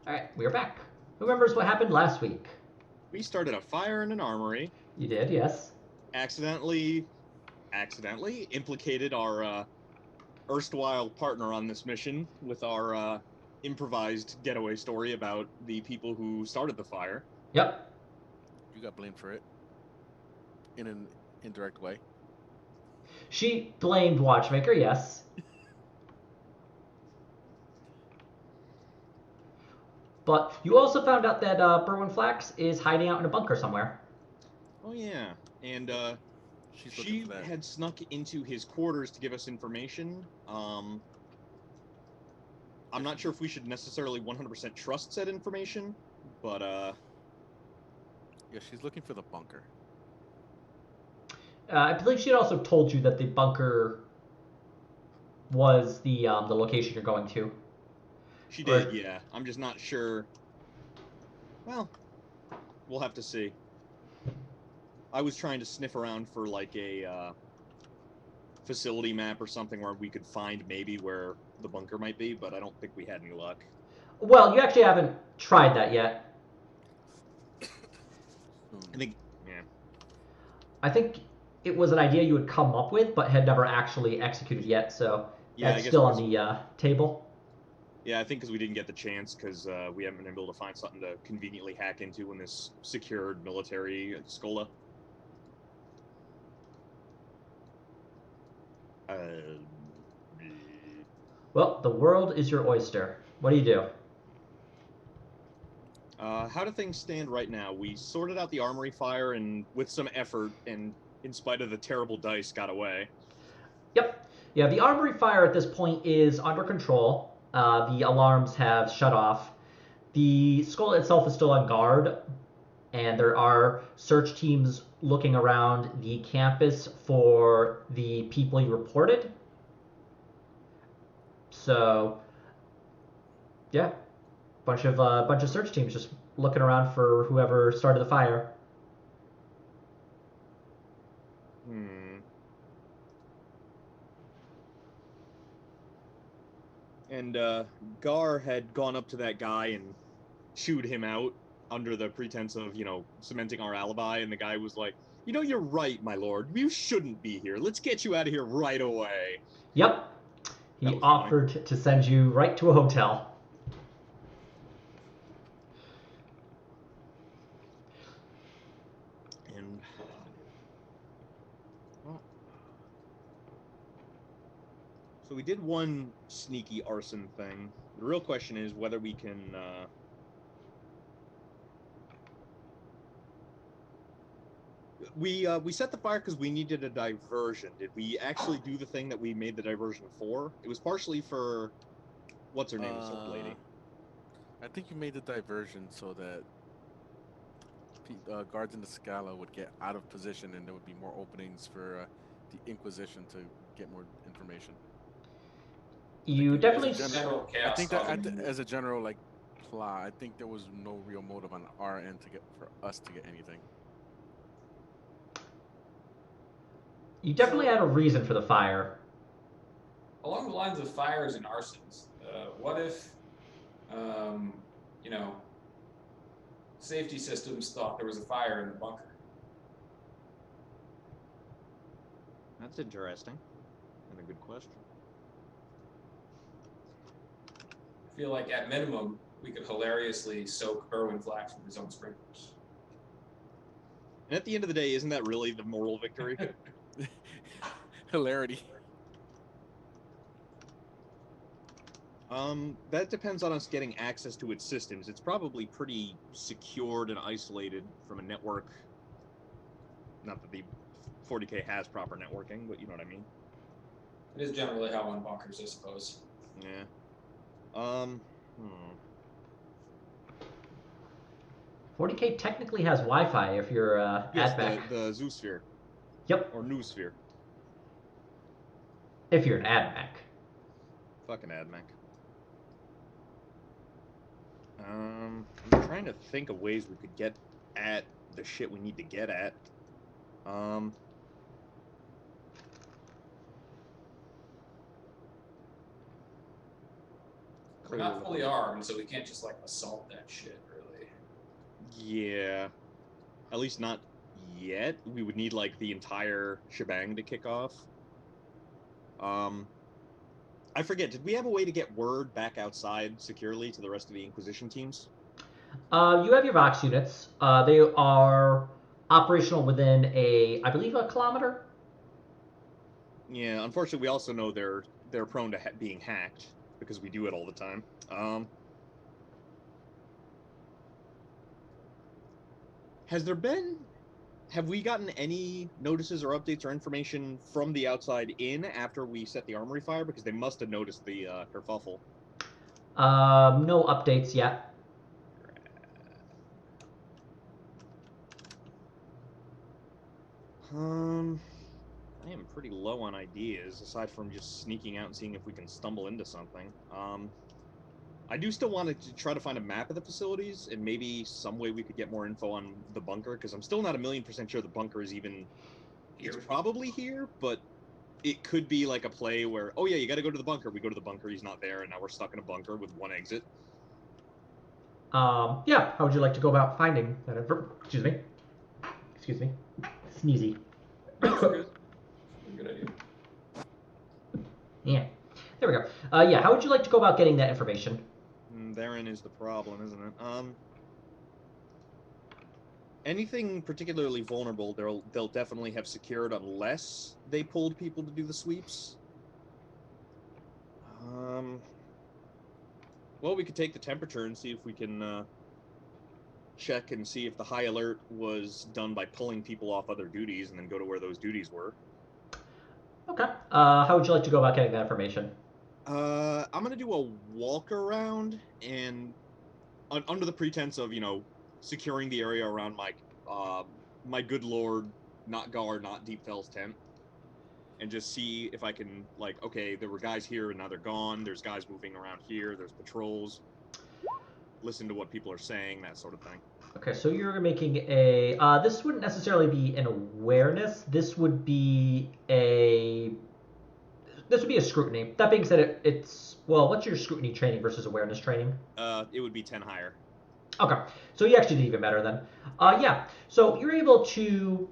Alright, we're back. Who remembers what happened last week? We started a fire in an armory, You did, yes. accidentally implicated our erstwhile partner on this mission with our improvised getaway story about the people who started the fire. Yep. You got blamed for it in an indirect way. She blamed Watchmaker, yes. But you also found out that Berwin Flax is hiding out in a bunker somewhere. Oh yeah, and She's she looking for that. had snuck into his quarters to give us information. I'm not sure if we should necessarily 100% trust said information, but Yeah, she's looking for the bunker. I believe she had also told you that the bunker was the location you're going to. she Or- did, yeah. I'm just not sure. Well, we'll have to see. I was trying to sniff around for like a facility map or something where we could find maybe where the bunker might be, but I don't think we had any luck. Well, you actually haven't tried that yet. I think, yeah. I think it was an idea you had come up with, but had never actually executed yet, so Yeah, I that's guess still because- on the table. Yeah, I think because we didn't get the chance because we haven't been able to find something to conveniently hack into in this secured military Scola. Well, the world is your oyster. What do you do? How do things stand right now? We sorted out the armory fire and with some effort and in spite of the terrible dice got away. Yep. Yeah, the armory fire at this point is under control. The alarms have shut off. The skull itself is still on guard, and there are search teams looking around the campus for the people you reported. So, yeah, bunch of search teams just looking around for whoever started the fire. And Gar had gone up to that guy and chewed him out under the pretense of, cementing our alibi. And the guy was like, you're right, my lord. You shouldn't be here. Let's get you out of here right away. Yep. He That was offered to send you right to a hotel. And well, so we did one sneaky arson thing. The real question is whether we can we set the fire because we needed a diversion. Did we actually do the thing that we made the diversion for? It was partially for what's her name, this old lady. I think you made the diversion so that guards in the Scala would get out of position, and there would be more openings for the Inquisition to get more information. You definitely. General I chaos. think that as a general plot, I think there was no real motive on our end for us to get anything. You definitely had a reason for the fire. Along the lines of fires and arsons, what if, safety systems thought there was a fire in the bunker? That's interesting and a good question. I feel like at minimum we could hilariously soak Berwin Flax with his own sprinklers. And at the end of the day, isn't that really the moral victory? Hilarity. That depends on us getting access to its systems. It's probably pretty secured and isolated from a network. Not that the 40K has proper networking, but you know what I mean. It is generally how one bunkers, I suppose. Yeah. 40K technically has Wi-Fi if you're Yes, AdMech. the Zoosphere. Yep. Or Noosphere. If you're an AdMech. Fucking AdMech. I'm trying to think of ways we could get at the shit we need to get at. We're not fully armed, so we can't just like assault that shit, really. Yeah. At least not yet. We would need like the entire shebang to kick off. I forget, did we have a way to get word back outside securely to the rest of the Inquisition teams? You have your Vox units. They are operational within I believe, a kilometer. Yeah, unfortunately, we also know they're prone to being hacked because we do it all the time. Have we gotten any notices or updates or information from the outside in after we set the armory fire? Because they must have noticed the kerfuffle. No updates yet. I am pretty low on ideas, aside from just sneaking out and seeing if we can stumble into something. I do still want to try to find a map of the facilities, and maybe some way we could get more info on the bunker, because I'm still not 1,000,000% sure the bunker is even... Here. It's probably here, but it could be like a play where, oh yeah, you gotta go to the bunker. We go to the bunker, he's not there, and now we're stuck in a bunker with one exit. Yeah, how would you like to go about finding that Excuse me. Sneezy. Good idea. Yeah. There we go. Yeah, how would you like to go about getting that information? Therein is the problem, isn't it? Anything particularly vulnerable, they'll definitely have secured unless they pulled people to do the sweeps. Well, we could take the temperature and see if we can check and see if the high alert was done by pulling people off other duties and then go to where those duties were. Okay. How would you like to go about getting that information? I'm gonna do a walk around and under the pretense of, securing the area around my good lord, not guard, not Deep Fell's tent, and just see if I can, okay, there were guys here and now they're gone. There's guys moving around here. There's patrols. Listen to what people are saying, that sort of thing. Okay, so you're making this wouldn't necessarily be an awareness. This would be a scrutiny. That being said, what's your scrutiny training versus awareness training? It would be 10 higher. Okay, so you actually did even better then. Yeah, so you're able to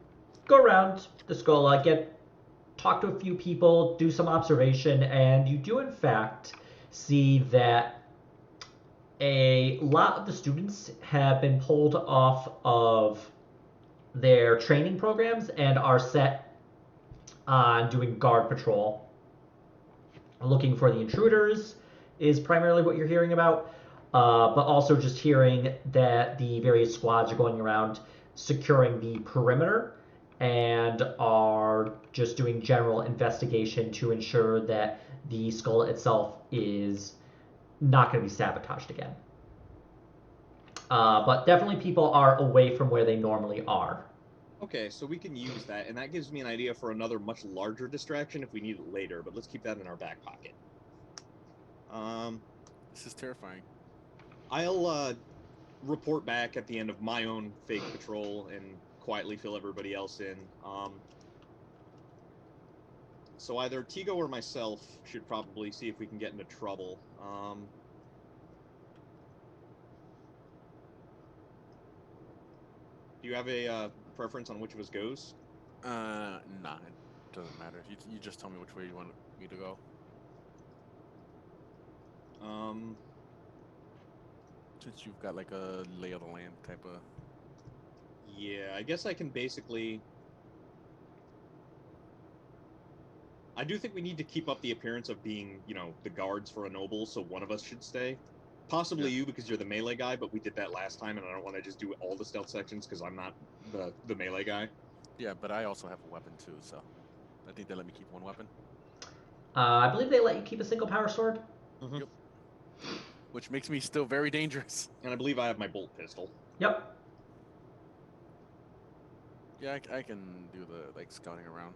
go around the Scola, talk to a few people, do some observation, and you do in fact see that a lot of the students have been pulled off of their training programs and are set on doing guard patrol. Looking for the intruders is primarily what you're hearing about. But also just hearing that the various squads are going around securing the perimeter and are just doing general investigation to ensure that the skull itself is not going to be sabotaged again. But definitely people are away from where they normally are. Okay, so we can use that, and that gives me an idea for another much larger distraction if we need it later, but let's keep that in our back pocket. This is terrifying. I'll report back at the end of my own fake patrol and quietly fill everybody else in. So either Tigo or myself should probably see if we can get into trouble. Do you have a preference on which of us goes? Nah, it doesn't matter. You just tell me which way you want me to go. Since you've got like a lay of the land type of... Yeah, I guess I can basically... I do think we need to keep up the appearance of being, the guards for a noble, so one of us should stay. Possibly you, because you're the melee guy, but we did that last time, and I don't want to just do all the stealth sections, because I'm not the melee guy. Yeah, but I also have a weapon too, so... I think they let me keep one weapon. I believe they let you keep a single power sword. Mm-hmm. Yep. Which makes me still very dangerous. And I believe I have my bolt pistol. Yep. Yeah, I can do the, scouting around.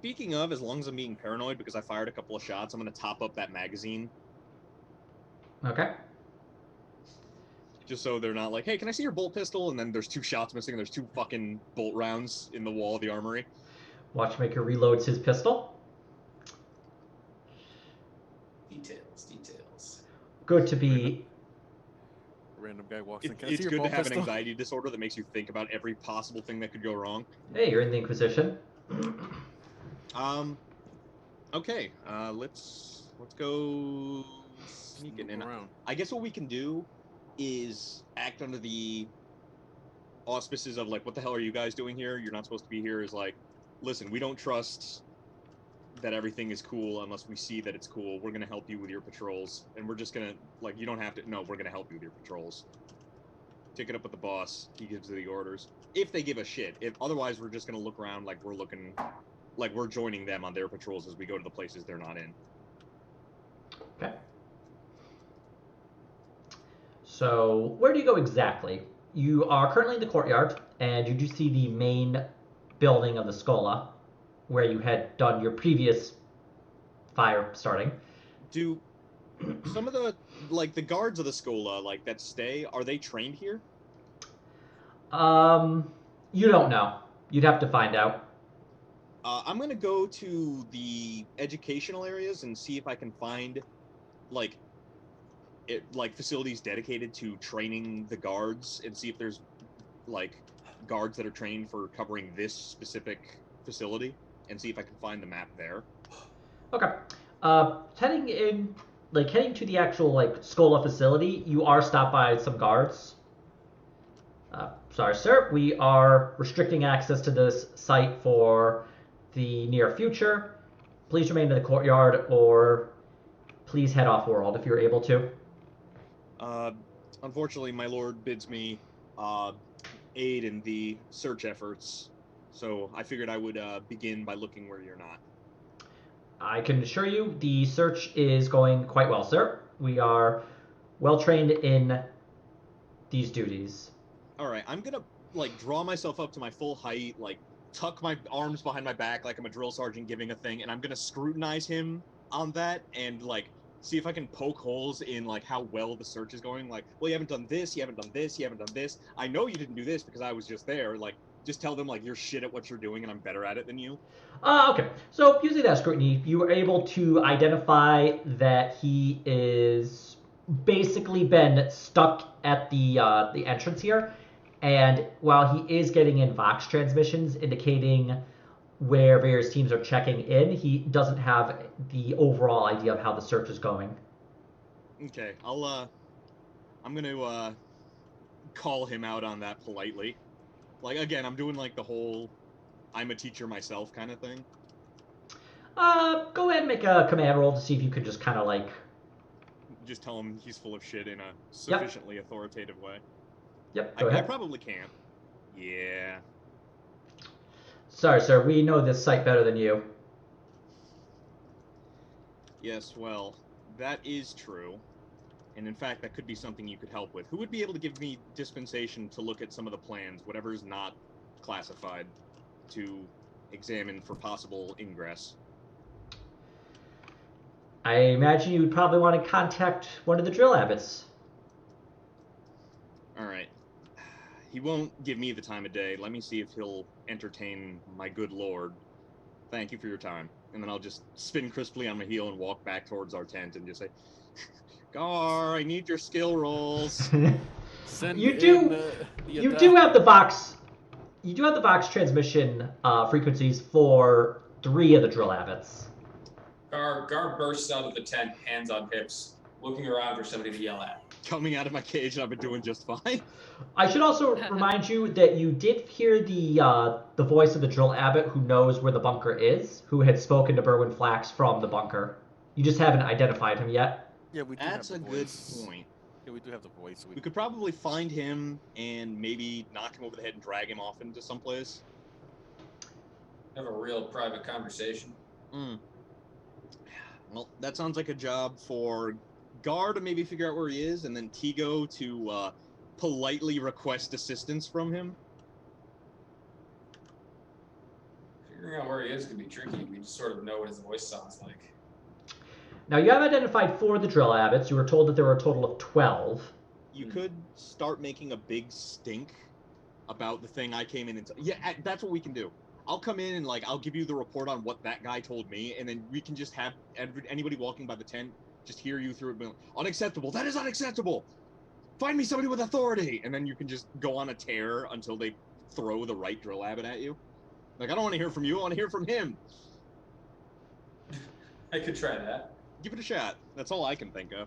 Speaking of, as long as I'm being paranoid because I fired a couple of shots, I'm going to top up that magazine. Okay. Just so they're not like, hey, can I see your bolt pistol? And then there's 2 shots missing and there's 2 fucking bolt rounds in the wall of the armory. Watchmaker reloads his pistol. Details. Good to be. A random guy walks in. Can I It's see your good to ball have an pistol? anxiety disorder that makes you think about every possible thing that could go wrong. Hey, you're in the Inquisition. Okay. Let's go sneak it in. Around. I guess what we can do is act under the auspices of like, what the hell are you guys doing here? You're not supposed to be here. Is like, listen, we don't trust that everything is cool unless we see that it's cool. We're gonna help you with your patrols, and we're just gonna like, you don't have to. No, we're gonna help you with your patrols. Take it up with the boss. He gives the orders. If they give a shit. If otherwise, we're just gonna look around like we're looking, like we're joining them on their patrols as we go to the places they're not in. Okay. So, where do you go exactly? You are currently in the courtyard, and you do see the main building of the Scola, where you had done your previous fire starting. Do some of the like the guards of the Scola like that stay? Are they trained here? You don't know. You'd have to find out. I'm gonna go to the educational areas and see if I can find like like facilities dedicated to training the guards and see if there's like guards that are trained for covering this specific facility and see if I can find the map there. Okay. Heading to the actual like Scola facility, you are stopped by some guards. Sorry, sir. We are restricting access to this site for the near future. Please remain in the courtyard, or please head off world if you're able to. Unfortunately, my lord bids me aid in the search efforts, so I figured I would begin by looking where you're not. I can assure you the search is going quite well, sir. We are well trained in these duties. All right, I'm gonna like draw myself up to my full height, like tuck my arms behind my back like I'm a drill sergeant giving a thing, and I'm gonna scrutinize him on that and like see if I can poke holes in like how well the search is going. Like, well, you haven't done this, you haven't done this, you haven't done this. I know you didn't do this because I was just there. Like, just tell them like you're shit at what you're doing and I'm better at it than you. Okay. So using that scrutiny, you were able to identify that he is basically been stuck at the entrance here, and while he is getting in Vox transmissions indicating where various teams are checking in, he doesn't have the overall idea of how the search is going. Okay, I'm gonna call him out on that politely. Like again, I'm doing like the whole I'm a teacher myself kind of thing. Go ahead and make a command roll to see if you could just kind of like. Just tell him he's full of shit in a sufficiently authoritative way. Yep. Go ahead. I probably can't. Yeah. Sorry, sir. We know this site better than you. Yes, well, that is true. And in fact, that could be something you could help with. Who would be able to give me dispensation to look at some of the plans, whatever is not classified, to examine for possible ingress? I imagine you would probably want to contact one of the drill abbots. All right. He won't give me the time of day. Let me see if he'll entertain my good lord. Thank you for your time. And then I'll just spin crisply on my heel and walk back towards our tent and just say, Gar, I need your skill rolls. You do have the Vox. You do have the Vox transmission frequencies for 3 of the drill abbots. Gar bursts out of the tent, hands on hips, looking around for somebody to yell at. Coming out of my cage, and I've been doing just fine. I should also remind you that you did hear the voice of the drill abbot who knows where the bunker is, who had spoken to Berwyn Flax from the bunker. You just haven't identified him yet. Yeah, we do That's have a the good voice. point. Yeah, we do have the voice. We could probably find him and maybe knock him over the head and drag him off into someplace. Have a real private conversation. Well, that sounds like a job for Gar to maybe figure out where he is, and then Tigo to politely request assistance from him. Figuring out where he is could be tricky. We just sort of know what his voice sounds like. Now, you have identified 4 of the drill abbots. You were told that there were a total of 12. You could start making a big stink about the thing I came in and... Yeah, that's what we can do. I'll come in and, like, I'll give you the report on what that guy told me, and then we can just have anybody walking by the tent just hear you through it being like, unacceptable. That is unacceptable. Find me somebody with authority. And then you can just go on a tear until they throw the right drill abbot at you. Like, I don't want to hear from you. I want to hear from him. I could try that. Give it a shot. That's all I can think of.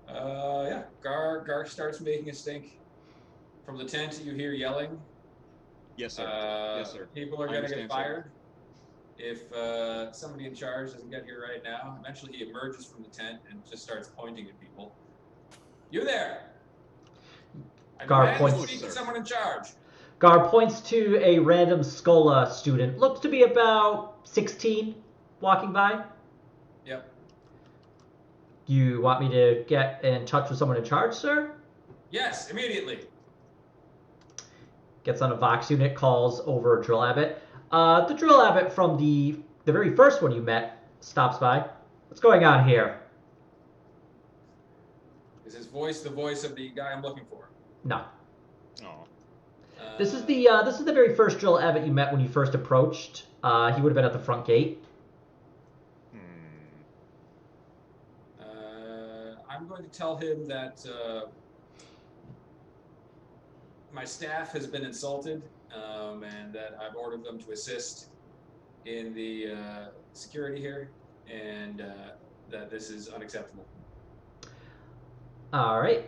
Yeah. Gar starts making a stink. From the tent, you hear yelling. Yes, sir. Yes, sir. People are I going to understand, get fired. If somebody in charge doesn't get here right now, eventually he emerges from the tent and just starts pointing at people. You there! I Gar demand points- to speak to someone in charge. Gar points to a random Skola student. Looks to be about 16, walking by. Yep. You want me to get in touch with someone in charge, sir? Yes, immediately. Gets on a Vox unit, calls over a drill abbot. The drill abbot from the very first one you met stops by. What's going on here? Is his voice the voice of the guy I'm looking for? No. Oh. This is the very first drill abbot you met when you first approached. He would have been at the front gate. I'm going to tell him that my staff has been insulted, and that I've ordered them to assist in the security here, and that this is unacceptable. All right.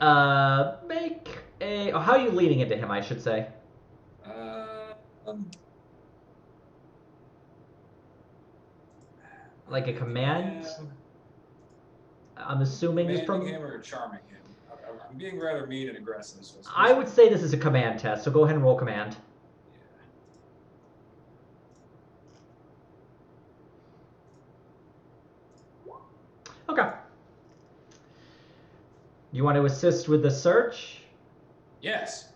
Make a. How are you leading into him? I should say. Like a command. I'm assuming is from. Commanding him or charming him. I'm being rather mean and aggressive. So I would say this is a command test, so go ahead and roll command. Okay. You want to assist with the search? Yes.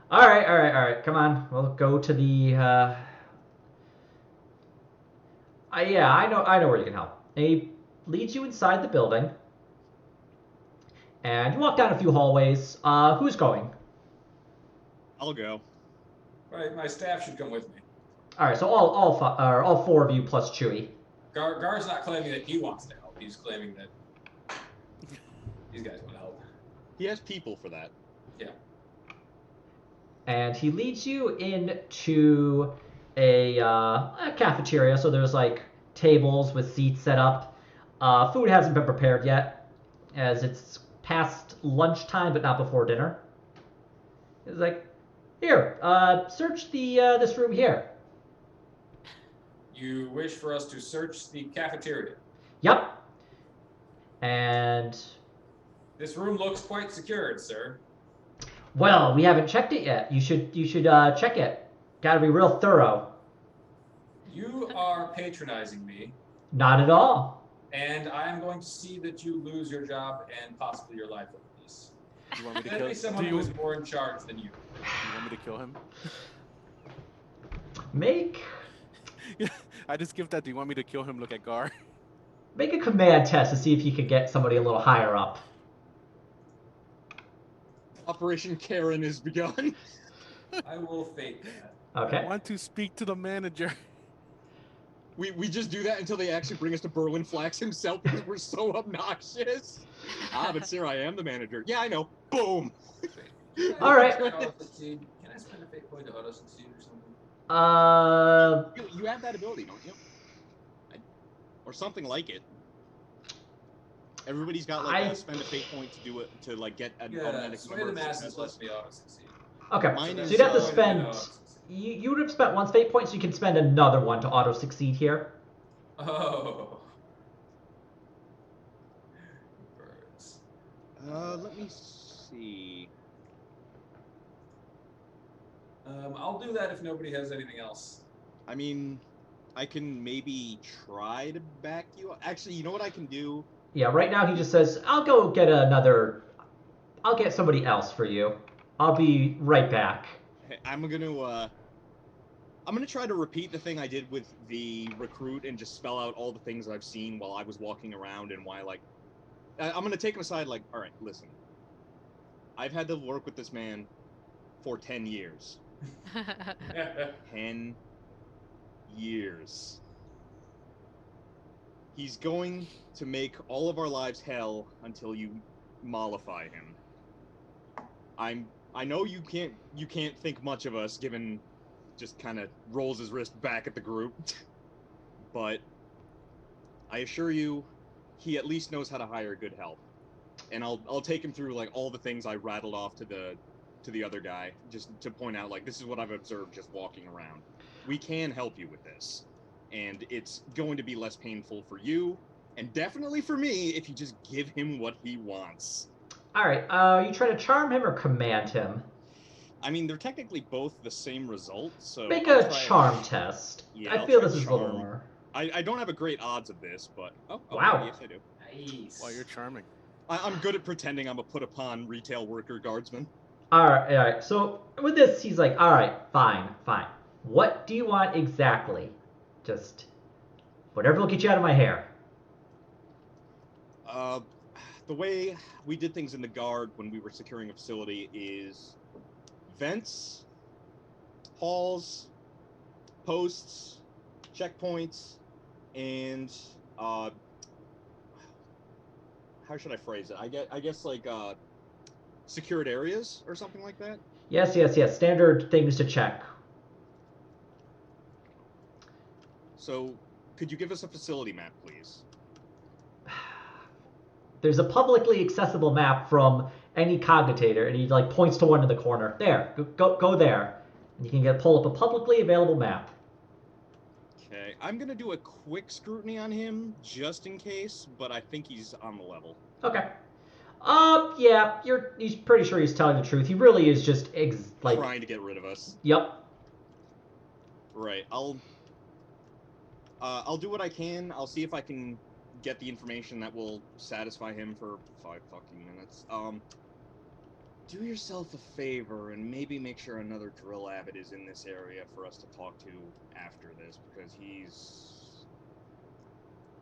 All right. Come on. We'll go to the. Yeah, I know where you can help. He leads you inside the building, and you walk down a few hallways. Who's going? I'll go. Right, my staff should come with me. All right, so all four of you plus Chewie. Gar's not claiming that he wants to help. He's claiming that these guys want to help. He has people for that. Yeah. And he leads you into a cafeteria. So there's like tables with seats set up. Food hasn't been prepared yet, as it's past lunchtime, but not before dinner. It's like, here, search this room here. You wish for us to search the cafeteria? Yep. And this room looks quite secured, sir. well, we haven't checked it yet. You should check it. Gotta be real thorough. You are patronizing me. Not at all. And I'm going to see that you lose your job and possibly your life over this. You want me to Let kill me someone who is more in charge than you. Do you want me to kill him? Make I just give that. Do you want me to kill him? Look at Gar. Make a command test to see if you can get somebody a little higher up. Operation Karen has begun. I will fake that. Okay. I want to speak to the manager. We just do that until they actually bring us to Berwyn Flax himself because we're so obnoxious. But sir, I am the manager. Yeah, I know. Boom. All right. Can I spend a fate point to auto succeed or something? You have that ability, don't you? Or something like it. Everybody's got like a spend a fate point to do it to like get an automatic Sway number the of masses successes. lets me auto succeed. Okay. Mine So is, you'd have to uh, spend. You would have spent one fate point, so you can spend another one to auto succeed here. Oh. Birds. Let me see. I'll do that if nobody has anything else. I mean, I can maybe try to back you up. Actually, you know what I can do? Yeah. Right now he just says, "I'll go get another. I'll get somebody else for you. I'll be right back." Hey, I'm gonna try to repeat the thing I did with the recruit and just spell out all the things I've seen while I was walking around and why, like, I'm gonna take him aside, like, all right, listen, I've had to work with this man for 10 years. 10 years. He's going to make all of our lives hell until you mollify him. I know you can't think much of us, given just kind of rolls his wrist back at the group. But I assure you, he at least knows how to hire good help. And I'll take him through like all the things I rattled off to the other guy, just to point out like this is what I've observed just walking around. We can help you with this. And it's going to be less painful for you, and definitely for me, if you just give him what he wants. Alright, you try to charm him or command him? I mean, they're technically both the same result, so... Make I'll a try charm test. Yeah, I I'll feel try this is a little charm. more. I don't have a great odds of this, but... Oh, Wow. Yes, I do. Nice. Well, you're charming. I'm good at pretending I'm a put-upon retail worker guardsman. Alright. So, with this, he's like, alright, fine. What do you want exactly? Just whatever will get you out of my hair. The way we did things in the guard when we were securing a facility is vents, halls, posts, checkpoints, and how should I phrase it? I guess like secured areas or something like that. Yes. Standard things to check. So, could you give us a facility map, please? There's a publicly accessible map from any cogitator, and he like points to one in the corner. There, go there, and you can pull up a publicly available map. Okay, I'm gonna do a quick scrutiny on him just in case, but I think he's on the level. Okay. Yeah, he's pretty sure he's telling the truth. He really is just Trying to get rid of us. Yep. Right. I'll do what I can. I'll see if I can get the information that will satisfy him for 5 fucking minutes. Do yourself a favor and maybe make sure another drill abbot is in this area for us to talk to after this, because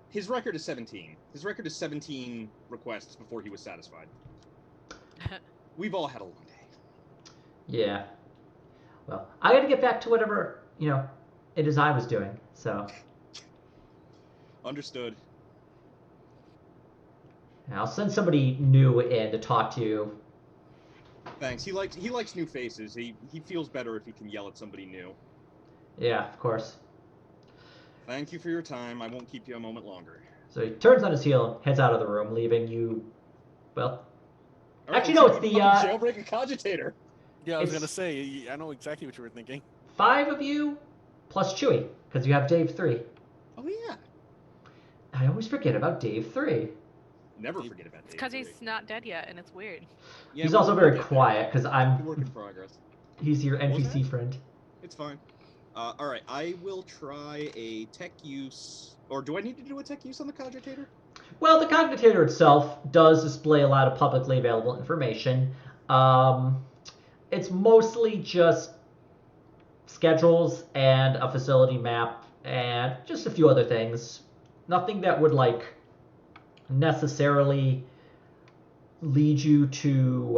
his record is 17. His record is 17 requests before he was satisfied. We've all had a long day. Yeah. Well, I got to get back to whatever it is I was doing. So. Understood. I'll send somebody new in to talk to you. Thanks. He likes new faces. He feels better if he can yell at somebody new. Yeah, of course. Thank you for your time. I won't keep you a moment longer. So he turns on his heel and heads out of the room, leaving you. Well, All actually, right, no, it's the jailbreak a cogitator. Yeah, I was gonna say. I know exactly what you were thinking. 5 of you plus Chewy, because you have Dave 3. Oh yeah. I always forget about Dave 3. Never forget about Dave. Because he's not dead yet, and it's weird. Yeah, He's we'll also very get quiet because there. Work in progress. He's your What was NPC that? friend. It's fine. All right, I will try a tech use, or do I need to do a tech use on the cogitator? Well, the cogitator itself does display a lot of publicly available information. It's mostly just schedules and a facility map and just a few other things. Nothing that would necessarily lead you to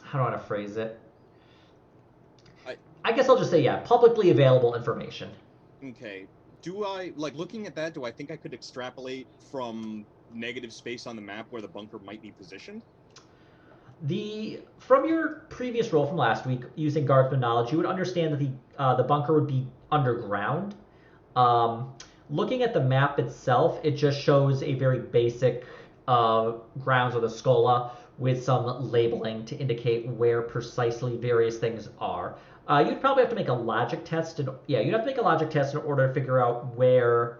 how do I want to phrase it? I guess I'll just say publicly available information. Okay. Do I, looking at that, do I think I could extrapolate from negative space on the map where the bunker might be positioned? From your previous roll from last week, using guardsman knowledge, you would understand that the bunker would be underground. Looking at the map itself, it just shows a very basic grounds of the Scola with some labeling to indicate where precisely various things are. You'd probably have to make a logic test. You'd have to make a logic test in order to figure out where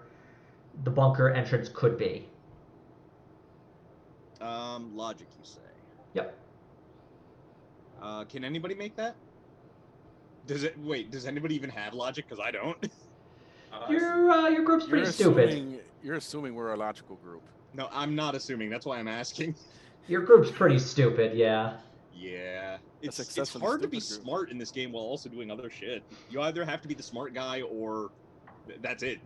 the bunker entrance could be. Logic, you say? Yep. Can anybody make that? Does anybody even have logic? Because I don't. Your group's pretty stupid. You're assuming we're a logical group. No, I'm not assuming. That's why I'm asking. Your group's pretty stupid, yeah. Yeah. It's excessively hard to be stupid group. smart in this game while also doing other shit. You either have to be the smart guy or that's it.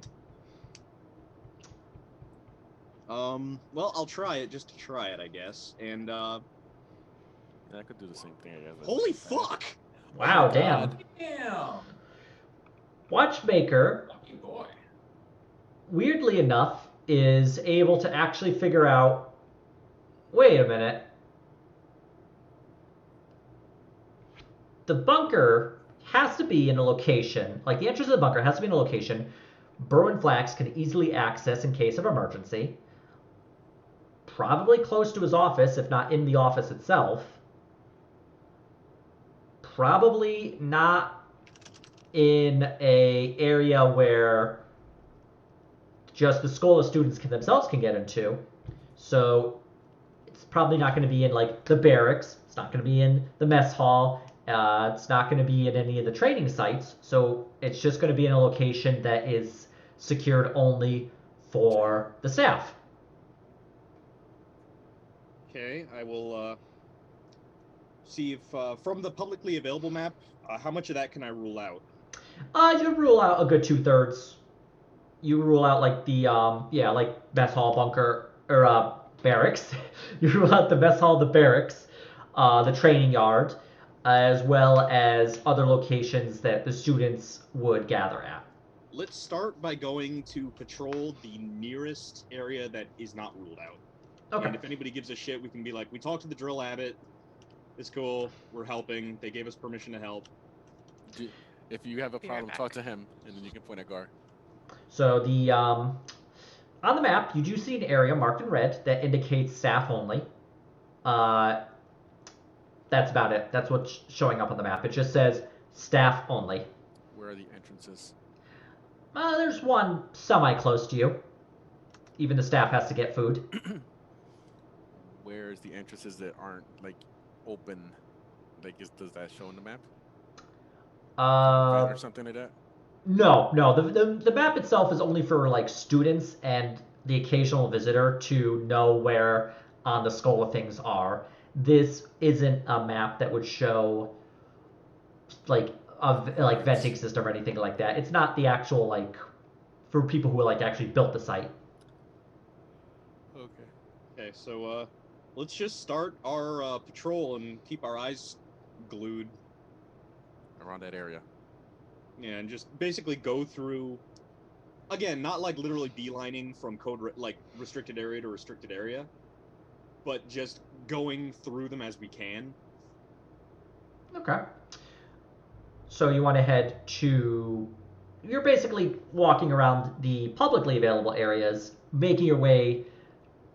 Well, I'll try it just to try it, I guess. And, Yeah, I could do the same thing, I guess. holy fuck! Wow, damn. Damn. Watchmaker Lucky boy. weirdly enough, is able to actually figure out, wait a minute, the bunker has to be in a location, like the entrance of the bunker has to be in a location Burrow and Flax can easily access in case of emergency. Probably close to his office, if not in the office itself. Probably not in a area where just the Schola students themselves can get into. So it's probably not going to be in like the barracks. It's not going to be in the mess hall. It's not going to be in any of the training sites. So it's just going to be in a location that is secured only for the staff. Okay, I will see if from the publicly available map, how much of that can I rule out? You rule out a good 2/3. You rule out like the like mess hall, bunker, or barracks. You rule out the mess hall, the barracks, the training yard, as well as other locations that the students would gather at. Let's start by going to patrol the nearest area that is not ruled out. Okay. And if anybody gives a shit, we can be like, we talked to the drill abbot. It's cool. We're helping. They gave us permission to help. If you have a Be right problem, back. talk to him, and then you can point at Gar. So the on the map, you do see an area marked in red that indicates staff only. That's about it. That's what's showing up on the map. It just says staff only. Where are the entrances? There's one semi-close to you. Even the staff has to get food. Where's the entrances that aren't like open? Like, does that show on the map? Or something like that? No. The map itself is only for like students and the occasional visitor to know where on the Schola things are. This isn't a map that would show like a venting system or anything like that. It's not the actual like for people who like actually built the site. Okay. Okay, so let's just start our patrol and keep our eyes glued. Around that area. Yeah, and just basically go through. Again, not like literally beelining from restricted area to restricted area, but just going through them as we can. Okay. So you want to head to. You're basically walking around the publicly available areas, making your way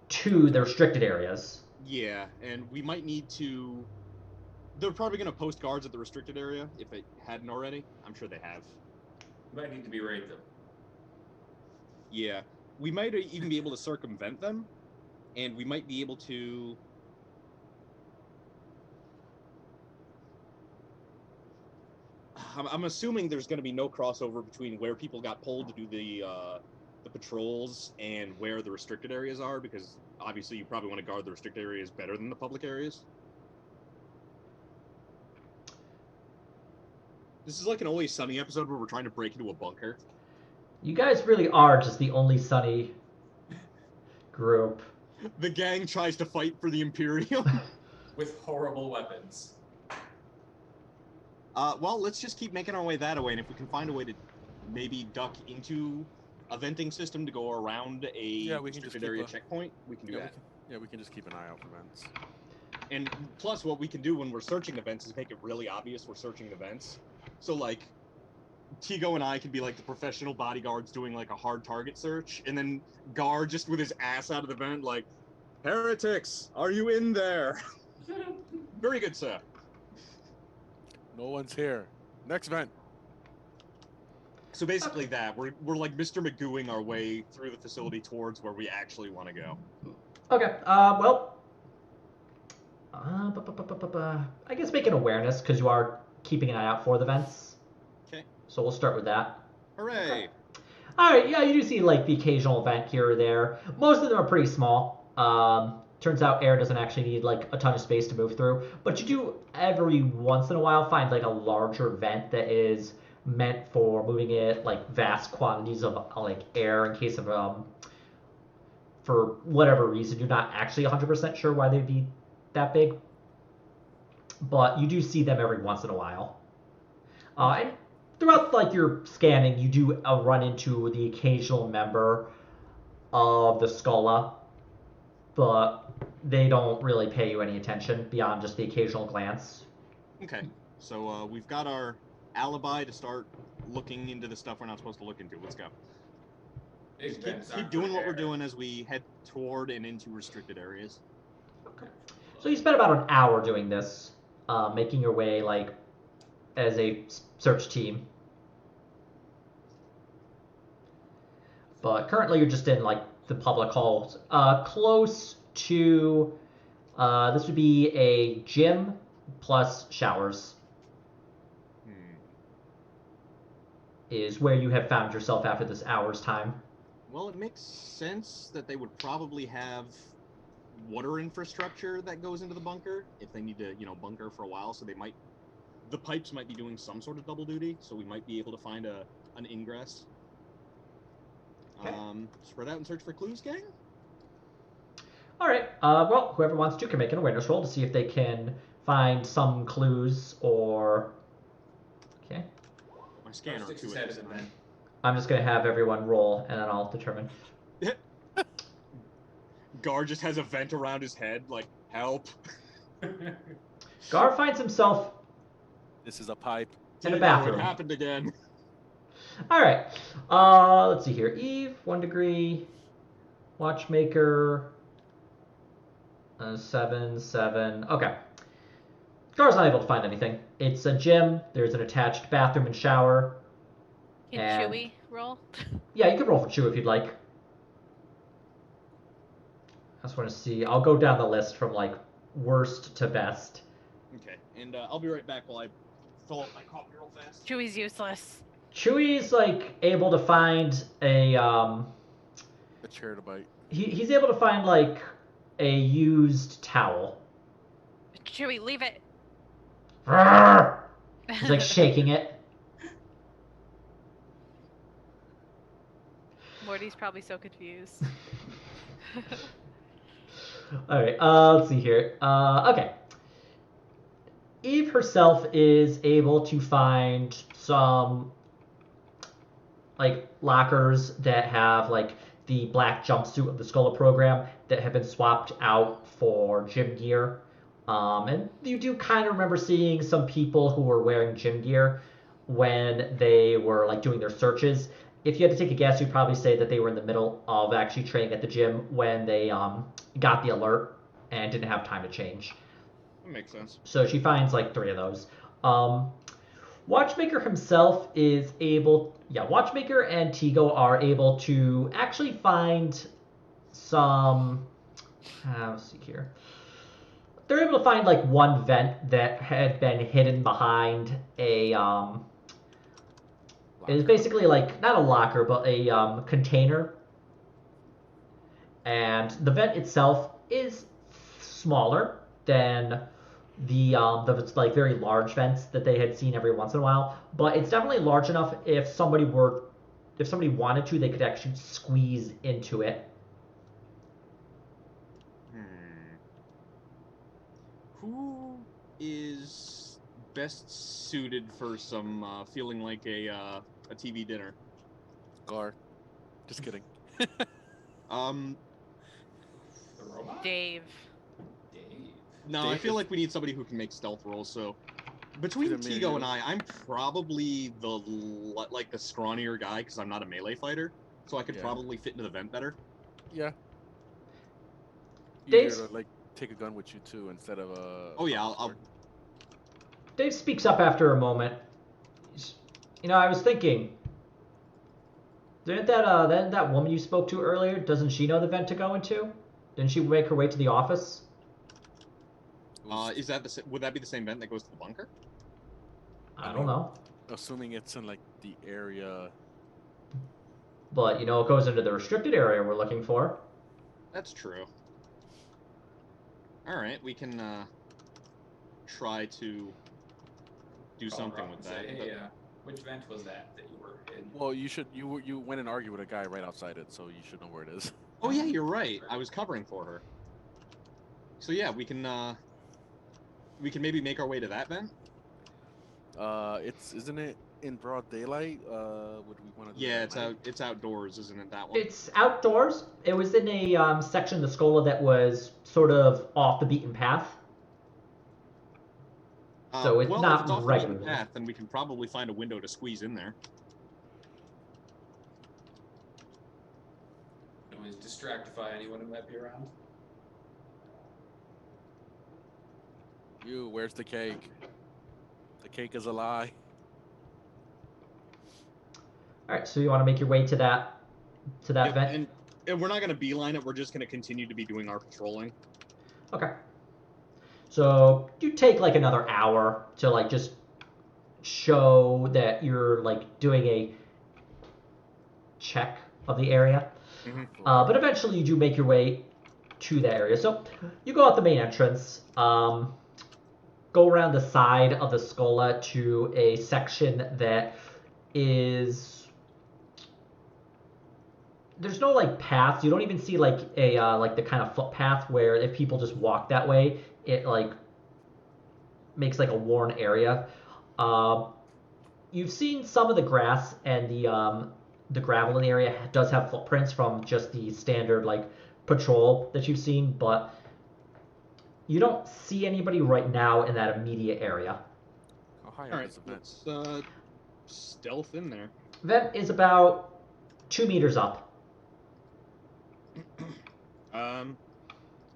to the restricted areas. Yeah, and we might need to. They're probably going to post guards at the restricted area if they hadn't already. I'm sure they have. Might need to berate them. Yeah, we might even be able to circumvent them, and we might be able to. I'm assuming there's going to be no crossover between where people got pulled to do the patrols and where the restricted areas are, because obviously you probably want to guard the restricted areas better than the public areas. This is like an Always Sunny episode where we're trying to break into a bunker. You guys really are just the only Sunny group. The gang tries to fight for the Imperium. With horrible weapons. Well, let's just keep making our way that way, and if we can find a way to maybe duck into a venting system to go around a restricted area checkpoint, we can do that. We can just keep an eye out for vents. And plus, what we can do when we're searching the vents is make it really obvious we're searching the vents. So, like, Tigo and I can be like the professional bodyguards doing like a hard target search, and then Gar just with his ass out of the vent, like, heretics, are you in there? Very good, sir. No one's here. Next vent. So basically that we're like Mr. Magooing our way through the facility towards where we actually want to go. Okay. I guess make an awareness because you are keeping an eye out for the vents. Okay. So we'll start with that. Hooray! All right. Yeah, you do see like the occasional vent here or there. Most of them are pretty small. Turns out air doesn't actually need like a ton of space to move through, but you do every once in a while find like a larger vent that is meant for moving it like vast quantities of like air in case of for whatever reason you're not actually 100% sure why they'd be that big, but you do see them every once in a while. And throughout like your scanning, you do run into the occasional member of the Skulla, but they don't really pay you any attention beyond just the occasional glance. Okay, so we've got our alibi to start looking into the stuff we're not supposed to look into. Let's go. Big Just keep doing what we're doing as we head toward and into restricted areas. Okay. So you spent about an hour doing this, making your way like as a search team. But currently you're just in like the public halls, close to. This would be a gym plus showers. Is where you have found yourself after this hour's time. Well, it makes sense that they would probably have water infrastructure that goes into the bunker if they need to, bunker for a while. So the pipes might be doing some sort of double duty. So we might be able to find an ingress. Okay. Spread out and search for clues, gang. All right. Well, whoever wants to can make an awareness roll to see if they can find some clues or. Okay. My scanner too. I'm just gonna have everyone roll, and then I'll determine. Gar just has a vent around his head, like, help. Gar finds himself. This is a pipe. In a bathroom. It happened again. All right. Let's see here. Eve, 1 degree. Watchmaker. 7, 7. Okay. Gar's not able to find anything. It's a gym. There's an attached bathroom and shower. Can And- Chewy roll? Yeah, you can roll for Chew if you'd like. I just want to see. I'll go down the list from like worst to best. Okay, and I'll be right back while I fill up my coffee real fast. Chewy's useless. Chewy's like able to find a chair to bite. He's able to find like a used towel. Chewy, leave it. He's like shaking it. Morty's probably so confused. All right. Let's see here. Okay. Eve herself is able to find some like lockers that have like the black jumpsuit of the Skulla program that have been swapped out for gym gear. And you do kind of remember seeing some people who were wearing gym gear when they were like doing their searches. If you had to take a guess, you'd probably say that they were in the middle of actually training at the gym when they got the alert and didn't have time to change. That makes sense. So she finds like 3 of those. Watchmaker himself is able... Yeah, Watchmaker and Tigo are able to actually find some... let's see here. They're able to find like one vent that had been hidden behind a... It is basically like, not a locker, but a container. And the vent itself is smaller than the like very large vents that they had seen every once in a while. But it's definitely large enough if somebody wanted to, they could actually squeeze into it. Who is best suited for some feeling like a TV dinner? Gar. Just kidding. The robot? Dave. No, Dave I feel is- like we need somebody who can make stealth rolls. So between Either me or Tigo you. and I'm probably the scrawnier guy because I'm not a melee fighter. So I could Yeah. probably fit into the vent better. Yeah. Dave's- Easier to like take a gun with you too instead of a. Oh yeah, I'll Dave speaks up after a moment. I was thinking, didn't that woman you spoke to earlier, doesn't she know the vent to go into? Didn't she make her way to the office? is that would that be the same vent that goes to the bunker? I don't know. Assuming it's in like the area. But, it goes into the restricted area we're looking for. That's true. All right, we can try to do something with that. Say, but- hey, which vent was that you were in? Well, you went and argued with a guy right outside it, so you should know where it is. Oh yeah, you're right. I was covering for her. So yeah, we can maybe make our way to that vent. Isn't it in broad daylight? Would we want to do Yeah, that it's at night? out. It's outdoors, isn't it? That one. It's outdoors. It was in a section of the Scola that was sort of off the beaten path. So it's well, not if it's off the beaten regularly. path, then we can probably find a window to squeeze in there. Can we distractify anyone who might be around? Where's the cake? The cake is a lie. All right, so you want to make your way to that Yep, vent? and we're not going to beeline it. We're just going to continue to be doing our patrolling. Okay. So you take like another hour to like just show that you're like doing a check of the area. Mm-hmm. But eventually you do make your way to that area. So you go out the main entrance, go around the side of the Scola to a section that is... There's no like paths. You don't even see like a like the kind of footpath where if people just walk that way, it like makes like a worn area. You've seen some of the grass and the gravel in the area does have footprints from just the standard like patrol that you've seen, but you don't see anybody right now in that immediate area. How high All up right, is the vent? let's stealth in there. Vent is about 2 meters up.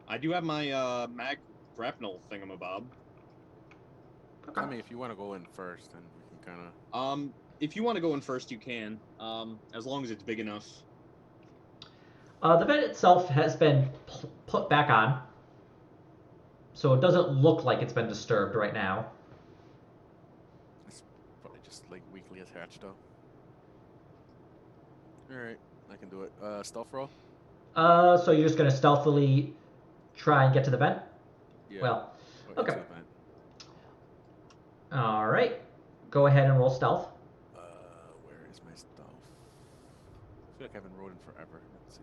I do have my mag grapnel thingamabob. I mean, if you want to go in first, then we can kind of. If you want to go in first, you can. As long as it's big enough. The vent itself has been put back on, so it doesn't look like it's been disturbed right now. It's probably just like weakly attached, though. All right, I can do it. Stealth roll. So you're just gonna stealthily try and get to the vent? Yeah. Well, Or okay. into the vent. All right. Go ahead and roll stealth. Where is my stealth? I feel like I haven't rolled in forever. Let's see.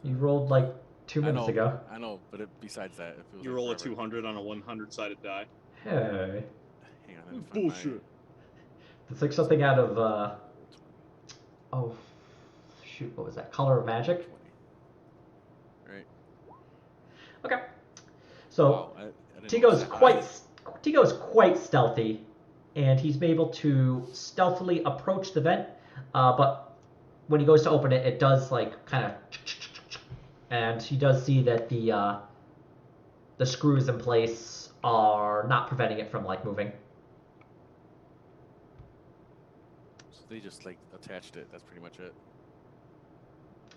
You rolled like 2 I minutes know, ago. I know, but besides that, it feels You like roll a forever. 200 on a 100-sided die. Hey. Hang on, let me find Bullshit. It's like something out of, oh, shoot, what was that? Color of Magic? 20. Right. Okay. So, Wow, I didn't Tigo's notice that. quite stealthy, and he's able to stealthily approach the vent, but when he goes to open it, it does like kind of, and he does see that the screws in place are not preventing it from like moving. So they just like attached it. That's pretty much it.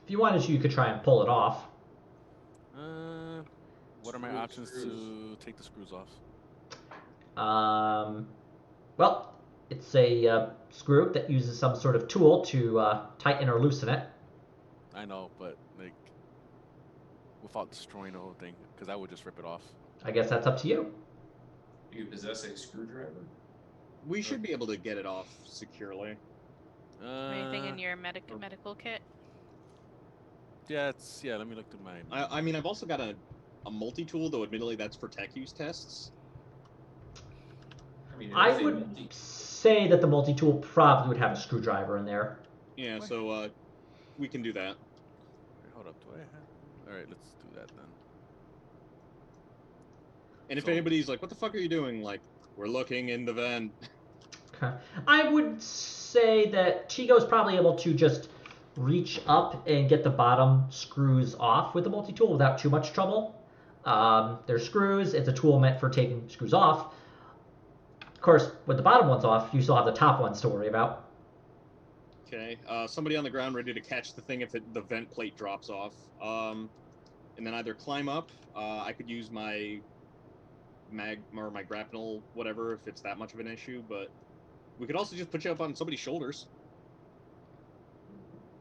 If you wanted to, you could try and pull it off. What are my Screw the options screws. to take the screws off? Well, it's a screw that uses some sort of tool to tighten or loosen it. I know, but like without destroying the whole thing, because I would just rip it off. I guess that's up to you. Do you possess a screwdriver? We should be able to get it off securely. Anything in your medical kit? Yeah, let me look through my. I mean, I've also got a multi-tool, though admittedly that's for tech use tests. I mean, I it is a would multi- say that the multi-tool probably would have a screwdriver in there. Yeah, What? so we can do that. Wait, hold up, do I have? All right, let's do that then. And if So- anybody's like, "What the fuck are you doing?" Like, we're looking in the vent. Okay. I would say that Tigo's probably able to just reach up and get the bottom screws off with the multi-tool without too much trouble. There's screws. It's a tool meant for taking screws off. Of course, with the bottom ones off, you still have the top ones to worry about. Okay, somebody on the ground ready to catch the thing if the vent plate drops off. And then either climb up. I could use my mag or my grapnel, whatever, if it's that much of an issue. But we could also just put you up on somebody's shoulders.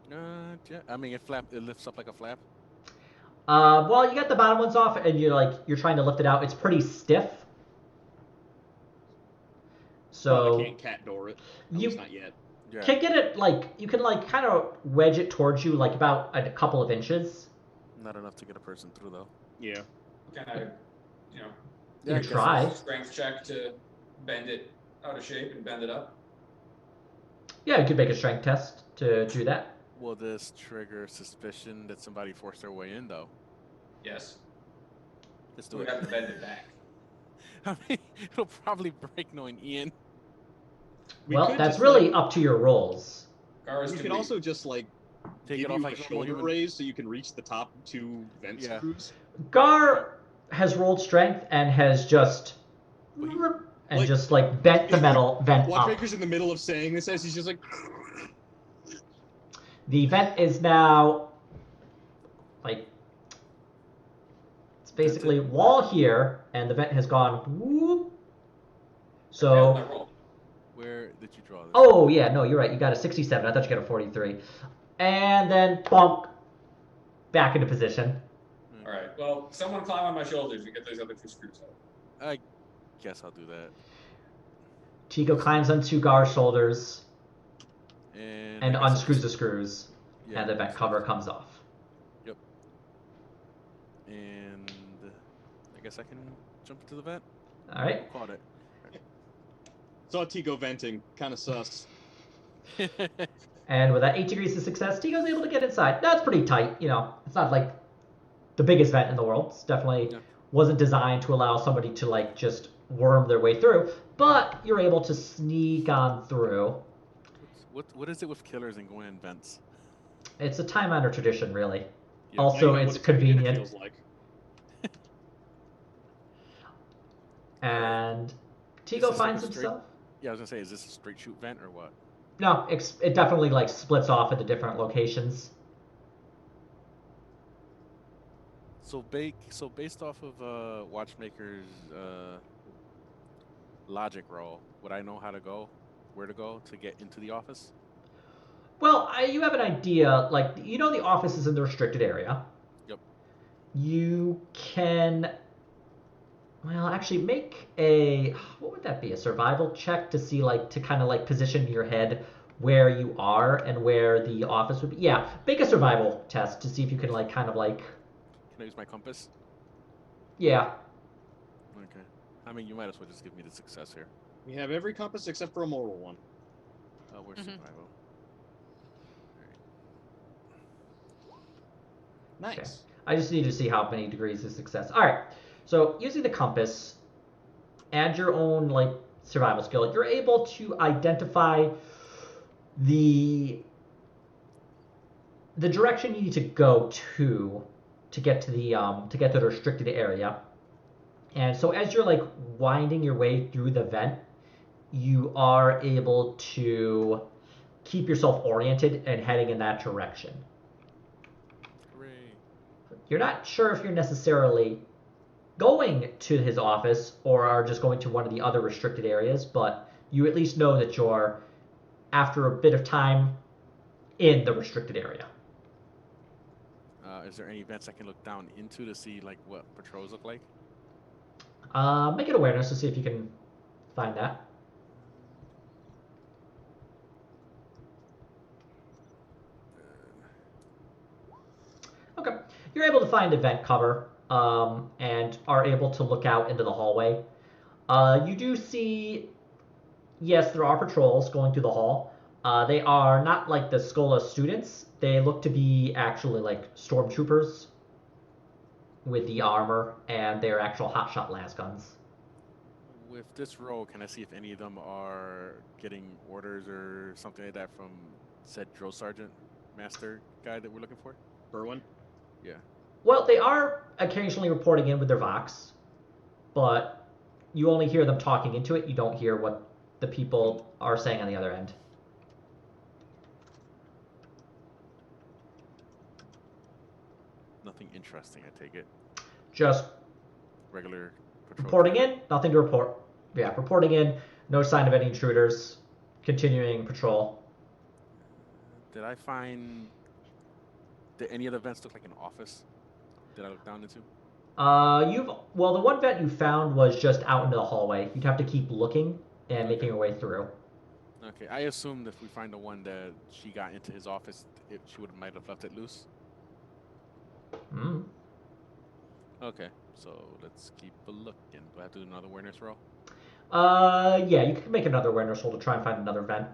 Yeah. I mean, it lifts up like a flap. Well, you got the bottom ones off, and you're trying to lift it out. It's pretty stiff. So Probably can't cat door it. At you least not yet. Yeah. can get it like you can like kind of wedge it towards you like about a couple of inches. Not enough to get a person through though. Yeah. Can I, you know, You I can guess try. strength check to bend it out of shape and bend it up? Yeah, you could make a strength test to do that. Will this trigger suspicion that somebody forced their way in, though? Yes. Let's We do would it. have to bend it back. I mean, it'll probably break knowing Ian. Well, could that's just, really like, up to your rolls. Cars we can could be. also just like Take give it off you like a normal shoulder human. raise so you can reach the top 2 vent Yeah. screws. Gar has rolled strength and has just and like- just like bent the metal vent up. Watchmaker's in the middle of saying this as he's just like. The vent is now like it's basically wall here, and the vent has gone whoop. Failed my So roll. Where did you draw this? oh yeah, no, you're right. You got a 67. I thought you got a 43. And then bonk back into position. All right. Well, someone climb on my shoulders and get those other 2 screws out. I guess I'll do that. Tico climbs onto Gar's shoulders And, and I guess I'll unscrews the just- screws, yeah, and the vent cover comes off. And I guess I can jump into the vent. All right. Caught it. Saw Tico venting, kind of sus. And with that 8 degrees of success, Tico's able to get inside. That's pretty tight, you know. It's not like the biggest vent in the world. It's definitely Yeah. wasn't designed to allow somebody to like just worm their way through. But you're able to sneak on through. What is it with killers and going in vents? It's a time-honored tradition, really. Yeah, Also, Now you know it's what experience convenient. feels like. And Is Tico this like finds a straight- himself. Yeah, I was gonna say, is this a straight shoot vent or what? No, it definitely like splits off into different locations. So based off of Watchmaker's logic roll, would I know where to go to get into the office? Well, you have an idea. Like, you know, the office is in the restricted area. Yep. You can, well, actually make a, what would that be? A survival check to see, like, to kind of like position in your head where you are and where the office would be. Yeah, make a survival test to see if you can, like, kind of like, Can I use my compass? yeah. Okay. I mean, you might as well just give me the success here. We have every compass except for a moral one. Where's Mhm. survival? Nice. I just need to see how many degrees of success. All right. So using the compass and your own like survival skill, you're able to identify the direction you need to go to get to the restricted area. And so as you're like winding your way through the vent, you are able to keep yourself oriented and heading in that direction. Hooray. You're not sure if you're necessarily going to his office or are just going to one of the other restricted areas, but you at least know that you're, after a bit of time, in the restricted area. Is there any vents I can look down into to see like what patrols look like? Make an awareness to see if you can find that. Okay. You're able to find a vent cover and are able to look out into the hallway. You do see, yes, there are patrols going through the hall. They are not like the Skola students. They look to be actually like stormtroopers with the armor and their actual hotshot las guns. With this roll, can I see if any of them are getting orders or something like that from said drill sergeant master guy that we're looking for? Berwin? Yeah. Well, they are occasionally reporting in with their Vox, but you only hear them talking into it. You don't hear what the people are saying on the other end. Nothing interesting, I take it. Just Regular patrol. reporting traffic. in, nothing to report. Yeah, reporting in, no sign of any intruders. Continuing patrol. Did I find? Did any of the vents look like an office? Did I look down into? Well, the one vent you found was just out into the hallway. You'd have to keep looking and making your way through. Okay, I assumed if we find the one that she got into his office, she might have left it loose. Mm. Okay, so let's keep a looking. Do I have to do another awareness roll? Yeah, you can make another awareness roll to try and find another vent.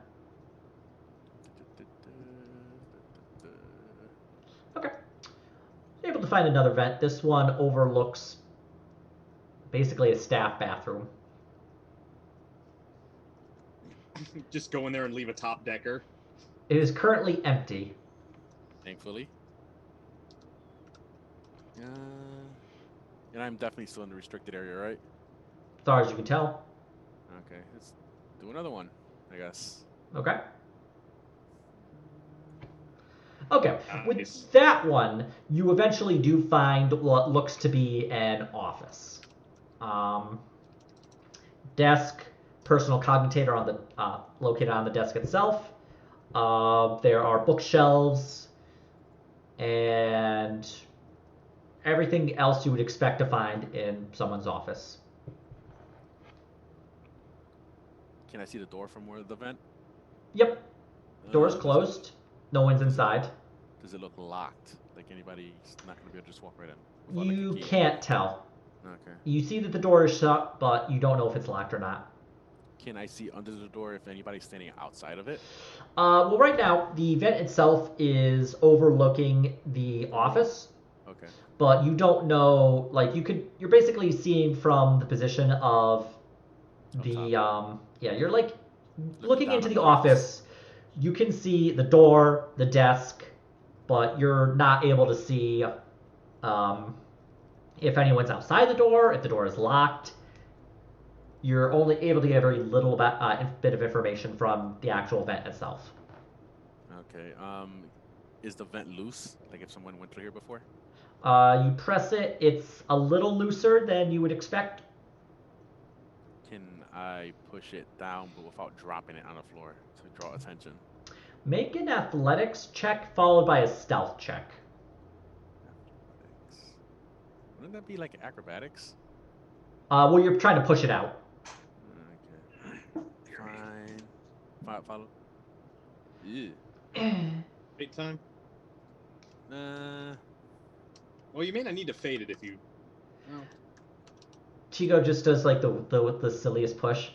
find another vent. This one overlooks basically a staff bathroom. Just go in there and leave a top decker. It is currently empty. Thankfully. And I'm definitely still in the restricted area, right? As far as you can tell. Okay, let's do another one, I guess. Okay. Okay, Nice. with that one, you eventually do find what looks to be an office. Desk, personal cogitator on the located on the desk itself. There are bookshelves and everything else you would expect to find in someone's office. Can I see the door from where the vent? Yep, door's Does it- closed. No one's inside. Does it look locked? Like anybody's not going to be able to just walk right in? without, like, a You key? can't tell. Okay. You see that the door is shut, but you don't know if it's locked or not. Can I see under the door if anybody's standing outside of it? Well, right now, the vent itself is overlooking the office, Okay. but you don't know, like, you're basically seeing from the position of the, you're, like, looking down into on the the office. office. You can see the door, the desk, but you're not able to see if anyone's outside the door, if the door is locked. You're only able to get a very little bit of information from the actual vent itself. Okay. Is the vent loose? Like if someone went through here before? You press it, it's a little looser than you would expect. Can I push it down but without dropping it on the floor to draw attention? Make an athletics check followed by a stealth check. Athletics. Wouldn't that be like acrobatics? Well, you're trying to push it out. Okay. Fine. Follow. Ew. Fate time? Uh, Well, you may not need to fade it if you... Oh. Tigo just does like the silliest push.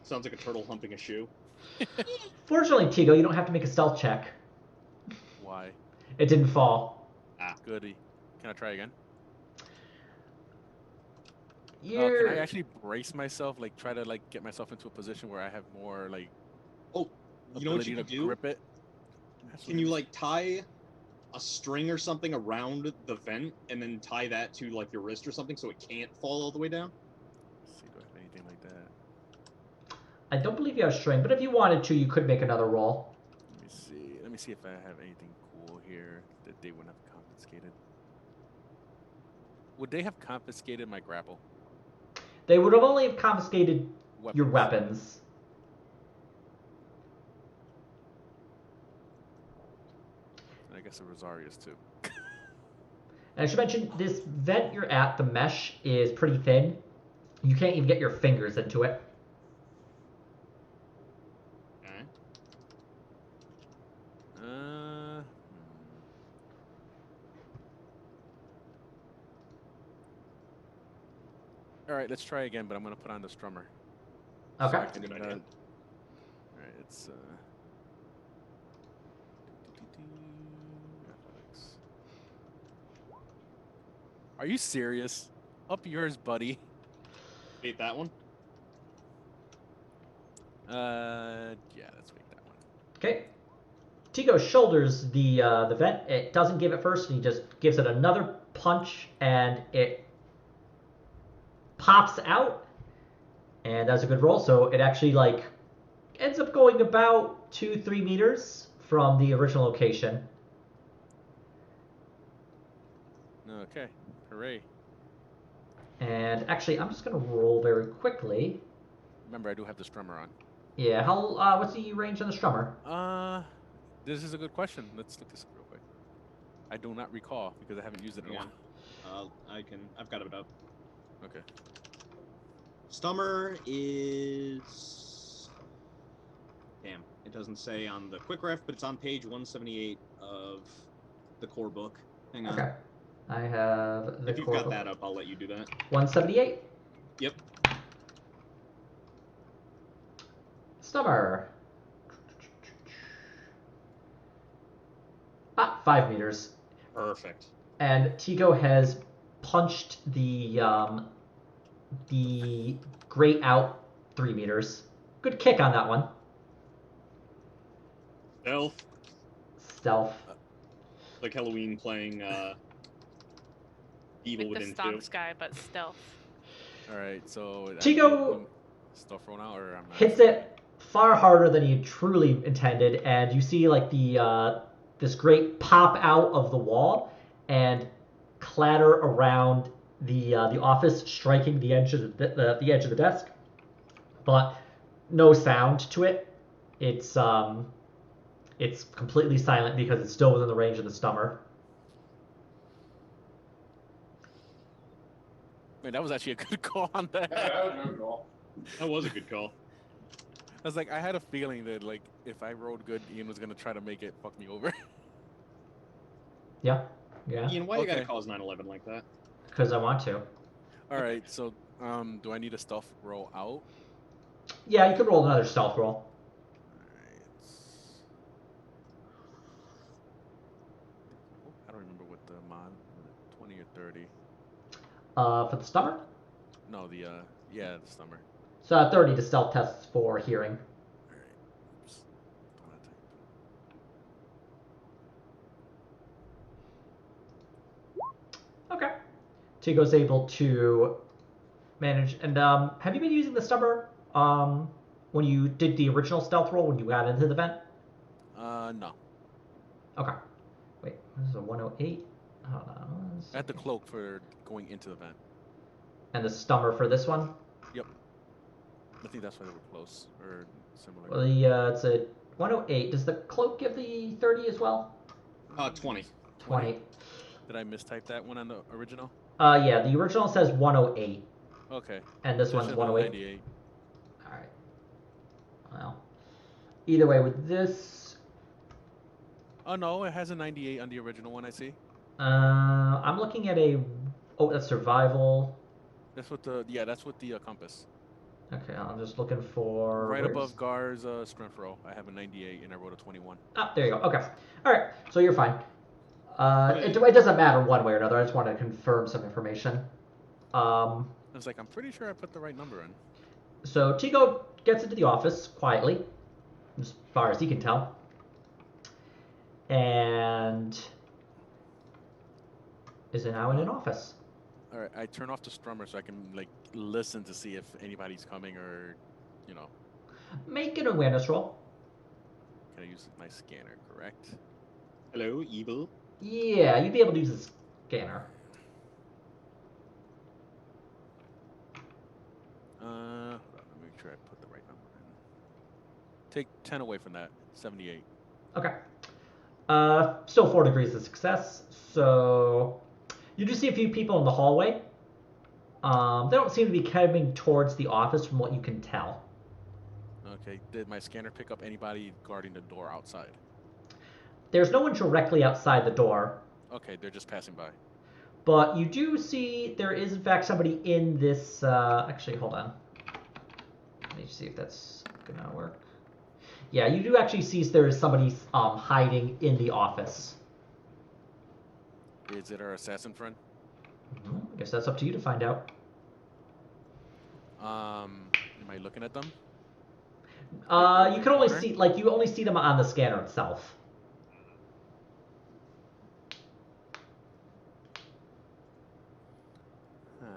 Sounds like a turtle humping a shoe. Fortunately, Tigo, you don't have to make a stealth check. why? It didn't fall. Goody. Can I try again? You're... Can I actually brace myself? Like try to like get myself into a position where I have more like Oh, you know what you ability can to do? grip it? Can you like tie a string or something around the vent and then tie that to like your wrist or something so it can't fall all the way down? Let's see, do I have anything like that? I don't believe you have string, but if you wanted to, you could make another roll. Let me see. Let me see if I have anything cool here that they wouldn't have confiscated. Would they have confiscated my grapple? They would have only have confiscated your weapons. And I guess the Rosaria's too. And I should mention, this vent you're at, the mesh is pretty thin. You can't even get your fingers into it. Alright. All right, let's try again, but I'm gonna put on the strummer. Okay. So I can, Good idea. all right, it's athletics. Are you serious? Up yours, buddy. Fate that one? Yeah, let's make that one. Okay. Tigo shoulders the vent. It doesn't give it first, and he just gives it another punch, and it pops out. And that's a good roll. So it actually like ends up going about 2-3 meters from the original location. Okay, hooray! And actually, I'm just gonna roll very quickly. Remember, I do have the strummer on. Yeah. What's the range on the strummer? This is a good question. Let's look this up real quick. I do not recall because I haven't used it in a Yeah. while. I've got it up. Okay. Stummer is... Damn, it doesn't say on the quick ref, but it's on page 178 of the core book. Hang on. Okay. I have the If you've core got book. that up, I'll let you do that. 178. Yep. Stummer. 5 meters. Perfect. And Tigo has punched the grate out 3 meters. Good kick on that one. Stealth. Stealth. Like Halloween playing Evil Like the Within 2. stonks guy, but stealth. All right, so Tigo stuff roll out, or I'm not hits it far harder than he truly intended, and you see like the this grate pop out of the wall and clatter around the office, striking the edge of the edge of the desk, but no sound to it. It's completely silent because it's still within the range of the stummer. Man, that was actually a good call on that. Yeah, that was a good call. That was a good call. I was like, I had a feeling that like if I rolled good, Ian was gonna try to make it fuck me over. Yeah. Ian, why you Okay. gotta cause 9/11 like that? Because I want to. All right, so do I need a stealth roll out? Yeah, you could roll another stealth roll. All right. I don't remember what the mod, 20 or 30. For the stummer? No, the summer. So 30 to stealth tests for hearing. All right. Oops. Don't wanna type. Okay. Tigo's able to manage. And have you been using the stubber when you did the original stealth roll when you got into the vent? No. Okay. Wait, this is a 108. Hold on. I had the cloak for going into the vent. And the stummer for this one? Yep. I think that's why they were close or similar. Well, it's a 108. Does the cloak give the 30 as well? 20. 20. Did I mistype that one on the original? Yeah, the original says 108. Okay. And this So it one's should've been 108. 98. Alright. Well, either way, with this, Oh no, it has a 98 on the original one. I see. I'm looking at a. Oh, that's survival. That's what the compass. Okay, I'm just looking for. Right where's- above Gar's strength roll. I have a 98 and I rolled a 21. Ah, there you go. Okay. Alright, so you're fine. It doesn't matter one way or another. I just wanted to confirm some information. I was like, I'm pretty sure I put the right number in. So Tigo gets into the office quietly, as far as he can tell. And is now in an office. All right, I turn off the strummer so I can like listen to see if anybody's coming or, you know. Make an awareness roll. Can I use my scanner? Correct. Hello, evil. Yeah, you'd be able to use the scanner. Hold on, let me make sure I put the right number in. Take 10 away from that. 78. Okay. Still 4 degrees of success. So you do see a few people in the hallway. They don't seem to be coming towards the office from what you can tell. Okay. Did my scanner pick up anybody guarding the door outside? There's no one directly outside the door, Okay, they're just passing by. but you do see there is in fact somebody in this. Actually, hold on. Let me see if that's gonna work. Yeah, you do actually see there is somebody hiding in the office. Is it our assassin friend? I guess that's up to you to find out. Am I looking at them? You can only see you only see them on the scanner itself. Huh.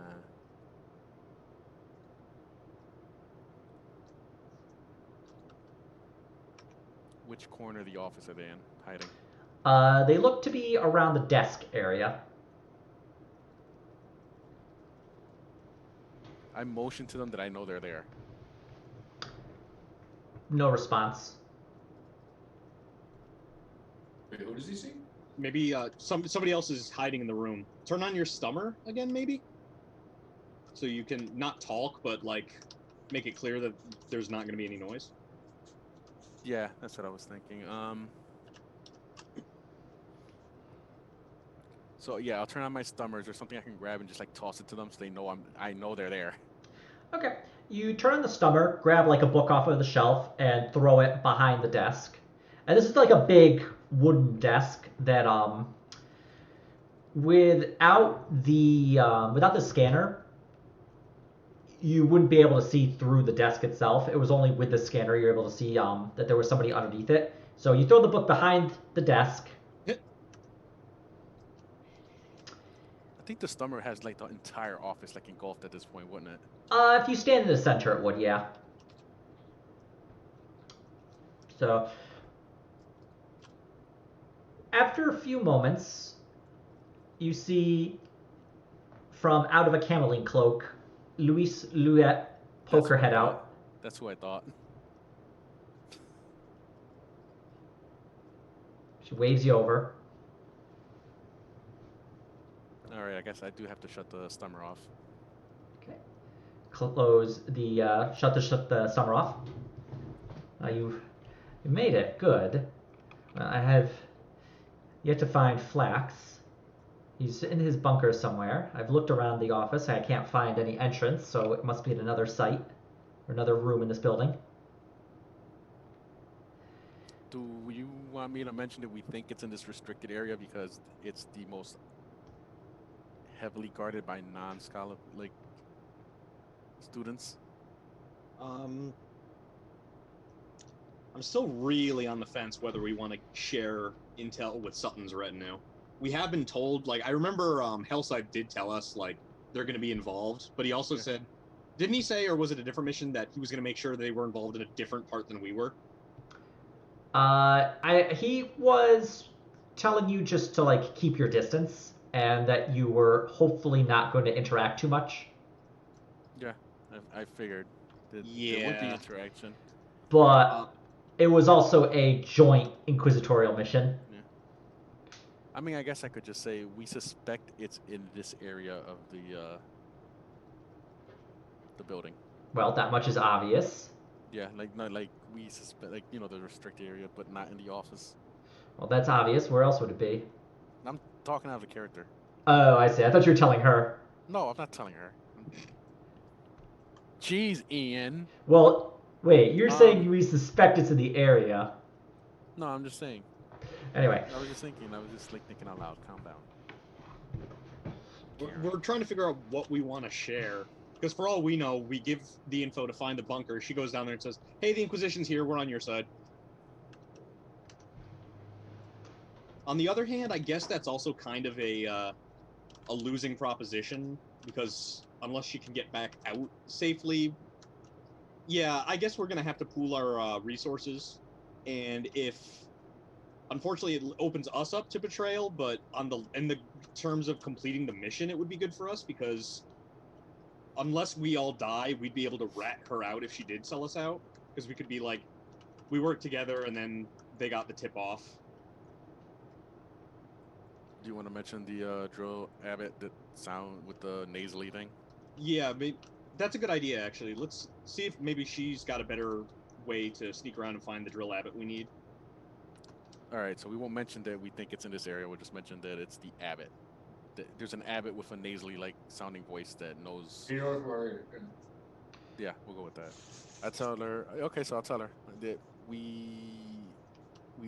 Which corner of the office are they in, hiding? They look to be around the desk area. I motion to them that I know they're there. No response. Wait, who does he see? Maybe somebody else is hiding in the room. Turn on your stummer again, maybe? So you can not talk, but, like, make it clear that there's not going to be any noise. Yeah, that's what I was thinking. So yeah, I'll turn on my stummers or something I can grab and just like toss it to them so they know I know they're there. Okay. You turn on the stummer, grab like a book off of the shelf, and throw it behind the desk. And this is like a big wooden desk that Without the scanner, you wouldn't be able to see through the desk itself. It was only with the scanner you're able to see that there was somebody underneath it. So you throw the book behind the desk. I think the stomach has like the entire office like engulfed at this point, wouldn't it? If you stand in the center, it would, yeah. So after a few moments, you see from out of a cameline cloak, Louise Louette poke her head out. That's who I thought. She waves you over. Alright, I guess I do have to shut the stummer off. Okay. Close the shut the summer off. You made it. Good. I have yet to find Flax. He's in his bunker somewhere. I've looked around the office. I can't find any entrance, so it must be at another site or another room in this building. Do you want me to mention that we think it's in this restricted area because it's the most heavily guarded by non-scholar like students? I'm still really on the fence whether we want to share intel with Sutton's retinue. We have been told, like, I remember Hellside did tell us, like, they're going to be involved, but he also said, didn't he say, or was it a different mission, that he was going to make sure they were involved in a different part than we were? He was telling you just to, like, keep your distance, and that you were hopefully not going to interact too much. Yeah, I figured that Yeah. there would be interaction. But it was also a joint inquisitorial mission. Yeah. I mean, I guess I could just say we suspect it's in this area of the building. Well, that much is obvious. Yeah, like not like we suspect, like the restricted area, but not in the office. Well, that's obvious. Where else would it be? I'm talking out of character. Oh, I see. I thought you were telling her. No, I'm not telling her. Jeez, Ian. Well, wait. You're saying we suspect it's in the area. No, I'm just saying. Anyway. I was just thinking. I was just like thinking out loud. Calm down. We're trying to figure out what we want to share. Because for all we know, we give the info to find the bunker. She goes down there and says, hey, the Inquisition's here. We're on your side. On the other hand, I guess that's also kind of a losing proposition. Because unless she can get back out safely... Yeah, I guess we're going to have to pool our resources. And if... Unfortunately, it opens us up to betrayal, but in the terms of completing the mission, it would be good for us, because... Unless we all die, we'd be able to rat her out if she did sell us out. Because we could be like, we worked together and then they got the tip off. Do you want to mention the drill Abbott that sound with the nasally thing? Yeah, that's a good idea, actually. Let's see if maybe she's got a better way to sneak around and find the drill Abbott we need. Alright, so we won't mention that we think it's in this area. We'll just mention that it's the Abbott. There's an Abbott with a nasally like sounding voice that knows. He knows where. Yeah, we'll go with that. I tell her. Okay, so I'll tell her that we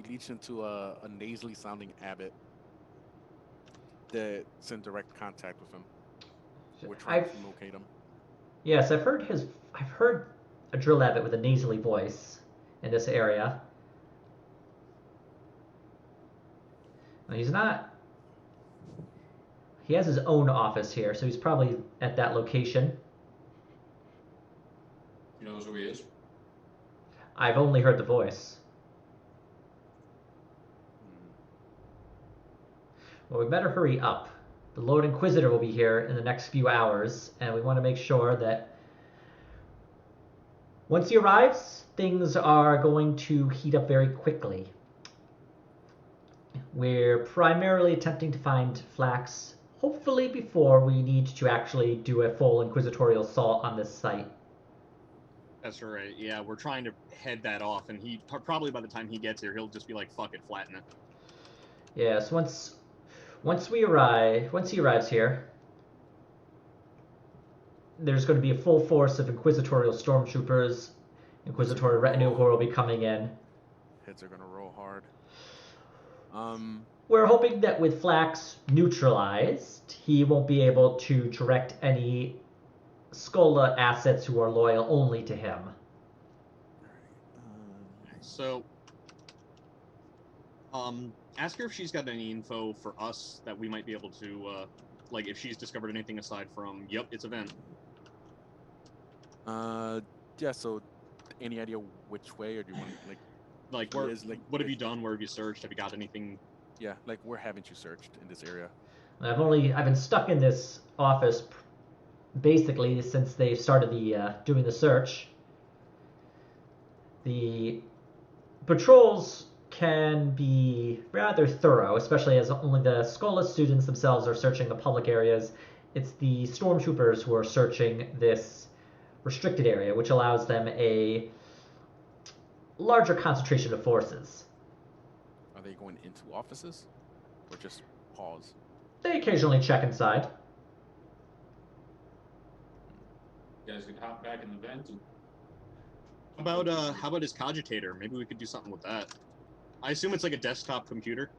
reached into a nasally sounding Abbott that's in direct contact with him. We're trying to locate him. Yes, I've heard a drill Abbott with a nasally voice in this area. Well, he's not. He has his own office here, so he's probably at that location. He knows who he is. I've only heard the voice. Well, we better hurry up. The Lord Inquisitor will be here in the next few hours, and we want to make sure that once he arrives, things are going to heat up very quickly. We're primarily attempting to find Flax, hopefully before we need to actually do a full inquisitorial assault on this site. That's right, yeah, we're trying to head that off, and he probably by the time he gets here, he'll just be like, fuck it, flatten it. Yes, once he arrives here, there's going to be a full force of inquisitorial stormtroopers, inquisitorial retinue who will be coming in. Heads are gonna roll hard. We're hoping that with Flax neutralized, he won't be able to direct any Skola assets who are loyal only to him. So, ask her if she's got any info for us that we might be able to, like, if she's discovered anything aside from, yep, it's a vent. Yeah. So, any idea which way, or do you want Like, He where, is, like, what have you done? Where have you searched? Have you got anything? yeah, like where haven't you searched in this area? I've been stuck in this office basically since they started doing the search. The patrols can be rather thorough, especially as only the Skola students themselves are searching the public areas. It's the stormtroopers who are searching this restricted area, which allows them a larger concentration of forces. Are they going into offices, or just pause? They occasionally check inside. You guys could hop back in the vent. And... How about his cogitator? Maybe we could do something with that. I assume it's like a desktop computer.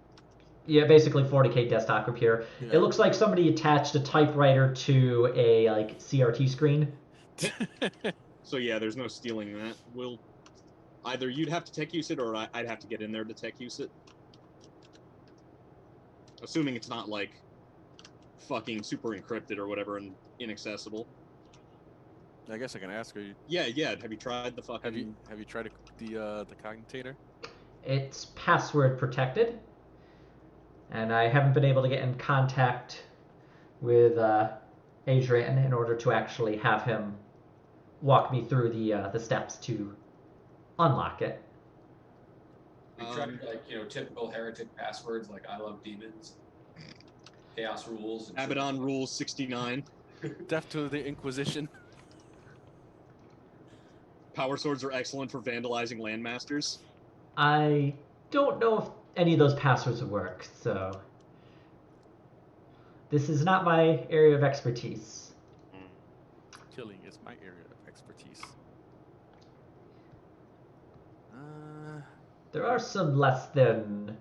Yeah, basically 40K desktop computer. Yeah. It looks like somebody attached a typewriter to a like CRT screen. So yeah, there's no stealing that. We'll either you'd have to tech use it, or I'd have to get in there to tech use it. Assuming it's not like fucking super encrypted or whatever and inaccessible. I guess I can ask her. Yeah. Have you tried the fucking? Have you tried the cogitator? It's password protected, and I haven't been able to get in contact with Adrian in order to actually have him walk me through the steps to unlock it. We tried typical heretic passwords like I love demons, chaos rules, and Abaddon rules 69. Death to the Inquisition. Power swords are excellent for vandalizing landmasters. I don't know if any of those passwords would work, so this is not my area of expertise. Killing is my area of expertise. There are some less than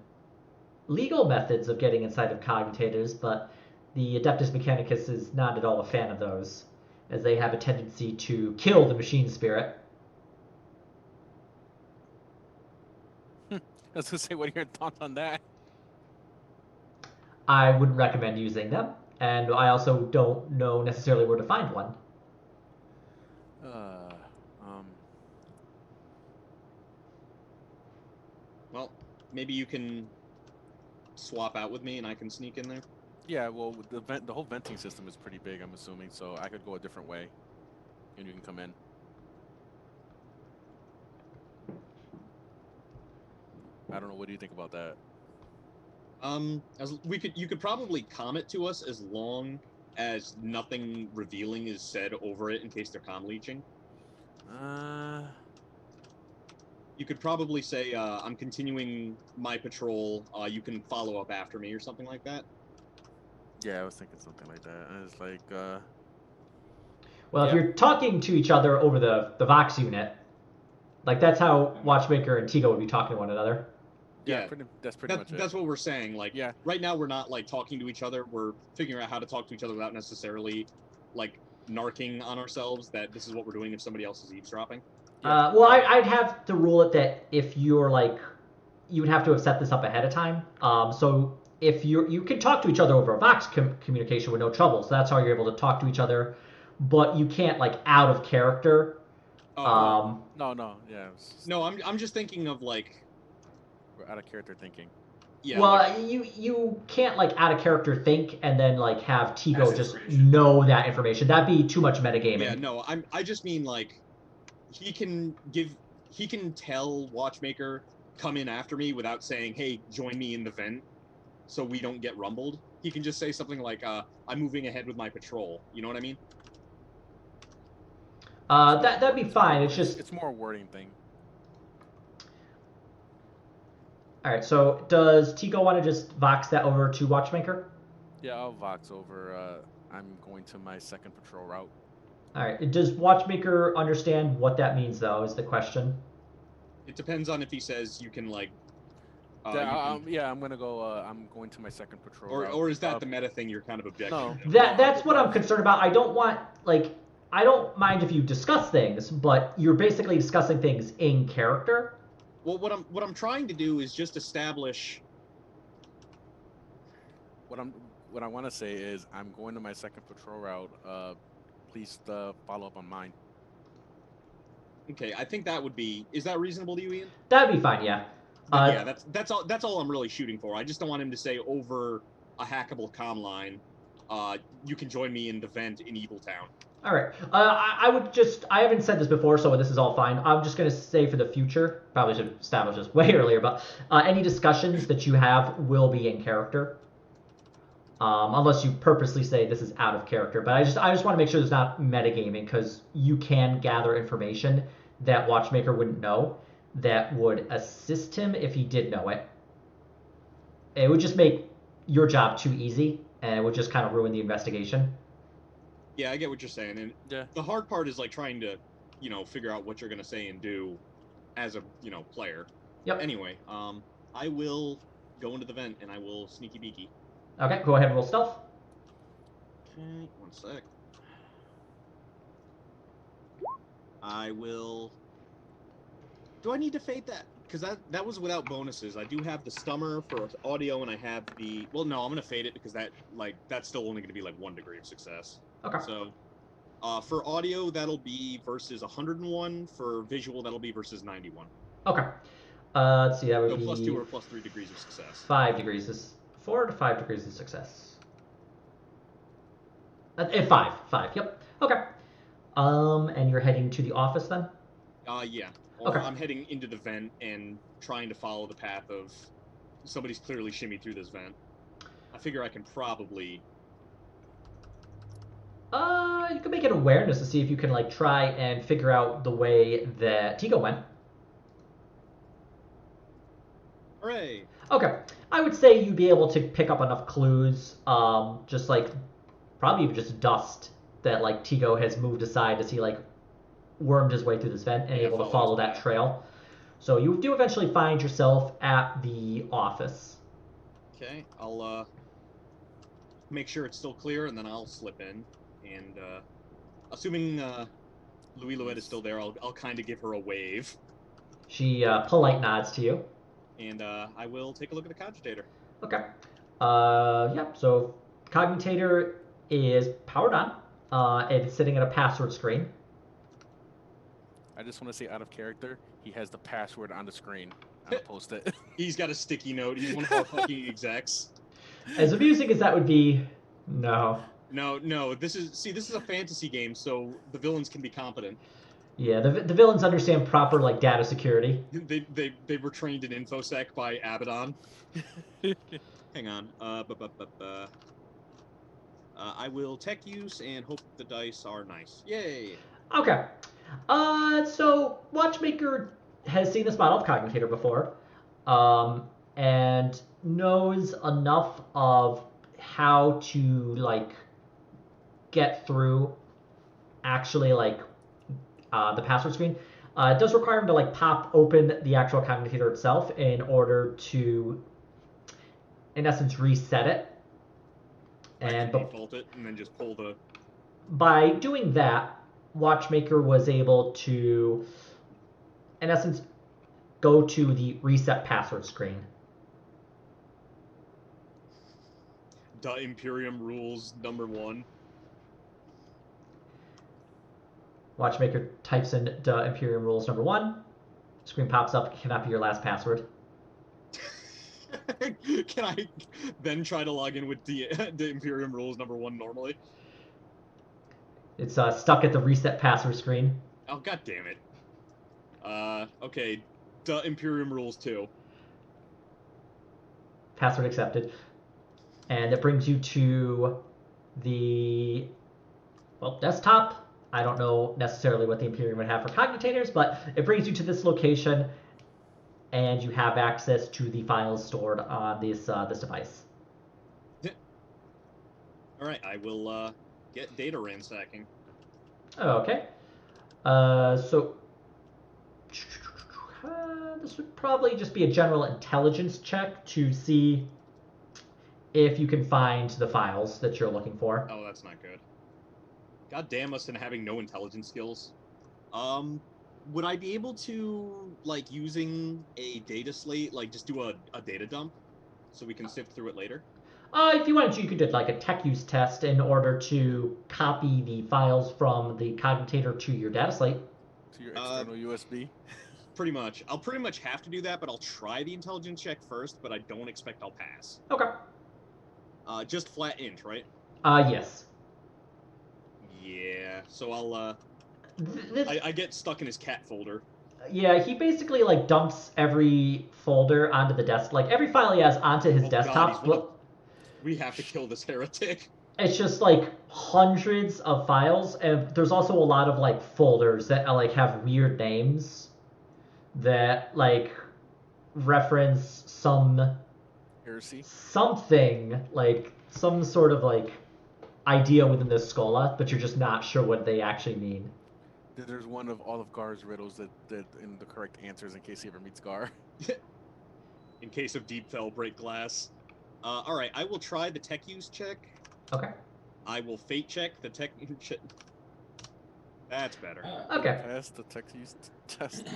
legal methods of getting inside of cogitators, but the Adeptus Mechanicus is not at all a fan of those, as they have a tendency to kill the machine spirit. I was gonna say, what are your thoughts on that? I wouldn't recommend using them, and I also don't know necessarily where to find one. Well, maybe you can swap out with me and I can sneak in there. Yeah, well, the whole venting system is pretty big, I'm assuming, so I could go a different way, and you can come in. I don't know. What do you think about that? You could probably comment to us as long as nothing revealing is said over it in case they're comm leeching. You could probably say, I'm continuing my patrol, you can follow up after me or something like that. Yeah, I was thinking something like that. And it's like, Well, yeah. If you're talking to each other over the Vox unit, like that's how Watchmaker and Tigo would be talking to one another. Yeah, that's pretty much it. That's what we're saying. Like, yeah. Right now we're not like talking to each other. We're figuring out how to talk to each other without necessarily like narking on ourselves that this is what we're doing if somebody else is eavesdropping. Yeah. Well, I'd have to rule it that if you're like, you would have to have set this up ahead of time. So if you can talk to each other over a Vox communication with no trouble. So that's how you're able to talk to each other, but you can't like out of character. No, yeah. No, I'm just thinking of like. We're out of character thinking. Yeah. Well, like, you can't like out of character think and then like have Tigo just know that information. That'd be too much metagaming. Yeah, no, I just mean like he can tell Watchmaker come in after me without saying, hey, join me in the vent so we don't get rumbled. He can just say something like, I'm moving ahead with my patrol. You know what I mean? That'd be fine. It's more a wording thing. All right, so does Tigo want to just Vox that over to Watchmaker? Yeah, I'll Vox over. I'm going to my second patrol route. All right, does Watchmaker understand what that means, though, is the question? It depends on if he says you can, like, Yeah, I'm gonna go. I'm going to my second patrol. Or is that the meta thing you're kind of objecting No. to? That's what I'm concerned about. I don't want, like, I don't mind if you discuss things, but you're basically discussing things in character. Well, what I'm trying to do is just establish. What I want to say is I'm going to my second patrol route. Please follow up on mine. Okay, I think that would be. Is that reasonable to you, Ian? That'd be fine, yeah. Yeah, that's all. That's all I'm really shooting for. I just don't want him to say over a hackable comm line. You can join me in the vent in Evil Town. All right. I would just. I haven't said this before, so this is all fine. I'm just gonna say for the future. Probably should establish this way earlier, but any discussions that you have will be in character. Unless you purposely say this is out of character. But I just want to make sure there's not metagaming, because you can gather information that Watchmaker wouldn't know that would assist him if he did know it. It would just make your job too easy, and it would just kind of ruin the investigation. Yeah, I get what you're saying, and the hard part is like trying to, figure out what you're gonna say and do as a, player. Yep. Anyway, I will go into the vent and I will sneaky beaky. Okay, go ahead and roll stealth. Okay, one sec. I will. Do I need to fade that? Because that was without bonuses. I do have the stummer for audio, and I have the. Well, no, I'm gonna fade it because that's still only gonna be like 1 degree of success. Okay. So, for audio that'll be versus 101. For visual that'll be versus 91. Okay. Let's see. That would so be +2 or +3 degrees of success. 5 degrees is 4 to 5 degrees of success. 5. Yep. Okay. And you're heading to the office then? Yeah. Or Okay. I'm heading into the vent and trying to follow the path of somebody's clearly shimmied through this vent. I figure I can probably. You can make an awareness to see if you can like try and figure out the way that Tigo went. Hooray! Okay. I would say you'd be able to pick up enough clues, just like probably even just dust that like Tigo has moved aside as he like wormed his way through this vent and able to follow that trail. So you do eventually find yourself at the office. Okay, I'll make sure it's still clear, and then I'll slip in. And assuming Louis Louette is still there, I'll kind of give her a wave. She polite nods to you. And I will take a look at the cogitator. Okay. Yeah, so cogitator is powered on. It's sitting at a password screen. I just want to say, out of character, he has the password on the screen. I'll post it. He's got a sticky note. He's one of our fucking execs. As amusing as that would be, no. No. This is a fantasy game, so the villains can be competent. Yeah, the villains understand proper like data security. They were trained in InfoSec by Abaddon. Hang on. I will tech use and hope the dice are nice. Yay! Okay. So Watchmaker has seen this model of Cogitator before, and knows enough of how to like get through actually like the password screen. It does require him to like pop open the actual Cogitator itself in order to, in essence, reset it. And default it and then just pull the. By doing that, Watchmaker was able to, in essence, go to the reset password screen. The Imperium rules #1. Watchmaker types in the Imperium rules #1. Screen pops up. Cannot be your last password. Can I then try to log in with the Imperium rules #1 normally? It's stuck at the reset password screen. Oh, god damn it. Okay. The Imperium rules 2. Password accepted. And it brings you to the, desktop. I don't know necessarily what the Imperium would have for Cogitators, but it brings you to this location, and you have access to the files stored on this device. Alright, I will get data ransacking. Okay. So This would probably just be a general intelligence check to see if you can find the files that you're looking for. Oh, that's not good. God damn us and having no intelligence skills. Would I be able to, like, using a data slate, like, just do a data dump so we can sift through it later? If you wanted to, you could do like a tech use test in order to copy the files from the commutator to your data slate. To your external USB. Pretty much. I'll pretty much have to do that, but I'll try the intelligence check first, but I don't expect I'll pass. Okay. Just flat int, right? Yes. Yeah, so I'll, This, I get stuck in his cat folder. yeah, he basically like dumps every folder onto the desk, like every file he has onto his Oh, desktop. God, we have to kill this heretic. It's just like hundreds of files, and there's also a lot of like folders that like have weird names that like reference some Heresy. something like some sort of like idea within this schola, but you're just not sure what they actually mean. There's one of all of Gar's riddles that in the correct answers in case he ever meets Gar. In case of deep fell break glass. Alright, I will try the tech use check. Okay. I will fate check the tech check. That's better. Okay. Pass the tech use test.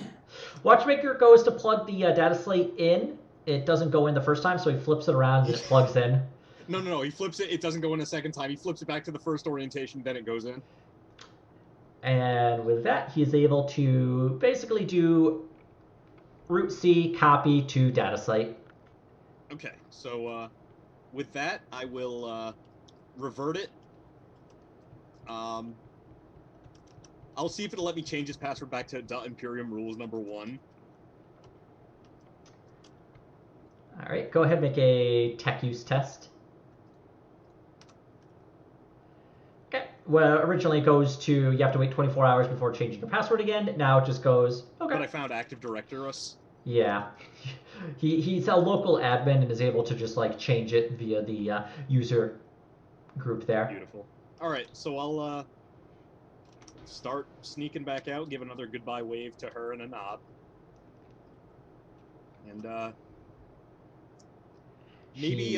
Watchmaker goes to plug the data slate in. It doesn't go in the first time, so he flips it around and it plugs in. No, he flips it, it doesn't go in a second time. He flips it back to the first orientation, then it goes in. And with that, he is able to basically do root C copy to data slate. Okay, so with that, I will revert it. I'll see if it'll let me change his password back to Imperium Rules #1. All right, go ahead and make a tech use test. Okay, well, originally it goes to you have to wait 24 hours before changing your password again. Now it just goes, okay. But I found Active Directory. Yeah. He's a local admin and is able to just like change it via the user group there. Beautiful. Alright, so I'll start sneaking back out, give another goodbye wave to her and a nod. And maybe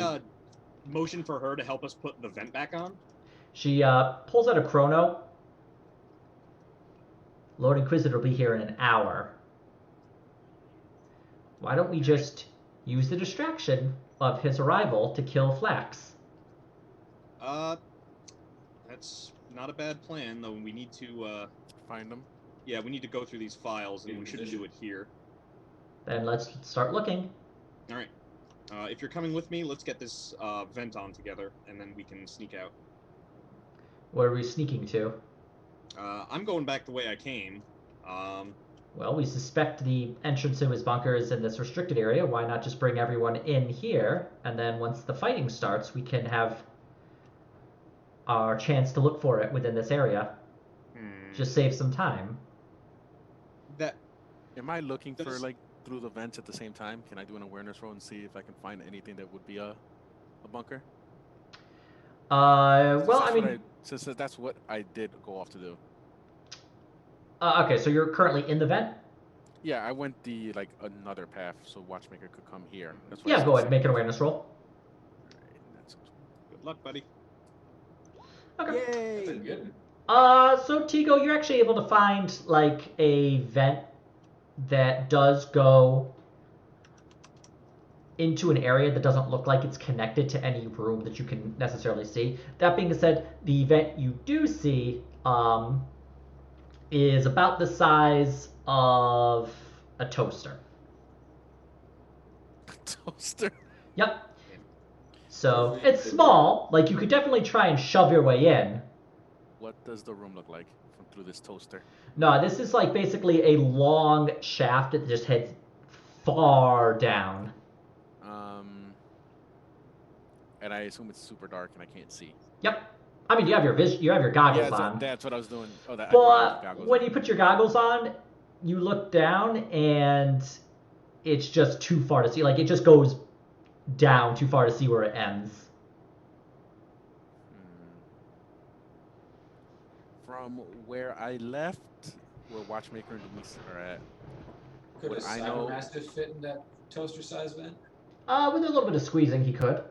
motion for her to help us put the vent back on. She pulls out a chrono. Lord Inquisitor will be here in an hour. Why don't we just use the distraction of his arrival to kill Flax? That's not a bad plan, though we need to, Find them. yeah, we need to go through these files, and we shouldn't do it here. Then let's start looking. Alright. If you're coming with me, let's get this vent on together, and then we can sneak out. Where are we sneaking to? I'm going back the way I came. Well, we suspect the entrance to his bunker is in this restricted area. Why not just bring everyone in here, and then once the fighting starts, we can have our chance to look for it within this area. Just save some time. That Am I looking for There's- like through the vents at the same time? Can I do an awareness roll and see if I can find anything that would be a bunker? Well, I mean, Since that's what I did go off to do. okay, so you're currently in the vent? Yeah, I went the like another path, so Watchmaker could come here. That's Yeah, go ahead, make an awareness roll. Alright, that's good luck, buddy. Okay. That's good. So Tigo, you're actually able to find like a vent that does go into an area that doesn't look like it's connected to any room that you can necessarily see. That being said, the vent you do see is about the size of a toaster. toaster. Yep. So it's small. Like you could definitely try and shove your way in. What does the room look like from through this toaster? No, this is like basically a long shaft that just heads far down. And I assume it's super dark and I can't see. Yep. I mean, you have your you have your goggles on. That's what I was doing. Oh, that. But when you put your goggles on, you look down and it's just too far to see. Like it just goes down too far to see where it ends. From where I left, where Watchmaker and Luis are at, Could a Would I know? cybermastiff fit in that toaster-sized vent? With a little bit of squeezing, he could.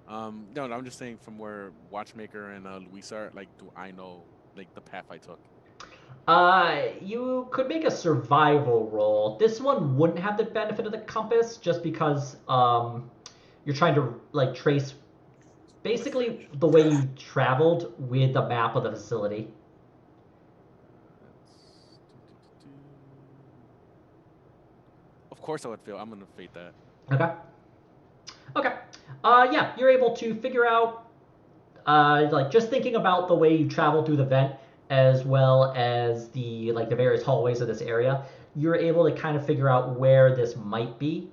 No, I'm just saying from where Watchmaker and Luis are. Like, do I know like the path I took? You could make a survival roll. This one wouldn't have the benefit of the compass, just because you're trying to like trace basically the way you traveled with the map of the facility. Of course, I would fail. I'm gonna fate that. Okay. Okay. Yeah, you're able to figure out, like just thinking about the way you travel through the vent, as well as the various hallways of this area. You're able to kind of figure out where this might be.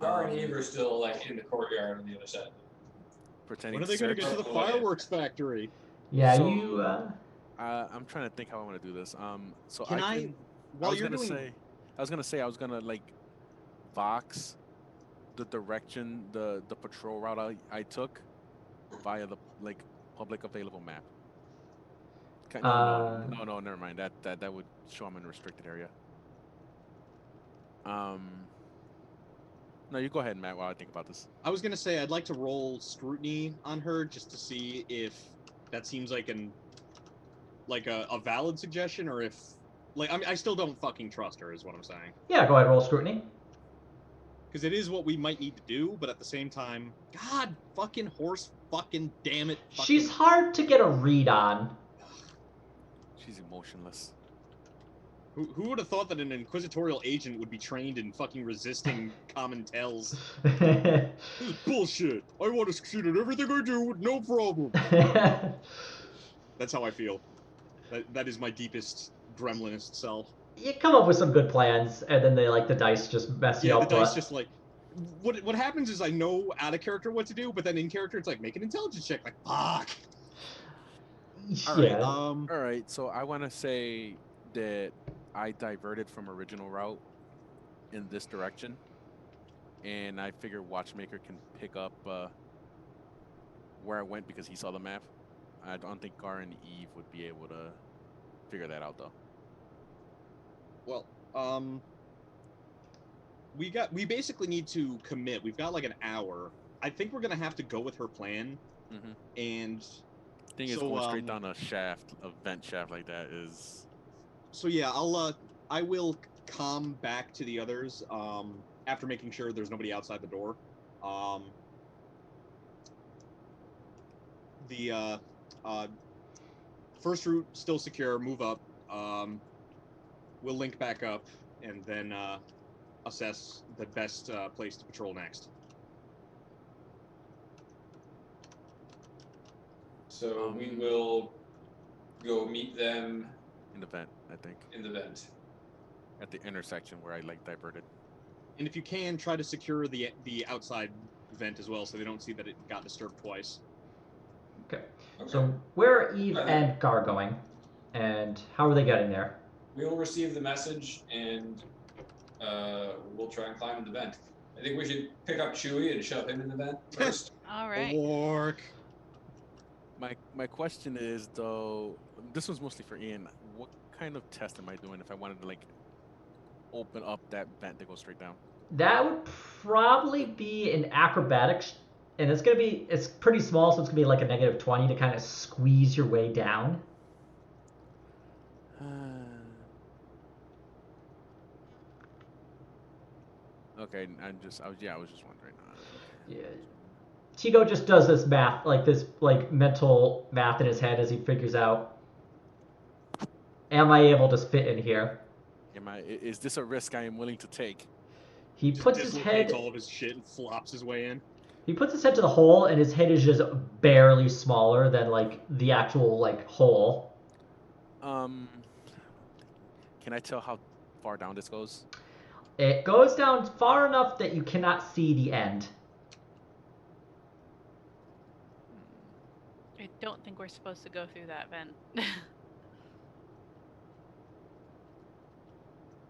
Gar and Eve are still like in the courtyard on the other side. Pretending When are they going to get to the fireworks factory? Yeah, So, you. I'm trying to think how I want to do this. So Can I I was gonna say I was gonna like box the direction the patrol route I took via the like public available map. No, never mind. That would show I'm in a restricted area. No, you go ahead, Matt, while I think about this. I was going to say I'd like to roll scrutiny on her just to see if that seems like a valid suggestion, or if I still don't fucking trust her is what I'm saying. Yeah, go ahead, roll scrutiny. Because it is what we might need to do, but at the same time, God fucking horse fucking damn it. She's hard to get a read on. She's emotionless. Who would have thought that an inquisitorial agent would be trained in fucking resisting common tells? Yeah, This is bullshit. I want to succeed at everything I do with no problem. That's how I feel. That is my deepest gremlinist self. you come up with some good plans, and then the dice just mess you Yeah, up. the dice just like... What happens is I know out of character what to do, but then in character it's like, make an intelligence check. Like, fuck! Yeah. All right, so I want to say that I diverted from original route in this direction, and I figure Watchmaker can pick up where I went because he saw the map. I don't think Gar and Eve would be able to figure that out, though. Well, we basically need to commit. We've got like an hour. I think we're gonna have to go with her plan. Mm-hmm. And thing is, going straight down a vent shaft like that is. So yeah, I will come back to the others after making sure there's nobody outside the door. The first route still secure. Move up. We'll link back up and then assess the best place to patrol next. So we will go meet them in the vent, I think. In the vent. At the intersection where I diverted. And if you can, try to secure the outside vent as well, so they don't see that it got disturbed twice. Okay. So where are Eve and Gar going, and how are they getting there? We will receive the message, and we'll try and climb in the vent. I think we should pick up Chewie and shove him in the vent first. All right. Orc. My question is, though, this was mostly for Ian. What kind of test am I doing if I wanted to open up that vent to go straight down? That would probably be an acrobatics, and it's pretty small, so it's gonna be like a -20 to kind of squeeze your way down. Okay, I was just wondering. Yeah. Tigo just does this math, this mental math in his head as he figures out, am I able to fit in here? Is this a risk I am willing to take? He puts his head. all of his shit and flops his way in. He puts his head to the hole, and his head is just barely smaller than the actual hole. Can I tell how far down this goes? It goes down far enough that you cannot see the end. I don't think we're supposed to go through that vent.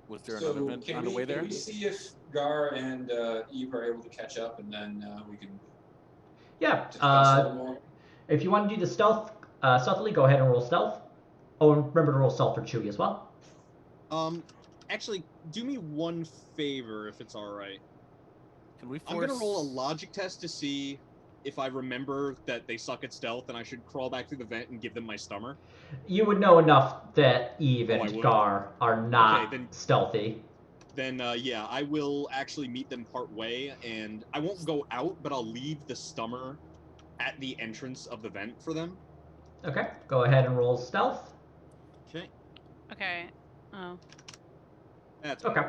Was there another vent on the way there? Can we see if Gar and Eve are able to catch up, and then we can... Yeah. discuss a little more? If you want to do the stealthily, go ahead and roll stealth. Oh, and remember to roll stealth for Chewie as well. Actually, do me one favor if it's all right. Can we force... I'm gonna roll a logic test to see if I remember that they suck at stealth and I should crawl back through the vent and give them my stummer. You would know enough that Eve Oh, I and would? Gar are not Okay, then- stealthy. Then, yeah, I will actually meet them part way, and I won't go out, but I'll leave the stummer at the entrance of the vent for them. Okay, go ahead and roll stealth. Okay. Okay. Oh. That's Okay.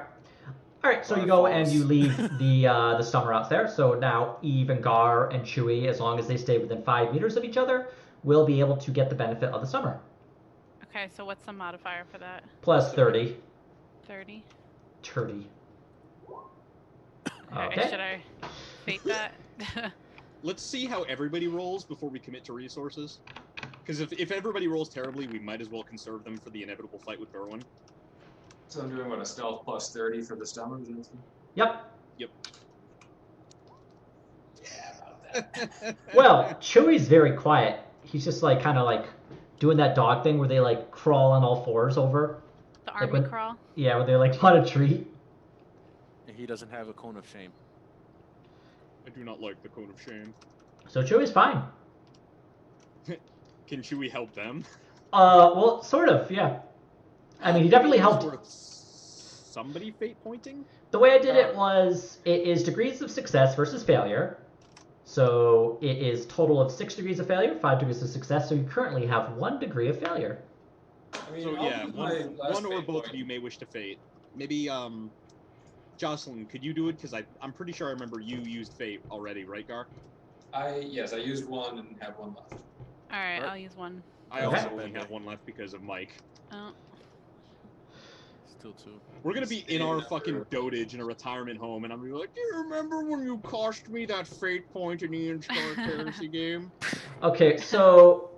All right, so Gar you go and falls. you leave the summer out there. So now Eve and Gar and Chewie, as long as they stay within 5 meters of each other, will be able to get the benefit of the summer. Okay, so what's the modifier for that? Plus 30. 30. 30. Okay. Okay. Should I fate that? Let's see how everybody rolls before we commit to resources. Because if everybody rolls terribly, we might as well conserve them for the inevitable fight with Berwyn. So I'm doing what, a stealth plus 30 for the stomach? Yep. Yep. Yeah, about that. Well, Chewie's very quiet. He's just like kind of like doing that dog thing where they like crawl on all fours over. The Like army when- crawl? Yeah, where they like want a treat. And he doesn't have a cone of shame. I do not like the cone of shame. So Chewie's fine. Can Chewie help them? Well, sort of, yeah. I mean, he definitely Maybe it's helped. worth somebody fate pointing? The way I did it was it is degrees of success versus failure. So it is total of 6 degrees of failure, 5 degrees of success. So you currently have 1 degree of failure. I mean, So I'll yeah, use my last one or fate both point. of you may wish to fate. Maybe, Jocelyn, could you do it? Because I'm pretty sure I remember you used fate already, right, Gar? Yes, I used one and have one left. Alright, Alright. I'll use one. I Okay. also only have one left because of Mike. Oh. Still 2. We're gonna be in our fucking dotage in a retirement home, and I'm gonna be like, do you remember when you cost me that fate point in the Instar Heresy game? Okay, so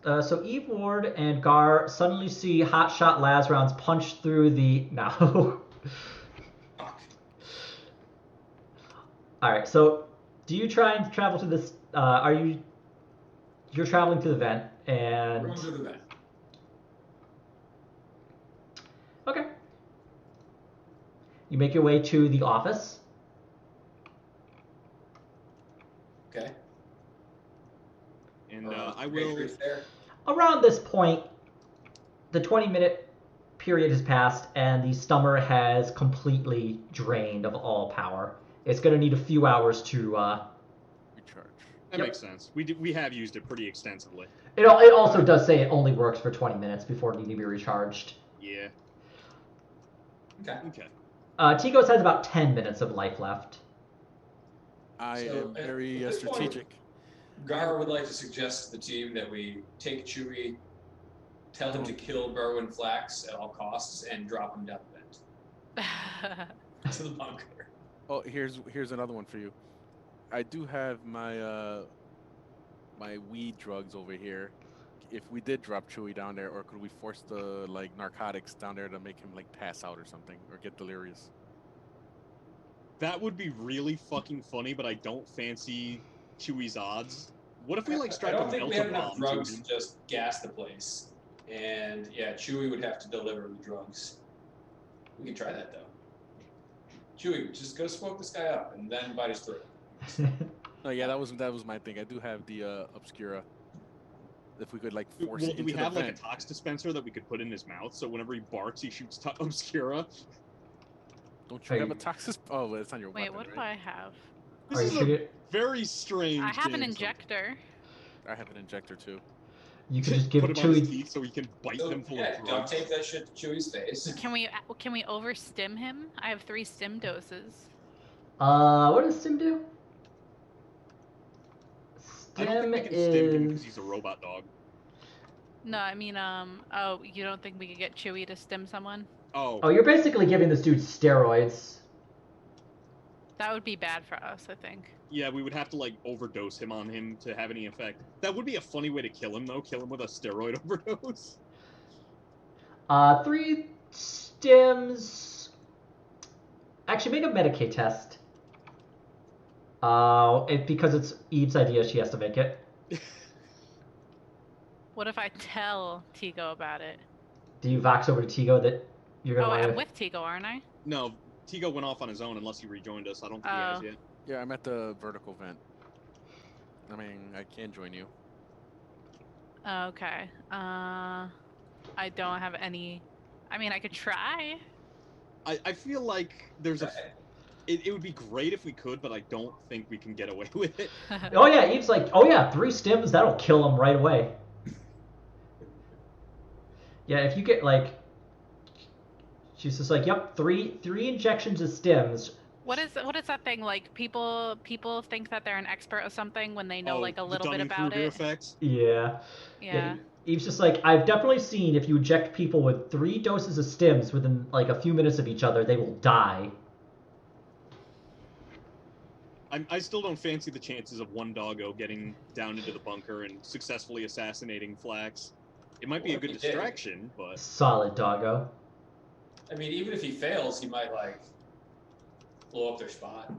so Eve Ward and Gar suddenly see Hotshot Lazarons punch through the. No. Fuck. All right, so do you try and travel to this? You're traveling to the vent, and Run through the vent. okay. You make your way to the office. Okay. And I will. Matrix there. Around this point, the 20-minute period has passed, and the stummer has completely drained of all power. It's going to need a few hours to. Recharge. That Yep. makes sense. We have used it pretty extensively. It also does say it only works for 20 minutes before needing to be recharged. Yeah. Okay. Okay. Tigos has about 10 minutes of life left. I So, am very at this point- strategic. Gar would like to suggest to the team that we take Chewie, tell him to kill Berwyn Flax at all costs, and drop him down the vent to the bunker. Oh, here's another one for you. I do have my my weed drugs over here. If we did drop Chewie down there, or could we force the like narcotics down there to make him like pass out or something, or get delirious? That would be really fucking funny, but I don't fancy Chewie's odds. What if we like I strap don't a think we have melta enough bomb to drugs him? to just gas the place. And yeah, Chewie would have to deliver the drugs. We can try that though. Chewie, just go smoke this guy up and then bite his throat. Oh yeah, that was my thing. I do have the Obscura. If we could like force Well, it do into we the have like a vent. tox dispenser that we could put in his mouth so whenever he barks, he shoots Obscura? Don't you Are have you- a toxis? Oh, well, it's on your Wait, weapon, what do right? I have? This Are you is a shooting? very strange. I have an game. injector. I have an injector too. You could just give Put him on his Chewie. teeth so he can bite So, them full yeah, of duct drugs. tape that shit to Chewie's face. Can we over stim him? I have 3 stim doses. What does Stim do? I don't Stim think we can stim him because is. he's a robot dog. No, I mean, oh, you don't think we could get Chewie to stim someone? Oh, Oh, you're basically giving this dude steroids. That would be bad for us, I think. yeah, we would have to like overdose him on him to have any effect. That would be a funny way to kill him though. Kill him with a steroid overdose. 3 stims. Actually, make a Medicaid test. Because it's Eve's idea, she has to make it. What if I tell Tigo about it? Do you vox over to Tigo that you're gonna Oh, want I'm to? with Tigo, aren't I? No, Tigo went off on his own unless he rejoined us. I don't think he has Oh. yet. Yeah, I'm at the vertical vent. I mean, I can join you. Okay. I don't have any. I mean, I could try. I feel like there's a. It would be great if we could, but I don't think we can get away with it. Oh yeah, Eve's like, oh yeah, 3 stims, that'll kill him right away. Yeah, if you get like, she's just like, yep, three injections of stims. What is that thing like? People think that they're an expert of something when they know like a little the bit about Dunning-Kruger it. effect. Yeah. Yeah. Eve's just like, I've definitely seen if you inject people with 3 doses of stims within like a few minutes of each other, they will die. I still don't fancy the chances of one doggo getting down into the bunker and successfully assassinating Flax. It might be a good distraction, but... Solid doggo. I mean, even if he fails, he might, like, blow up their spot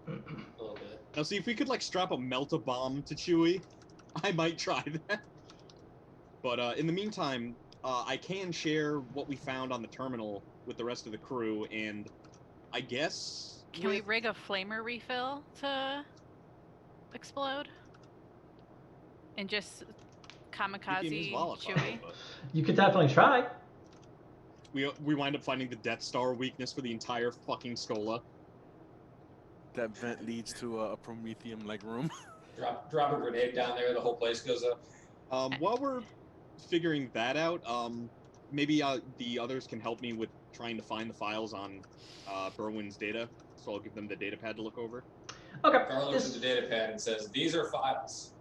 a little bit. Now, see, if we could, like, strap a melt-a-bomb to Chewie, I might try that. But in the meantime, I can share what we found on the terminal with the rest of the crew, and I guess... Can we rig a flamer refill to explode? And just kamikaze Chewie? You could definitely try. We wind up finding the Death Star weakness for the entire fucking Skola. That vent leads to a Prometheum-like room. Drop a grenade down there, the whole place goes up. While we're figuring that out, maybe the others can help me with trying to find the files on Berwyn's data. So I'll give them the data pad to look over. Okay. Carl looks at the data pad and says, "These are files."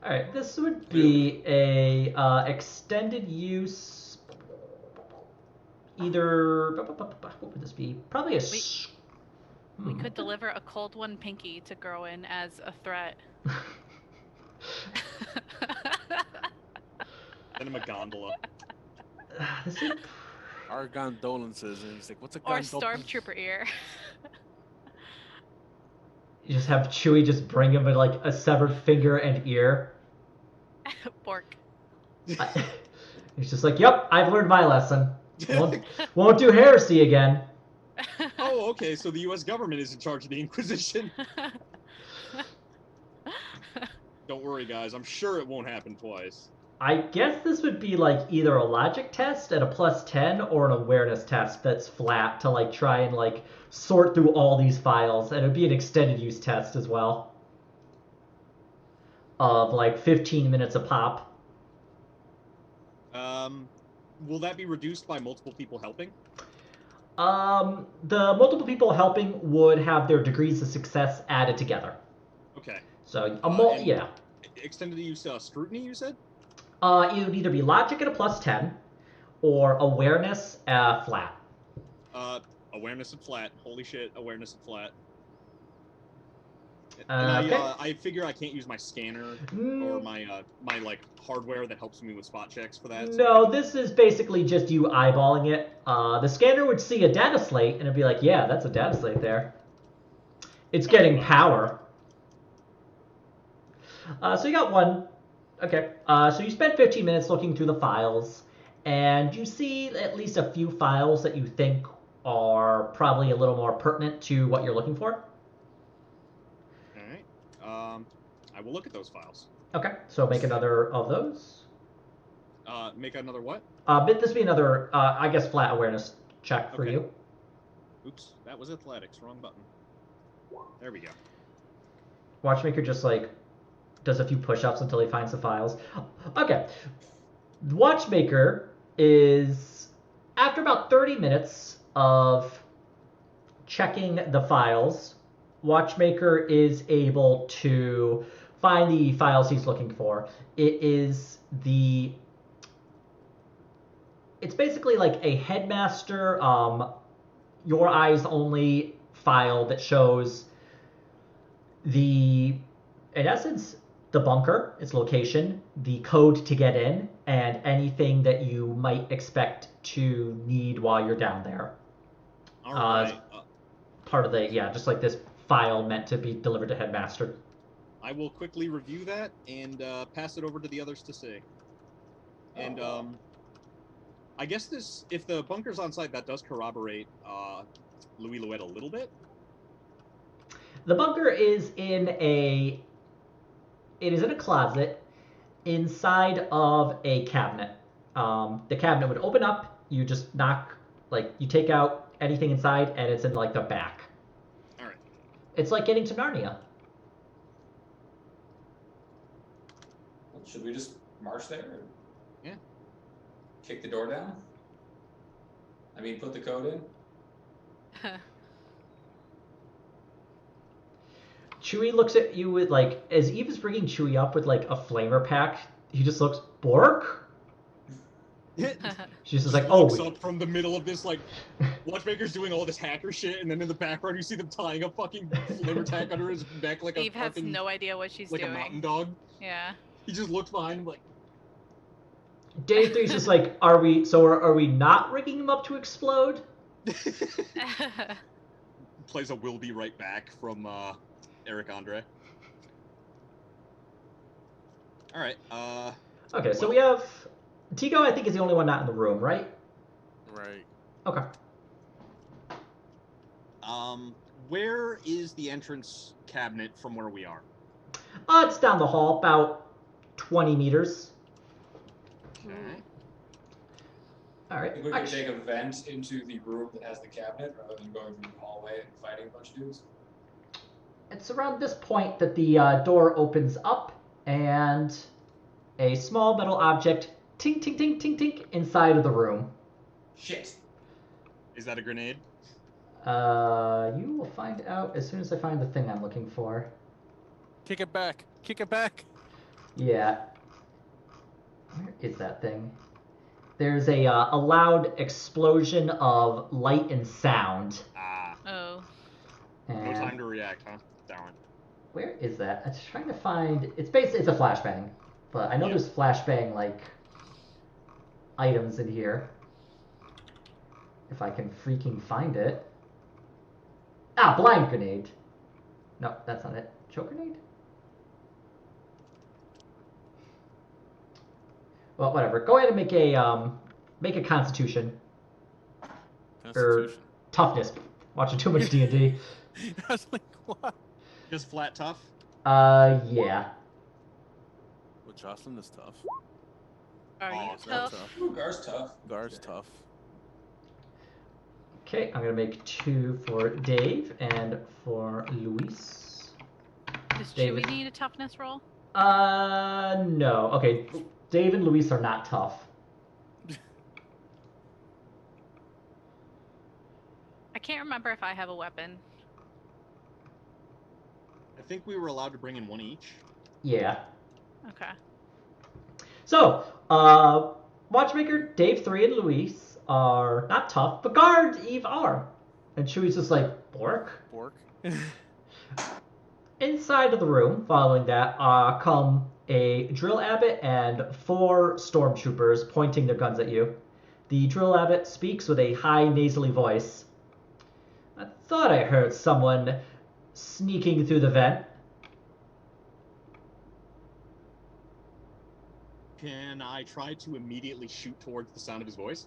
All right, this would be a extended use. Either what would this be? Probably a. We could deliver a cold one pinky to Gerwin as a threat. Send him a gondola. Our condolences, and he's like, "What's a or gondola?" stormtrooper ear. You just have Chewie just bring him like a severed finger and ear. Bork. He's just like, "Yep, I've learned my lesson. Won't do heresy again." Oh, okay. So the U.S. government is in charge of the Inquisition. Don't worry, guys. I'm sure it won't happen twice. I guess this would be like either a logic test at a +10 or an awareness test that's flat to like try and like sort through all these files, and it would be an extended use test as well of like 15 minutes a pop. Will that be reduced by multiple people helping? The multiple people helping would have their degrees of success added together. Okay. So yeah. Extended use scrutiny, you said? It would either be logic at a +10 or awareness flat. Awareness at flat. Holy shit, awareness at flat. Okay. I figure I can't use my scanner or my like hardware that helps me with spot checks for that. No, this is basically just you eyeballing it. The scanner would see a data slate and it'd be like, yeah, that's a data slate there. It's getting power. So you got one. Okay. So you spent 15 minutes looking through the files, and you see at least a few files that you think are probably a little more pertinent to what you're looking for. I will look at those files. Okay, so make another of those. Make another what? This would be another, I guess, flat awareness check for you. Oops, that was athletics. Wrong button. There we go. Watchmaker just, like, does a few push-ups until he finds the files. Okay. Watchmaker is, after about 30 minutes of checking the files, Watchmaker is able to find the files he's looking for. It's basically like a headmaster, your eyes only file that shows in essence, the bunker, its location, the code to get in, and anything that you might expect to need while you're down there. All right. Part of just like this file meant to be delivered to headmaster. I will quickly review that and pass it over to the others to see. And I guess this, if the bunker's on site, that does corroborate Louis Louette a little bit. The bunker is in a. It is in a closet inside of a cabinet. The cabinet would open up. You just knock, like you take out anything inside, and it's in like the back. All right. It's like getting to Narnia. Well, should we just march there? Or Yeah. Kick the door down? I mean, put the code in? Chewie looks at you with like, as Eve is bringing Chewie up with like a flamer pack, he just looks, Bork? She's just like, oh. Looks up from the middle of this, like, Watchmaker's doing all this hacker shit, and then in the background you see them tying a fucking flamer tack under his neck like Eve a has fucking, no idea what she's like doing. a mountain dog. Yeah. He just looks behind him like, Day 3's just like, are we not rigging him up to explode? plays a "Will Be Right Back" from Eric Andre. All right. Okay, so we have Tico. I think is the only one not in the room, right? Right. Okay. Where is the entrance cabinet from where we are? It's down the hall, about 20 meters. Okay. All I right. think we could take a vent into the room that has the cabinet rather than going through the hallway and fighting a bunch of dudes. It's around this point that the door opens up and a small metal object tink, tink, tink, tink, tink inside of the room. Shit. Is that a grenade? You will find out as soon as I find the thing I'm looking for. Kick it back. Kick it back. Yeah. Where is that thing? There's a loud explosion of light and sound. Ah. Oh. No And time to react, huh? Darn. where is that? I'm just trying to find. It's a flashbang, but I know there's flashbang like items in here. If I can freaking find it. Ah, blind grenade. No, that's not it. Choke grenade? Well, whatever. Go ahead and make a Constitution or Constitution. toughness. Watching too much D&D. I was like, what? Just flat tough. Yeah. Well, Jocelyn is tough. Are you Oh, Is that tough? Ooh, Gar's tough. Gar's tough. Okay, I'm gonna make 2 for Dave and for Luis. Does David. Chewie need a toughness roll? No. Okay, Dave and Luis are not tough. I can't remember if I have a weapon. I think we were allowed to bring in one each. Yeah. Okay. So, Watchmaker, Dave 3 and Luis are not tough, but Guard, Eve are. And Chewie's just like, Bork? Bork. Inside of the room, following that, come a drill abbot and 4 stormtroopers pointing their guns at you. The drill abbot speaks with a high nasally voice. I thought I heard someone sneaking through the vent. Can I try to immediately shoot towards the sound of his voice?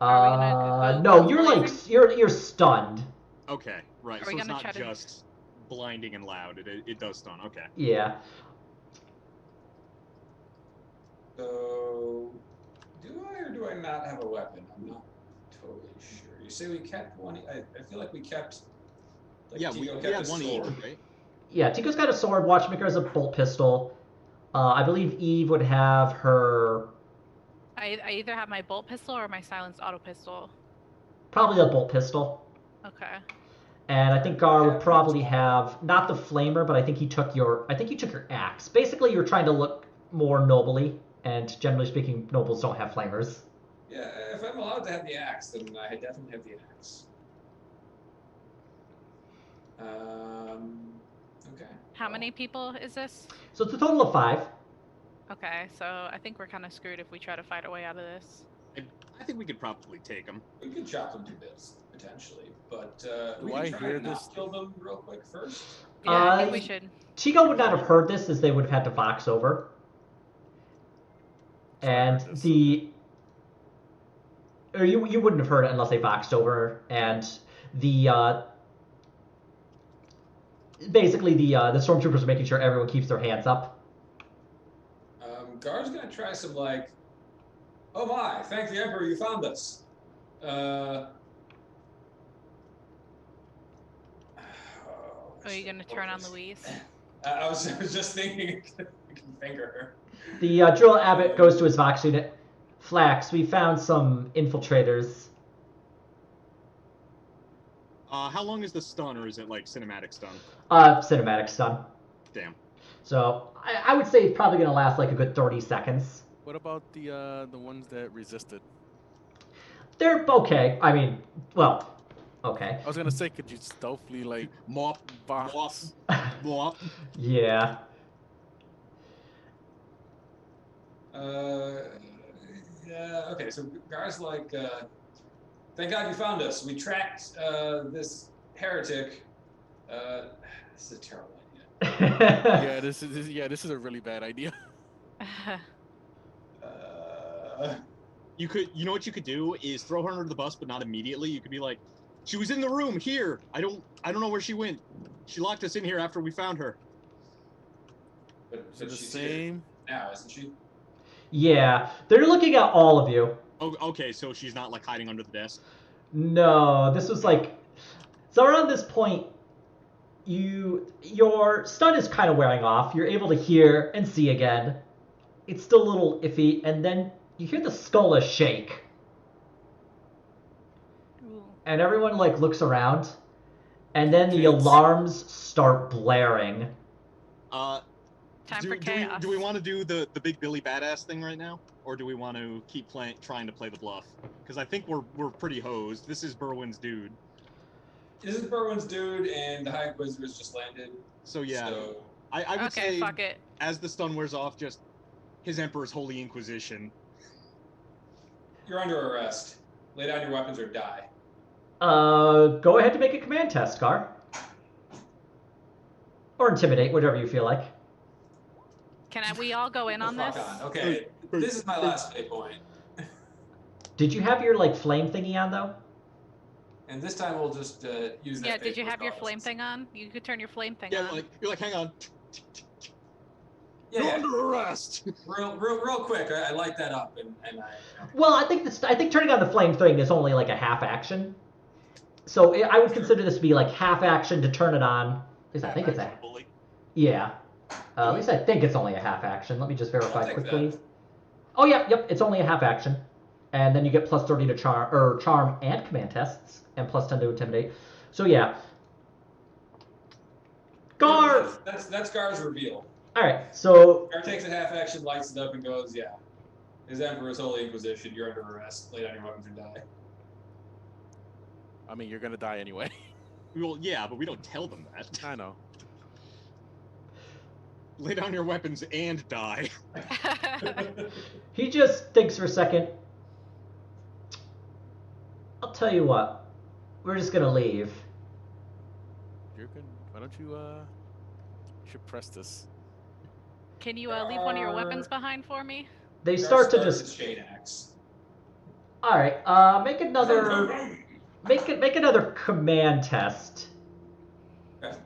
Are we gonna go No, guns you're like blazing? you're stunned. Okay, right. Are So we it's gonna not try to- just blinding and loud. It does stun. Okay. Yeah. So, do I or do I not have a weapon? I'm not totally sure. You say we kept one. I feel like we kept. Like Yeah, Tico we kept had a one each, sword. right? Yeah, Tico's got a sword, Watchmaker has a bolt pistol. I believe Eve would have her I either have my bolt pistol or my silenced auto pistol. probably a bolt pistol. Okay. And I think Gar would probably have not the flamer, but I think you took your axe. Basically, you're trying to look more nobly, and generally speaking, nobles don't have flamers. Yeah, if I'm allowed to have the axe, then I definitely have the axe. Okay. How many people is this? So it's a total of 5. Okay, so I think we're kind of screwed if we try to fight our way out of this. I think we could probably take him. We could chop them to bits. potentially, but Do we I can try hear and not this? kill them real quick first. Yeah, I think we should. Tigo would not have heard this, as they would have had to vox over. So I And heard this, or you wouldn't have heard it unless they voxed over. And the basically the stormtroopers are making sure everyone keeps their hands up. Guard's gonna try some like, oh my, thank the Emperor you found us. Are you gonna turn on Louise? I was just thinking I can finger her. The drill abbot goes to his vox unit. Flax, we found some infiltrators. How long is the stun, or is it like cinematic stun? Cinematic stun. Damn. So I would say it's probably going to last like a good 30 seconds. What about the ones that resisted? They're okay. I mean, well, okay. I was gonna say, could you stealthily like Mop, box? mop. Yeah. Yeah, okay, so guys like, thank God you found us. We tracked this heretic. This is a terrible idea. This is a really bad idea. You know what you could do is throw her under the bus, but not immediately. You could be like, she was in the room here. I don't know where she went. She locked us in here after we found her. But Is it the she's same? here now, isn't she? Yeah, they're looking at all of you. Oh, okay, so she's not like hiding under the desk. No, this was like, so around this point, your stun is kind of wearing off. You're able to hear and see again. It's still a little iffy, and then you hear the skull shake. Ooh. And everyone like looks around, and then the Kids. alarms start blaring. Time for chaos. Do we want to do the big Billy badass thing right now, or do we want to keep trying to play the bluff? Because I think we're pretty hosed. This is Berwyn's dude. This is Berwyn's dude, and the High Inquisitor's just landed. So yeah, So, I would Okay, say fuck it. as the stun wears off, just His Emperor's Holy Inquisition. you're under arrest. Lay down your weapons or die. Go ahead to make a command test, Scar. Or intimidate, whatever you feel like. We all go in on Fuck this? on. Okay, this is my last pay point. Did you have your like flame thingy on though? And this time we'll just use that. Yeah, did you faith have your flame regardless. thing on? You could turn your flame thing Yeah, on. you're like, hang on. Yeah, You're yeah. under arrest. Real quick. I light that up, and I. Well, I think turning on the flame thing is only like a half action. So I would consider this to be like half action to turn it on. At least I think it's a Bully. yeah. At least I think it's only a half action. Let me just verify I'll take quickly. that. Oh yeah, yep, it's only a half action, and then you get plus 30 to charm and command tests, and plus 10 to intimidate. So yeah. Gar. That's Gar's reveal. All right, so Gar takes a half action, lights it up, and goes, "Yeah, His Emperor's Holy Inquisition. You're under arrest. Lay down your weapons or die." I mean, you're gonna die anyway. Well, yeah, but we don't tell them that. I know. Lay down your weapons and die. he just thinks for a second. I'll tell you what, we're just gonna leave. You're good. Why don't you should press this. Can you leave one of your weapons behind for me? They Gar start to starts just. his chain axe. All right, make another. Make another command test. Okay.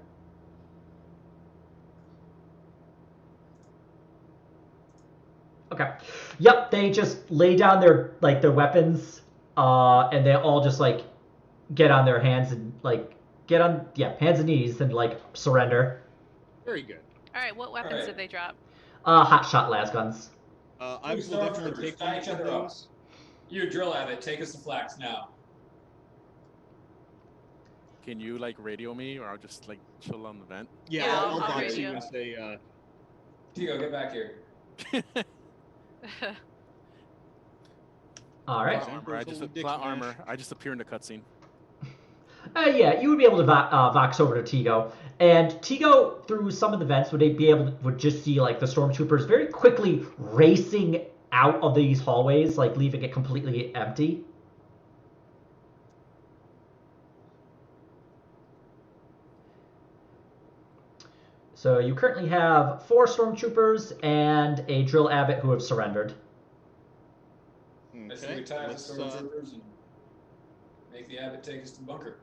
Okay. Yep, they just lay down their weapons, and they all just like get on their hands and like hands and knees and like surrender. Very good. All right, what weapons Alright. did they drop? Hot shot las guns. I will Who's definitely stormtroopers? take Tie one each of other up. those. You drill at it. Take us to Flax now. Can you like radio me, or I'll just like chill on the vent? Yeah, Yeah, I'll I'll box radio. you and say, Tigo, get back here. All right. Plot armor. Dick Plot smash. armor. I just appear in the cutscene. Yeah, you would be able to vox over to Tigo, and Tigo through some of the vents would just see like the stormtroopers very quickly racing out of these hallways, like leaving it completely empty. So you currently have 4 stormtroopers and a drill abbot who have surrendered. I say we tie up the let's, stormtroopers and make the abbot take us to the bunker.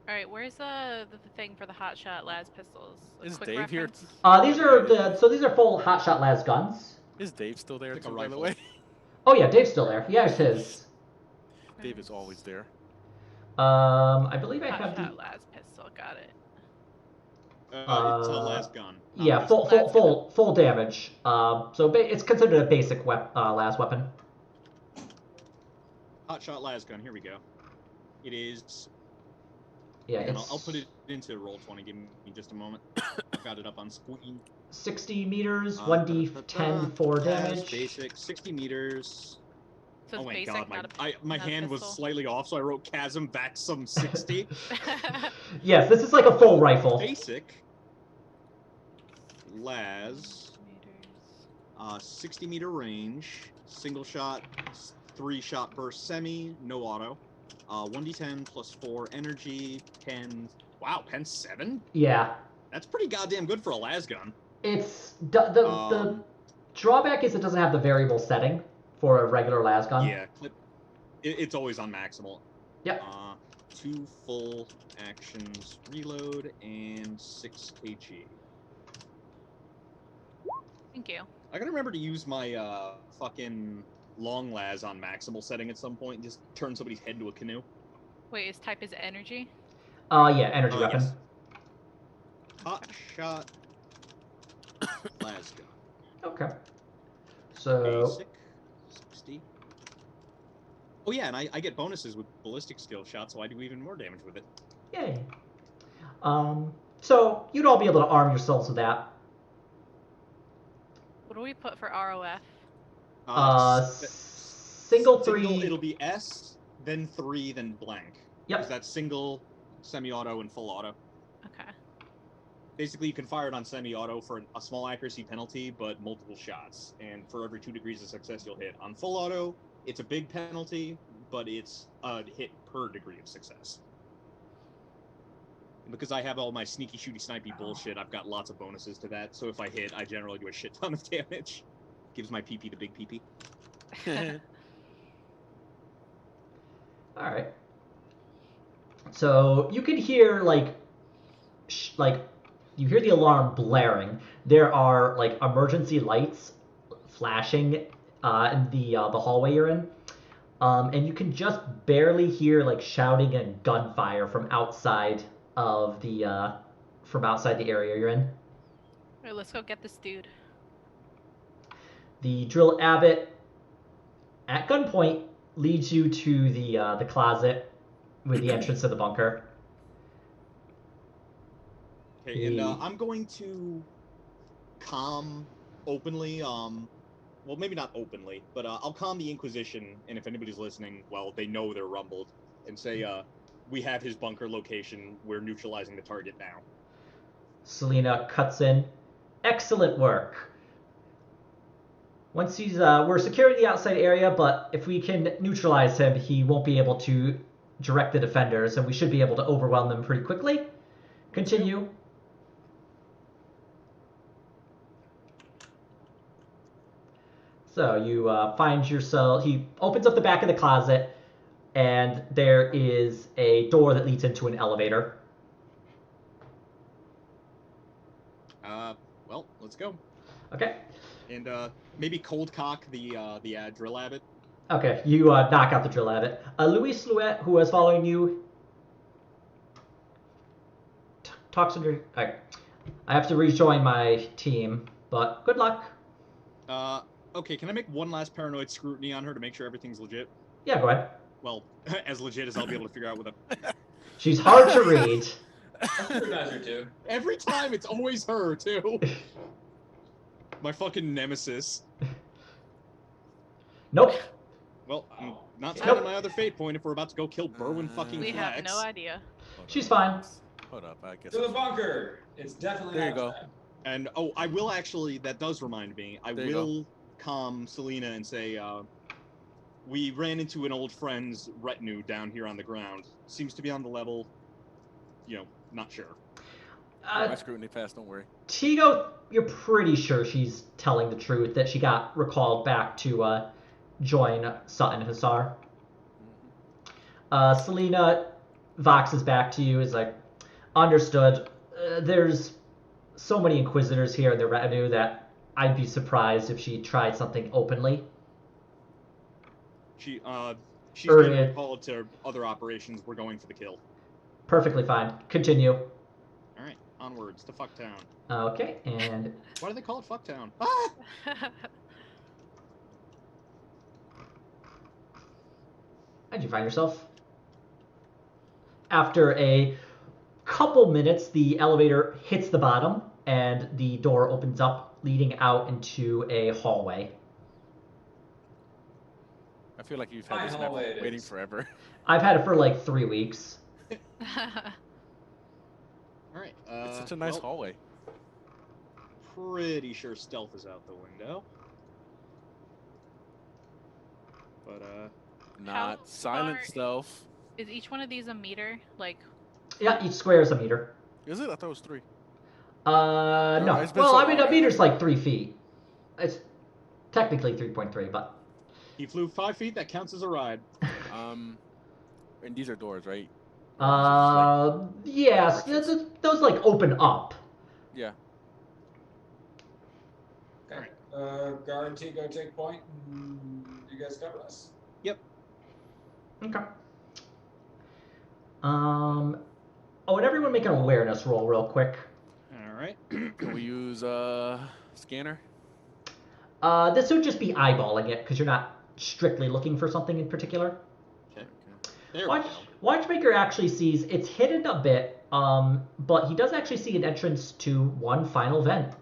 All right, where's the thing for the hotshot las pistols? A Is quick Dave here? reference? These are full hotshot las guns. Is Dave still there Pick a too, by the rifle. way? Oh yeah, Dave's still there. He has his. Dave is always there. I believe I have Hotshot the. las pistol. Got it. It's a las gun. not Yeah, pistol. full damage. So it's considered a basic las weapon. Hotshot las gun. Here we go. It is. Yeah, And it's I'll put it into Roll20. Give me just a moment. I've got it up on screen. 60 meters, 1d10 for damage. Basic 60 meters. So it's Oh my basic, god, not my not a hand was pistol. slightly off, so I wrote chasm vaxum 60. Yes, this is like a full rifle. Basic. Las. 60 meter range. Single shot. 3 shot burst semi. No auto. 1d10 plus 4 energy. Pen. Wow, pen 7? Yeah, That's pretty goddamn good for a las gun. it's the drawback is it doesn't have the variable setting for a regular las gun. Yeah, it's always on maximal. Yep. 2 full actions reload and 6 kg. Thank you. I gotta remember to use my fucking long las on maximal setting at some point and just turn somebody's head into a canoe. Wait, his type is energy? Yeah, energy weapon. Yes. Hot shot las gun. Okay. So Basic 60. Oh yeah, and I get bonuses with ballistic skill shots, so I do even more damage with it. yay. So you'd all be able to arm yourselves with that. What do we put for ROF? Single 3. It'll be S, then 3, then blank. Yep. Because that's single, semi-auto, and full auto. Okay. Basically, you can fire it on semi-auto for a small accuracy penalty, but multiple shots. And for every 2 degrees of success, you'll hit. On full auto, it's a big penalty, but it's a hit per degree of success. And because I have all my sneaky, shooty, snipey bullshit, I've got lots of bonuses to that. So if I hit, I generally do a shit ton of damage. Gives my PP the big PP. All right. So you can hear like you hear the alarm blaring. There are like emergency lights flashing in the hallway you're in, and you can just barely hear like shouting and gunfire from outside of the area you're in. All right, let's go get this dude. The drill abbot, at gunpoint, leads you to the closet with the entrance to the bunker. Okay, and I'm going to calm openly, well, maybe not openly, but I'll calm the Inquisition, and if anybody's listening, well, they know they're rumbled, and say, we have his bunker location, we're neutralizing the target now. Selena cuts in. Excellent work. Once we're securing the outside area, but if we can neutralize him, he won't be able to direct the defenders, and we should be able to overwhelm them pretty quickly. Continue. So you find yourself. He opens up the back of the closet, and there is a door that leads into an elevator. Well, let's go. Okay. And maybe cold cock the drill abbot. Okay, you knock out the drill abbot. Luis Louet, who was following you, talks under. I have to rejoin my team, but good luck. Okay, can I make one last paranoid scrutiny on her to make sure everything's legit? Yeah, go ahead. Well, as legit as I'll be able to figure out with a... She's hard to read. I'll scrutinize her too. Every time, it's always her, too. My fucking nemesis. Nope. Well, I'm not Nope. spending my other fate point if we're about to go kill Berwyn fucking We Flex. have no idea. She's fine. Hold up, I guess. To the bunker. It's definitely There you go. outside. And, oh, I will actually, that does remind me, I There you will calm Selena and say, we ran into an old friend's retinue down here on the ground. Seems to be on the level, not sure. My scrutiny pass, don't worry. Tigo, you're pretty sure she's telling the truth that she got recalled back to join Sutton Hussar. Selena voxes back to you, is like, understood. There's so many Inquisitors here in the retinue that I'd be surprised if she tried something openly. She's going to call it to other operations. We're going for the kill. Perfectly fine. Continue. All right, onwards to Fucktown. Okay, and... Why do they call it Fucktown? Ah! How'd you find yourself? After a couple minutes, the elevator hits the bottom, and the door opens up, leading out into a hallway. I feel like you've had this map waiting forever. I've had it for like 3 weeks. All right. It's such a nice hallway. Pretty sure stealth is out the window. But not silent stealth. Is each one of these a meter? Like. Yeah, each square is a meter. Is it? I thought it was 3. No. Well, I mean, a meter's like 3 feet. It's technically 3.3, but. He flew 5 feet. That counts as a ride. And these are doors, right? Yes. Those like open up. Yeah. Okay. Guard Tigo, take point. You guys cover us. Yep. Okay. Would everyone make an awareness roll real quick? All right. Can we use scanner? This would just be eyeballing it because you're not strictly looking for something in particular. Okay. There we go. Watchmaker actually sees it's hidden a bit, but he does actually see an entrance to one final vent,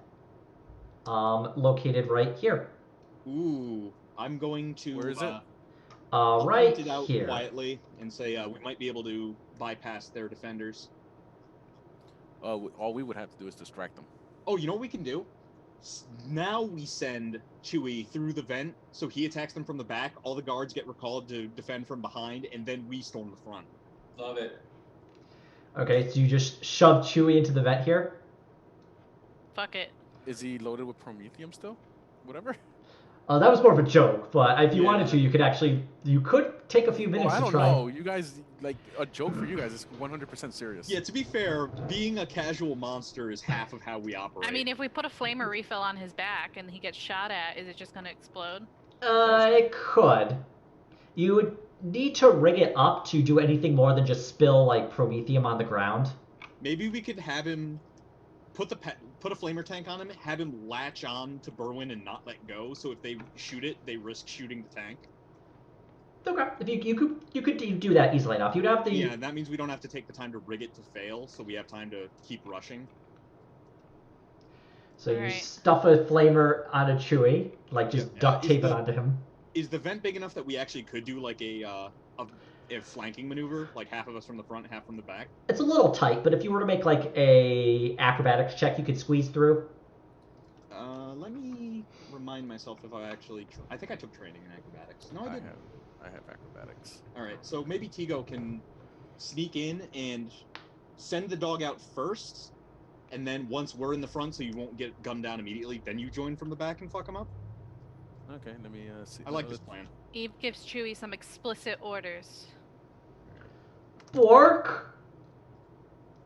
located right here. Ooh, I'm going to. Where is it? Right point it out here. Quietly and say we might be able to bypass their defenders. All we would have to do is distract them. Oh, you know what we can do? Now we send Chewie through the vent, so he attacks them from the back. All the guards get recalled to defend from behind, and then we storm the front. Love it. Okay, so you just shove Chewie into the vent here? Fuck it. Is he loaded with promethium still? Whatever. That was more of a joke, but if you wanted to, you could take a few minutes to try. I don't know. You guys, like, a joke for you guys is 100% serious. Yeah, to be fair, being a casual monster is half of how we operate. I mean, if we put a flamer refill on his back and he gets shot at, is it just gonna explode? It could. You would need to rig it up to do anything more than just spill, like, promethium on the ground. Maybe we could have him put a flamer tank on him, have him latch on to Berwyn and not let go, so if they shoot it, they risk shooting the tank. Okay, if you could do that easily enough. You'd have the... Yeah, that means we don't have to take the time to rig it to fail, so we have time to keep rushing. So you stuff a flamer on a Chewie, like just duct tape it onto him. Is the vent big enough that we actually could do like a flanking maneuver, like half of us from the front, half from the back? It's a little tight, but if you were to make like a acrobatics check, you could squeeze through. Let me remind myself if I actually. I think I took training in acrobatics. No, I didn't. I have acrobatics. All right, so maybe Tigo can sneak in and send the dog out first, and then once we're in the front, so you won't get gunned down immediately, then you join from the back and fuck him up. Okay, let me see. I like this plan. Eve gives Chewie some explicit orders. Fork.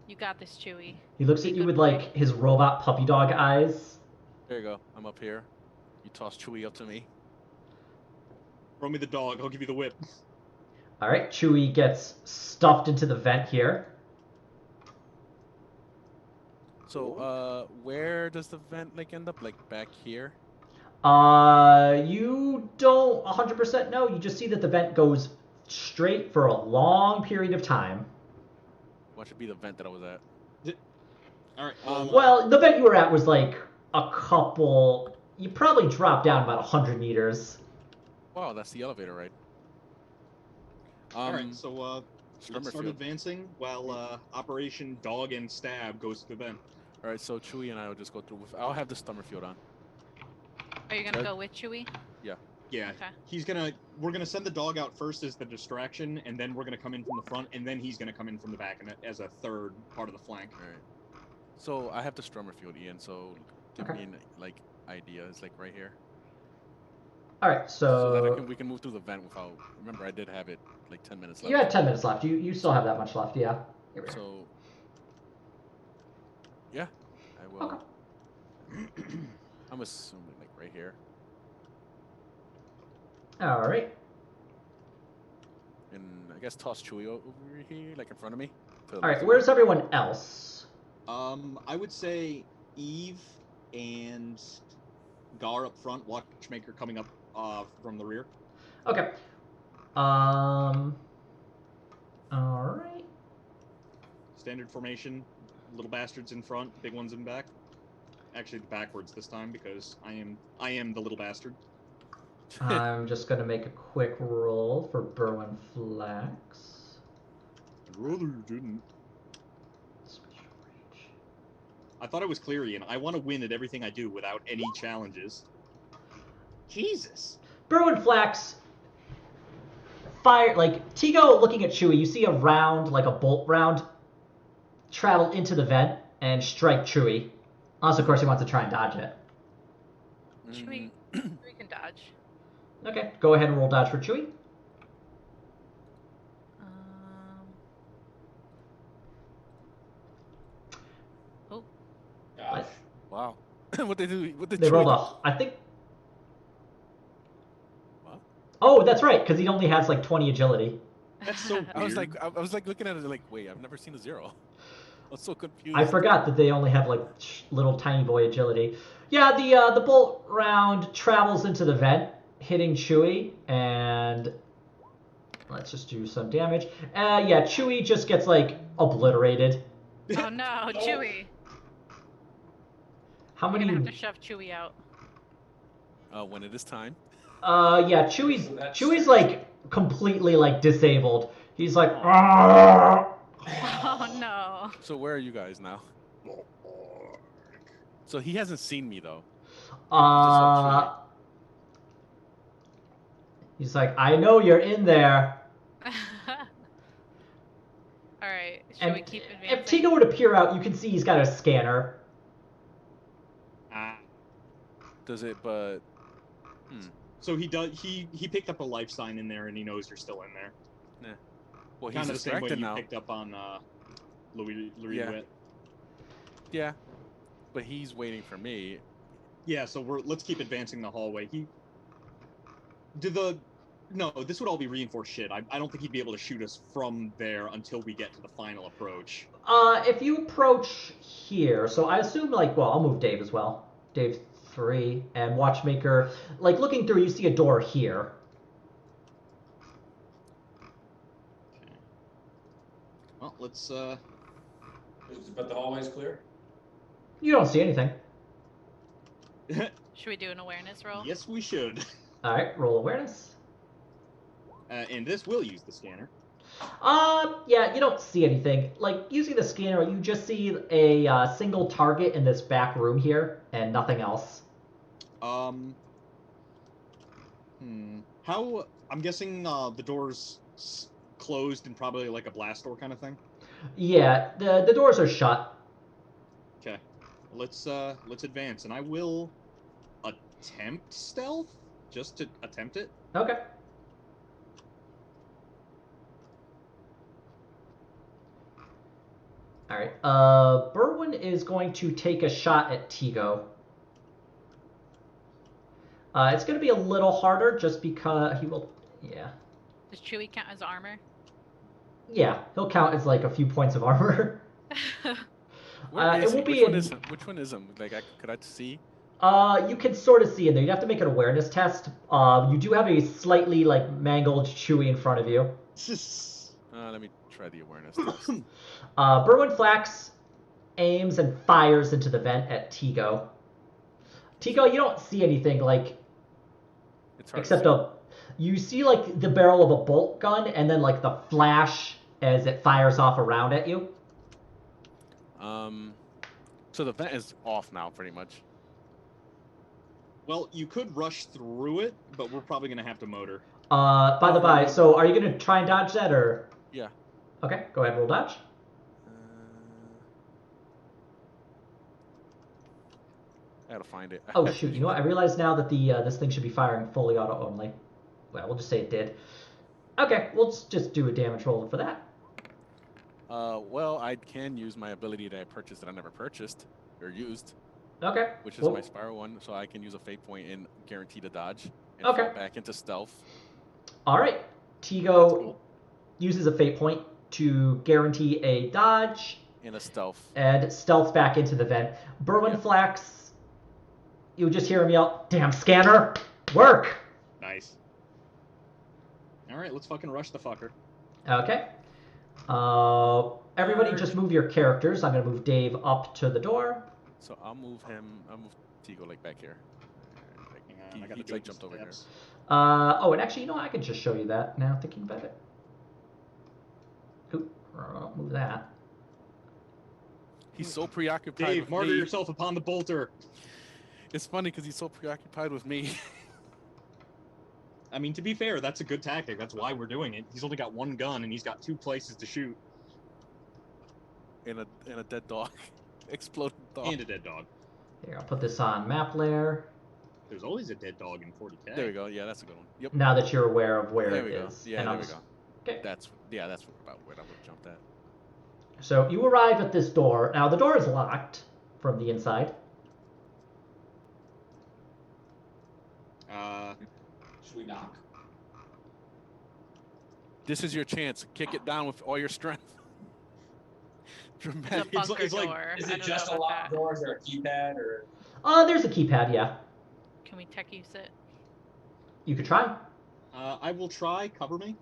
You got this, Chewie. He looks at you with like his robot puppy dog eyes. There you go. I'm up here. You toss Chewie up to me. Throw me the dog. I'll give you the whip. All right, Chewie gets stuffed into the vent here. So, where does the vent like end up? Like back here? You don't 100% know. You just see that the vent goes straight for a long period of time. What should be the vent that I was at? All right. Well, the vent you were at was like a couple. You probably dropped down about 100 meters. Wow, that's the elevator, right? All right. So let's start advancing while Operation Dog and Stab goes to the vent. All right. So Chewie and I will just go through. I'll have the Summerfield on. Are you gonna go with Chewie? Yeah. Yeah. Okay. We're gonna send the dog out first as the distraction, and then we're gonna come in from the front, and then he's gonna come in from the back, and as a third part of the flank. All right. So I have the Strummer field, Ian. So give Okay. me an idea. It's like right here. All right, So that so we can move through the vent without. Remember, I did have it like 10 minutes left. you had 10 minutes left. You still have that much left, yeah. Here we are. So yeah, I will. Okay. I'm assuming like right here. All right. And I guess toss Chewie over here, like in front of me. All right, where's everyone else? I would say Eve and Gar up front, Watchmaker coming up from the rear. Okay. All right. Standard formation, little bastards in front, big ones in back. Actually, backwards this time because I am the little bastard. I'm just gonna make a quick roll for Berwyn Flax. I'd rather you didn't. I thought I was clear, Ian. I want to win at everything I do without any challenges. Jesus. Berwyn Flax fire like Tigo looking at Chewie. You see a round, like a bolt round, travel into the vent and strike Chewie. Unless, of course, he wants to try and dodge it. Chewie, we can dodge. Okay, go ahead and roll dodge for Chewie. Oh. Gosh. Wow. What they do? What They rolled off. I think. Oh, that's right, because he only has like 20 agility. That's so weird. I was like looking at it like, wait, I've never seen a 0. I was so confused. I forgot that they only have like little tiny boy agility. Yeah, the bolt round travels into the vent, hitting Chewie, and let's just do some damage. Yeah, Chewie just gets like obliterated. Oh no, Chewie. How We're many? gonna have to shove Chewie out. When it is time. Yeah, Chewie's like completely like disabled. He's like, Oh no. So where are you guys now? So he hasn't seen me though. He's like, I know you're in there. Alright, should And we keep if advancing? Tigo were to peer out, you can see he's got a scanner. Does it? But. So he does. He picked up a life sign in there, and he knows you're still in there. Nah. Well, he's Kind of the same way distracted you now. picked up on Louis Yeah. Witt. Yeah, but he's waiting for me. Yeah. So let's keep advancing the hallway. No, this would all be reinforced shit. I don't think he'd be able to shoot us from there until we get to the final approach. If you approach here, so I assume like, well, I'll move Dave as well. Dave 3 and Watchmaker. Like looking through, you see a door here. Okay. Well, let's. But the hallway's clear. You don't see anything. Should we do an awareness roll? Yes, we should. All right, roll awareness. And this will use the scanner. Yeah, you don't see anything. Like, using the scanner, you just see a single target in this back room here, and nothing else. How? I'm guessing the door's closed and probably like a blast door kind of thing. Yeah, the doors are shut. Okay, let's advance, and I will attempt stealth just to attempt it. Okay. All right. Berwyn is going to take a shot at Tigo. It's going to be a little harder just because he will. Yeah. Does Chewie count as armor? Yeah, he'll count as like a few points of armor. Where is it will he? be Which one is him? Like, could I see? You can sort of see in there. You'd have to make an awareness test. You do have a slightly like mangled Chewie in front of you. Let me try the awareness test. Berwyn Flax aims and fires into the vent at Tigo. Tigo, you don't see anything like It's hard except to you see like the barrel of a bolt gun and then like the flash as it fires off around at you. So the vent is off now, pretty much. Well, you could rush through it, but we're probably gonna have to motor. By the by, so are you gonna try and dodge that or? Yeah. Okay, go ahead, roll dodge. I gotta find it. Oh shoot! You know what? I realize now that the this thing should be firing fully auto only. Well, we'll just say it did. Okay, we'll just do a damage roll for that. Well, I can use my ability that I purchased that I never purchased or used, Okay. which is my spiral one. So I can use a fate point and guarantee to dodge and Okay. fall back into stealth. All right. Tigo uses a fate point to guarantee a dodge In a stealth. and stealth back into the vent. Berwin Flax, you just hear him yell, "Damn scanner, work!" Nice. All right, let's fucking rush the fucker. Okay. Everybody just move your characters. I'm going to move Dave up to the door. So I'll move him. I'll move Tigo like back here. Like, Hang on, I gotta he do like jumped over here. steps. Oh, and actually, you know what? I can just show you that now, thinking about it. Oop, don't move that. He's so preoccupied Dave, with martyr me. yourself upon the bolter. It's funny because he's so preoccupied with me. I mean, to be fair, that's a good tactic. That's why we're doing it. He's only got one gun, and he's got 2 places to shoot. And a dead dog. Exploding dog. And a dead dog. Here, I'll put this on map layer. There's always a dead dog in 40K. There we go. Yeah, that's a good one. Yep. Now that you're aware of where There it we go. is. Yeah, And there I'm we just- go. Okay. That's about where I would have jumped at. So you arrive at this door. Now the door is locked from the inside. Should we knock? This is your chance. Kick it down with all your strength. The Dramatic. bunker it's like- door. Is I it don't just know a about locked that. door? Is there a keypad or? There's a keypad, yeah. Can we tech use it? You could try. I will try. Cover me.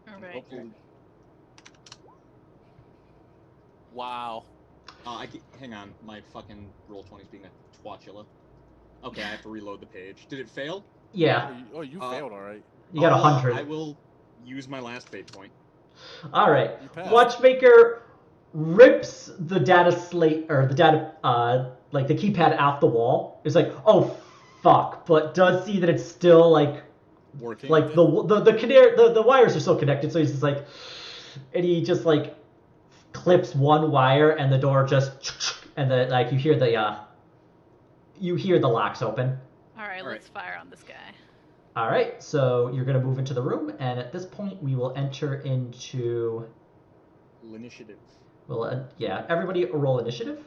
All right. Hopefully. Wow. Hang on. My fucking Roll20's being a twatula. Okay, I have to reload the page. Did it fail? Yeah, You failed, all right. you got 100. I will use my last fate point. All right. You passed. Watchmaker rips the data slate or the data like the keypad out the wall. It's like, oh fuck, but does see that it's still like Working. the wires are still connected. So he's just like, and he just like clips one wire and the door just and the like you hear the locks open. All right, All right. let's fire on this guy. All right, so you're gonna move into the room, and at this point we will enter into. Initiative. Well, everybody roll initiative.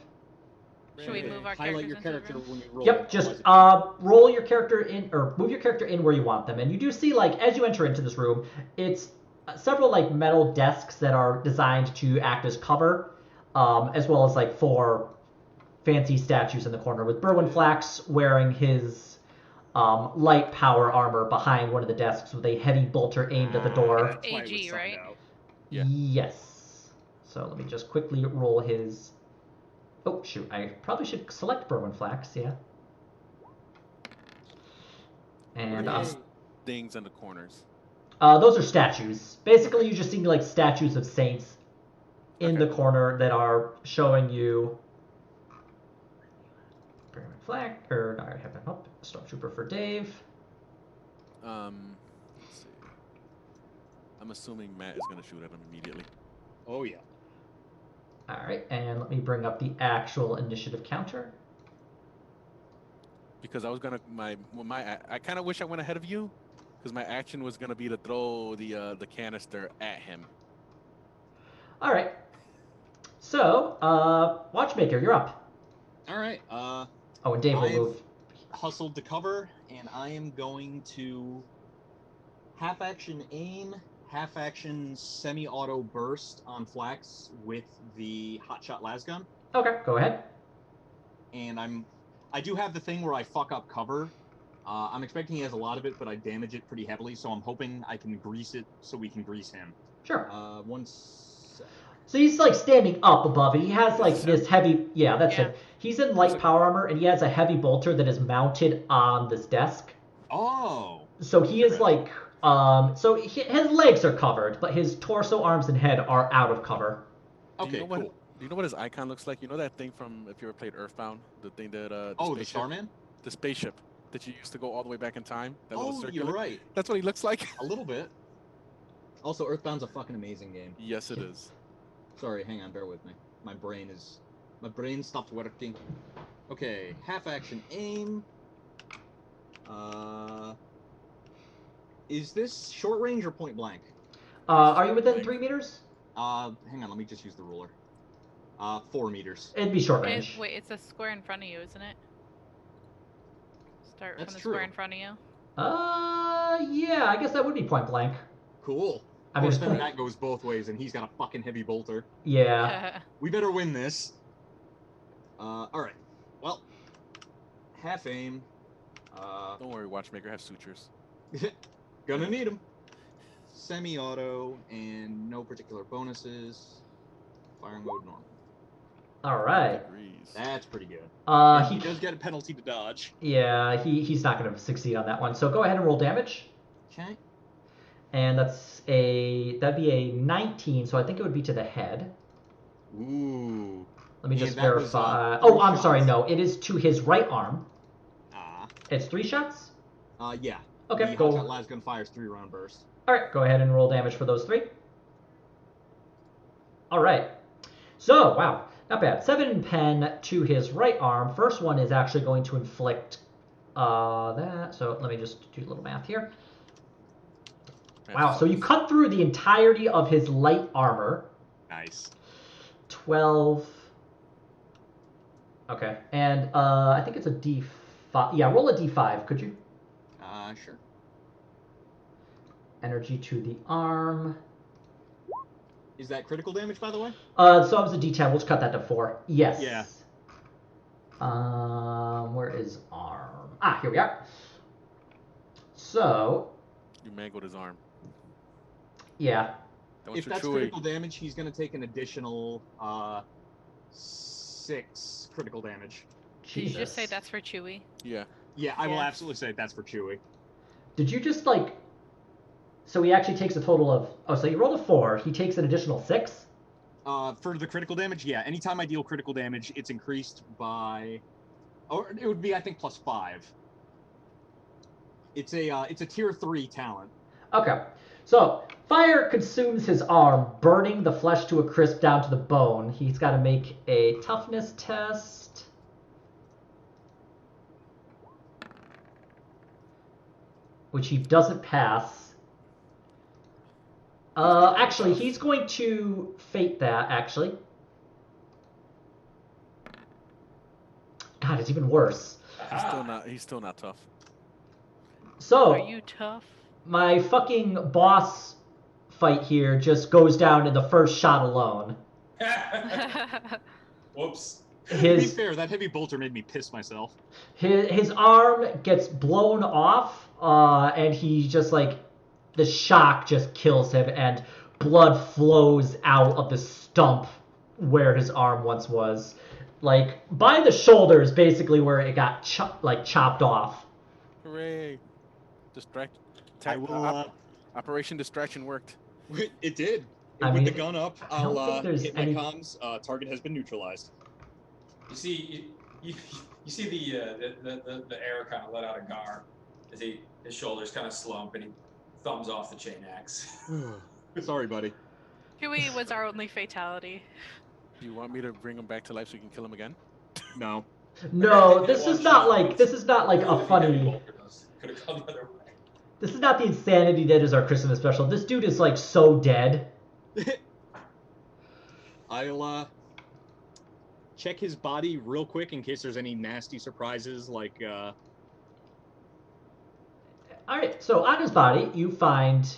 Should we move our Highlight your characters character into the room? when you roll. Yep, just otherwise roll your character in, or move your character in where you want them. And you do see, like, as you enter into this room, it's several, like, metal desks that are designed to act as cover, as well as, like, 4 fancy statues in the corner, with Berwin Flax wearing his light power armor behind one of the desks with a heavy bolter aimed at the door. That's why it was AG, subbed right? out. Yeah. Yes. So let me just quickly roll his... Oh, shoot. I probably should select Berwin Flax, yeah. And Things in the corners. those are statues. Basically, you just see like statues of saints in Okay. the corner that are showing you Berwin Flax, or no, I have him up. Stormtrooper for Dave. Let's see. I'm assuming Matt is going to shoot at him immediately. Oh yeah. All right, and let me bring up the actual initiative counter. Because I was gonna I kind of wish I went ahead of you, because my action was gonna be to throw the canister at him. All right. So, Watchmaker, you're up. All right. Oh, and Dave will I've move. hustled to cover, and I am going to half action aim, half action semi-auto burst on Flax with the hotshot lasgun, Okay, go ahead. and I do have the thing where I fuck up cover. I'm expecting he has a lot of it, but I damage it pretty heavily, so I'm hoping I can grease it so we can grease him. Sure. So he's like standing up above it. He has like this heavy. Yeah, that's Yeah. it. He's in light power armor, and he has a heavy bolter that is mounted on this desk. Oh. So he is like. So his legs are covered, but his torso, arms, and head are out of cover. Do Okay. you know what, Cool. Do you know what his icon looks like? You know that thing from if you ever played Earthbound, the thing that the Oh, the spaceship- Starman. the spaceship that you used to go all the way back in time. That little Oh, circular. you're right. That's what he looks like. A little bit. Also, Earthbound's a fucking amazing game. Yes, it is. Sorry, hang on, bear with me. My brain is My brain stopped working. Okay, half action aim. Is this short range or point blank? Are you within 3 meters? Hang on, let me just use the ruler. 4 meters. It'd be short range. Wait, it's a square in front of you, isn't it? Start That's from the true. square in front of you. Yeah, I guess that would be point blank. Cool. I mean, Of course, then that goes both ways, and he's got a fucking heavy bolter. Yeah. We better win this. Alright. Well, half aim. Don't worry, Watchmaker has sutures. Gonna need them. Semi-auto, and no particular bonuses. Fire mode normal. All right. That's pretty good. He does get a penalty to dodge. Yeah, he's not going to succeed on that one. So go ahead and roll damage. Okay. And that'd be a 19, so I think it would be to the head. Ooh. Let me just that was, verify. three I'm shots. sorry, no. It is to his right arm. Ah. It's 3 shots? Yeah. Okay, the go. hotshot las gun fires 3-round burst. All right, go ahead and roll damage for those 3. All right. So, wow, not bad. 7 pen to his right arm. First one is actually going to inflict that. So let me just do a little math here. Wow, so you cut through the entirety of his light armor. Nice. 12. Okay, and I think it's a D5. Yeah, roll a D5, could you? Sure. Energy to the arm. Is that critical damage, by the way? So it was a D10. We'll just cut that to 4. Yes. Yeah. Where is arm? Ah, here we are. So. You mangled his arm. Yeah. If that's critical damage, he's going to take an additional 6 critical damage. Did you just say that's for Chewie? Yeah. Yeah, I will absolutely say that's for Chewie. Did you just like? So he actually takes a total of. Oh, so you rolled a 4. He takes an additional 6. For the critical damage, yeah. Anytime I deal critical damage, it's increased by, or it would be I think +5. It's a tier 3 talent. Okay. So fire consumes his arm, burning the flesh to a crisp down to the bone. He's got to make a toughness test. Which he doesn't pass. Actually, he's going to fate that, actually. God, it's even worse. He's still not tough. So, are you tough? My fucking boss fight here just goes down in the first shot alone. Whoops. To be fair, that heavy bolter made me piss myself. His arm gets blown off, and he just like, the shock just kills him, and blood flows out of the stump where his arm once was. Like, by the shoulders, basically where it got chopped off. Hooray. I will, Operation Distraction worked. It did. With the gun up, I'll hit my comms. Target has been neutralized. You see, you see the air kind of let out a gar as his shoulders kind of slump and he thumbs off the chain axe. Sorry, buddy. Chewie was our only fatality. Do you want me to bring him back to life so you can kill him again? No. No, this is not like a funny. Could have gone the other way. This is not the insanity that is our Christmas special. This dude is like so dead. I'll check his body real quick in case there's any nasty surprises like Alright, so on his body you find.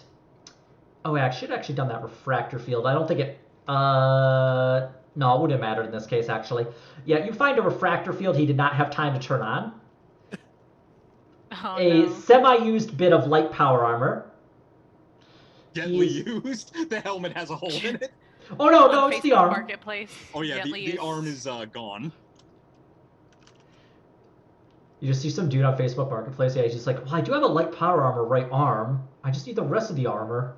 Oh wait, I should have actually done that refractor field. I don't think it no, it wouldn't have mattered in this case actually. Yeah, you find a refractor field he did not have time to turn on. Oh, A semi-used bit of light power armor. Gently used? The helmet has a hole in it? Oh no, it's the arm. Marketplace. Oh yeah, the arm is gone. You just see some dude on Facebook Marketplace. Yeah, he's just like, well, I do have a light power armor right arm. I just need the rest of the armor.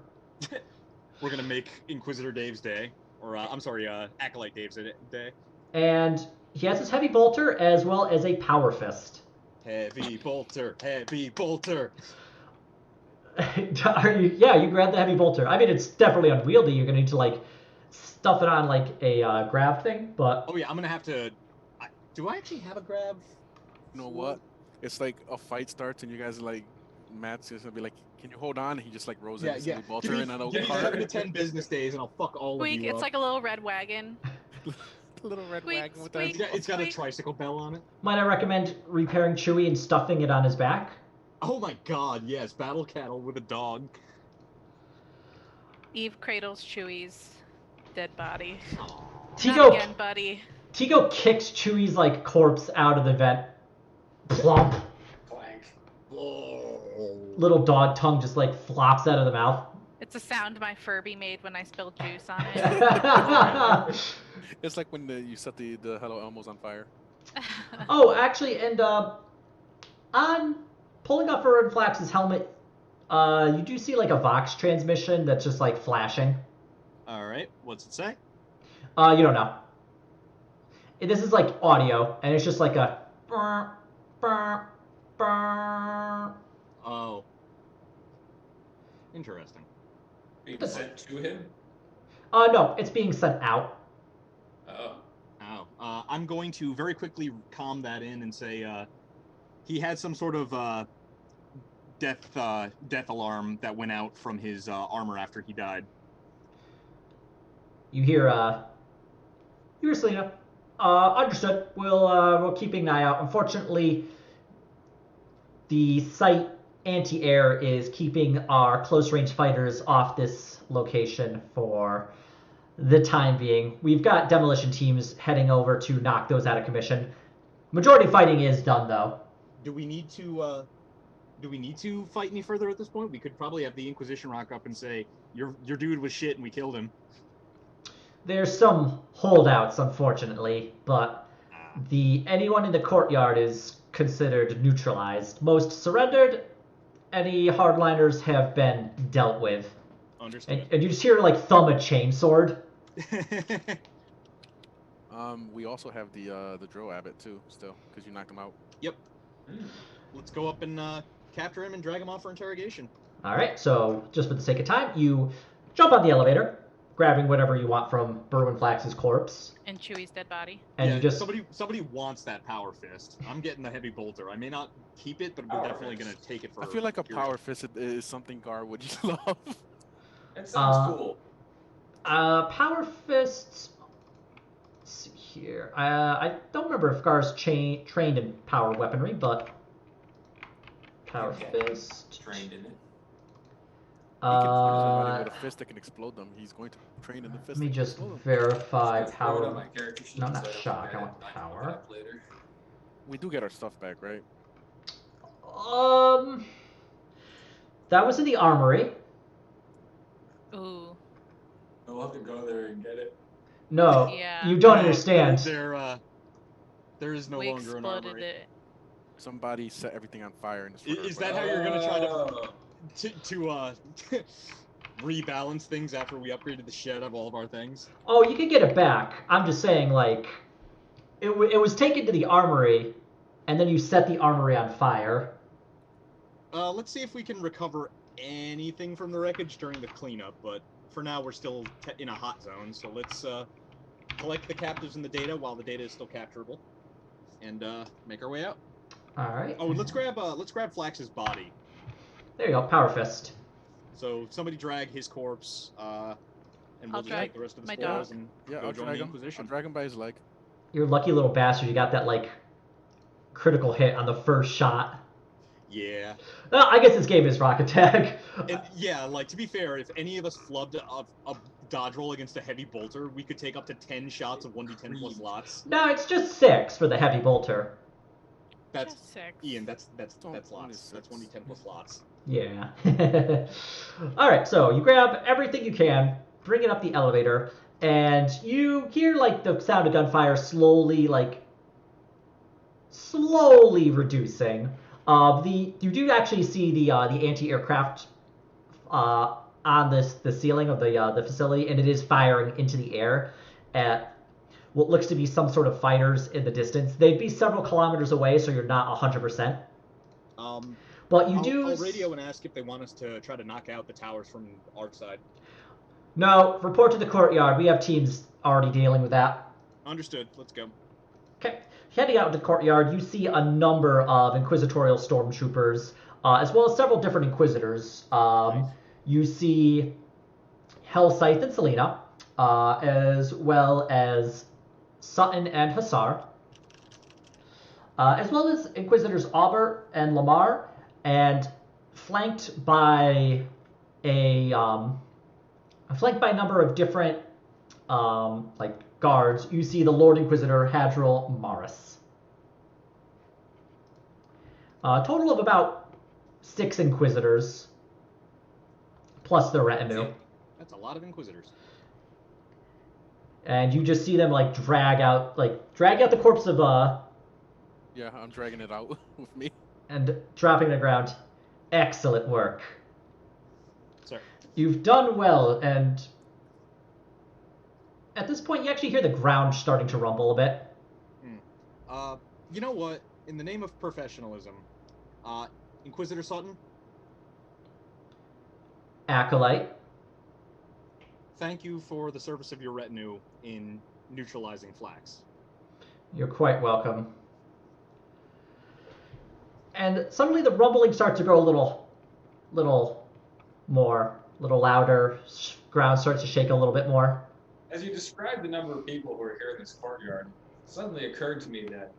We're gonna make Inquisitor Dave's day, or I'm sorry, Acolyte Dave's day. And he has his heavy bolter as well as a power fist. Heavy bolter, heavy bolter. Yeah, you grab the heavy bolter. I mean, it's definitely unwieldy. You're gonna need to like stuff it on like a grab thing, but Oh yeah, I'm gonna have to. Do I actually have a grab? You know what? It's like a fight starts and you guys are like, Matt's just gonna be like, "Can you hold on?" And he just like rolls in his little bolter in a Give me cart. 7 to 10 business days, and I'll fuck all of Squeak, you it's up. like a little red wagon. The little red Squeak, wagon with squeak. that. It's got a Squeak. tricycle bell on it. might I recommend repairing Chewie and stuffing it on his back? Oh my god, yes, battle cattle with a dog. Eve cradles Chewie's dead body. Not Tigo, again, buddy. Tigo kicks Chewie's like corpse out of the vent. Plump. Clank. Little dog tongue just like flops out of the mouth. It's a sound my Furby made when I spilled juice on it. It's like when you set the Hello Elmos on fire. Oh, actually, and on pulling off Aaron Flax's helmet, you do see like a Vox transmission that's just like flashing. Alright, what's it say? You don't know. This is like audio, and it's just like a. Oh. Interesting. Being sent to him? No, it's being sent out. Oh. Oh. I'm going to very quickly calm that in and say, he had some sort of, death alarm that went out from his, armor after he died. You hear Selena. Understood. We'll keeping an eye out. Unfortunately, the site anti-air is keeping our close-range fighters off this location for the time being. We've got demolition teams heading over to knock those out of commission. Majority fighting is done, though. Do we need to fight any further at this point? We could probably have the Inquisition rock up and say, your dude was shit and we killed him. There's some holdouts, unfortunately, but anyone in the courtyard is considered neutralized. Most surrendered. Any hardliners have been dealt with. Understood. And you just hear like thumb a chainsword. We also have the drill abbot too, still, because you knocked him out. Yep. Let's go up and capture him and drag him off for interrogation. All right. So just for the sake of time, you jump on the elevator, grabbing whatever you want from Berwin Flax's corpse. And Chewie's dead body. And yeah, you just somebody wants that power fist. I'm getting the heavy bolter. I may not keep it, but we're definitely gonna take it for. I feel like a power fist is something Gar would love. That sounds cool. Power fists. Let's see here. I don't remember if Gar's trained in power weaponry, but power fist. Trained in it. He can punch somebody with a fist that can explode them. He's going to train in the fist. Let me that can just explode them. verify Let's throw it on power. my character sheet No, not so I don't shock, forget I it want and I can look power. it up later. We do get our stuff back, right? That was in the armory. Ooh. We'll have to go there and get it. No, Yeah. you don't understand. There is no We longer an exploded armory. it. Somebody set everything on fire and Is that how you're gonna try to rebalance things after we upgraded the shit out of all of our things? Oh, you can get it back. I'm just saying, like, it was taken to the armory, and then you set the armory on fire. Let's see if we can recover anything from the wreckage during the cleanup, but for now we're still in a hot zone, so let's collect the captives and the data while the data is still capturable, and make our way out. All right. Oh, and let's grab Flax's body. There you go, power fist. So somebody drag his corpse, and we'll I'll just drag take the rest of the my spoils dog. and Yeah, go I'll join drag the him. Inquisition. I'll drag him by his leg. You're a lucky little bastard. You got that like critical hit on the first shot. Yeah. I guess this game is Rock Attack. And, yeah, like, to be fair, if any of us flubbed a dodge roll against a heavy bolter, we could take up to 10 shots of 1d10 plus lots. No, it's just 6 for the heavy bolter. That's Just 6. Ian. That's only lots. 6. That's 1d10 plus lots. Yeah. All right, so you grab everything you can, bring it up the elevator, and you hear like the sound of gunfire slowly reducing. You do actually see the anti-aircraft on the ceiling of the facility, and it is firing into the air at what looks to be some sort of fighters in the distance. They'd be several kilometers away, so you're not 100%. But you I'll radio and ask if they want us to try to knock out the towers from our side. No, report to the courtyard. We have teams already dealing with that. Understood. Let's go. Okay. Heading out to the courtyard, you see a number of inquisitorial stormtroopers, as well as several different inquisitors. Nice. You see Hellscythe and Selena, as well as Sutton and Hussar, as well as Inquisitors Auber and Lamar, and flanked by a number of different guards. You see the Lord Inquisitor Hadril Maris. A total of about 6 Inquisitors, plus their retinue. That's a lot of Inquisitors. And you just see them drag out the corpse of Yeah, I'm dragging it out with me. and dropping the ground. Excellent work. Sir. You've done well, and at this point you actually hear the ground starting to rumble a bit. You know what? In the name of professionalism, Inquisitor Sutton, Acolyte. thank you for the service of your retinue in neutralizing Flax. You're quite welcome. And suddenly the rumbling starts to grow a little louder. Ground starts to shake a little bit more. As you described the number of people who are here in this courtyard, it suddenly occurred to me that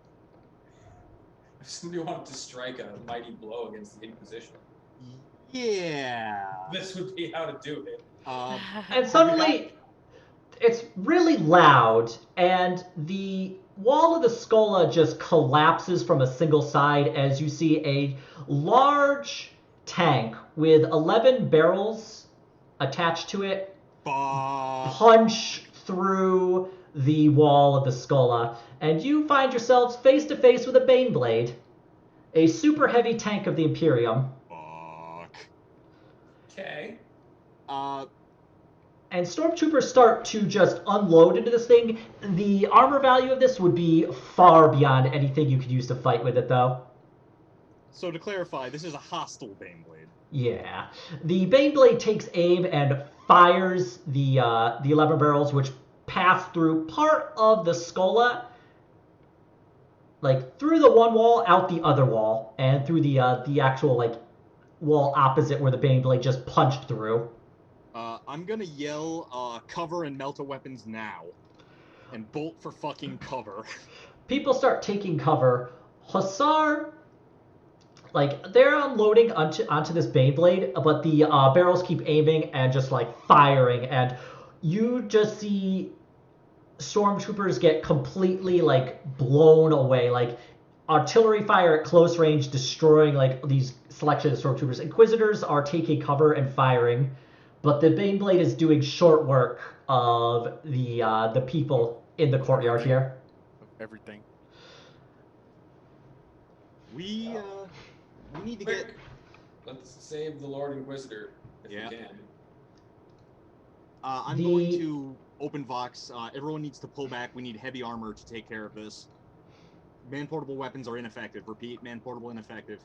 if somebody wanted to strike a mighty blow against the Inquisition, Yeah. this would be how to do it. And suddenly, it's really loud, and the wall of the Scola just collapses from a single side as you see a large tank with 11 barrels attached to it punch through the wall of the Scola, and you find yourselves face to face with a Baneblade, a super heavy tank of the Imperium. Fuck. Okay. And stormtroopers start to just unload into this thing. The armor value of this would be far beyond anything you could use to fight with it, though. So to clarify, this is a hostile Baneblade. Yeah. The Baneblade takes aim and fires the 11 barrels, which pass through part of the Scola, through the one wall, out the other wall, and through the actual, wall opposite where the Baneblade just punched through. I'm gonna yell, cover and melta weapons now. And bolt for fucking cover. People start taking cover. Hussar, they're unloading onto this Baneblade, but the barrels keep aiming and just, firing, and you just see stormtroopers get completely, blown away. Artillery fire at close range destroying, these selection of stormtroopers. Inquisitors are taking cover and firing, but the Baneblade is doing short work of the people in the courtyard here. Everything. We need to Quick. get... Let's save the Lord Inquisitor if Yeah. we can. I'm going to open Vox. Everyone needs to pull back. We need heavy armor to take care of this. Man-portable weapons are ineffective. Repeat, man-portable ineffective.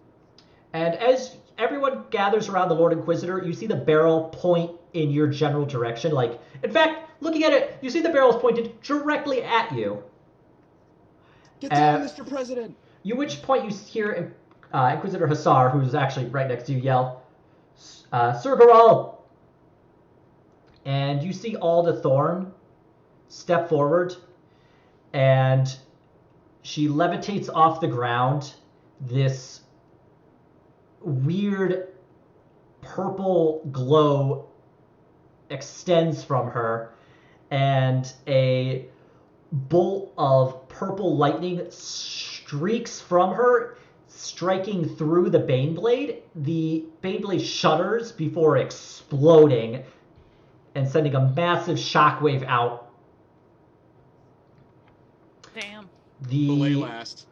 And as everyone gathers around the Lord Inquisitor, you see the barrel point in your general direction. In fact, looking at it, you see the barrels pointed directly at you. Get down, Mr. President! You which point you hear Inquisitor Hussar, who's actually right next to you, yell, Sir Garal! And you see Alda Thorne step forward, and she levitates off the ground. This weird purple glow extends from her, and a bolt of purple lightning streaks from her, striking through the Baneblade. The Baneblade shudders before exploding and sending a massive shockwave out. Damn. Belay last.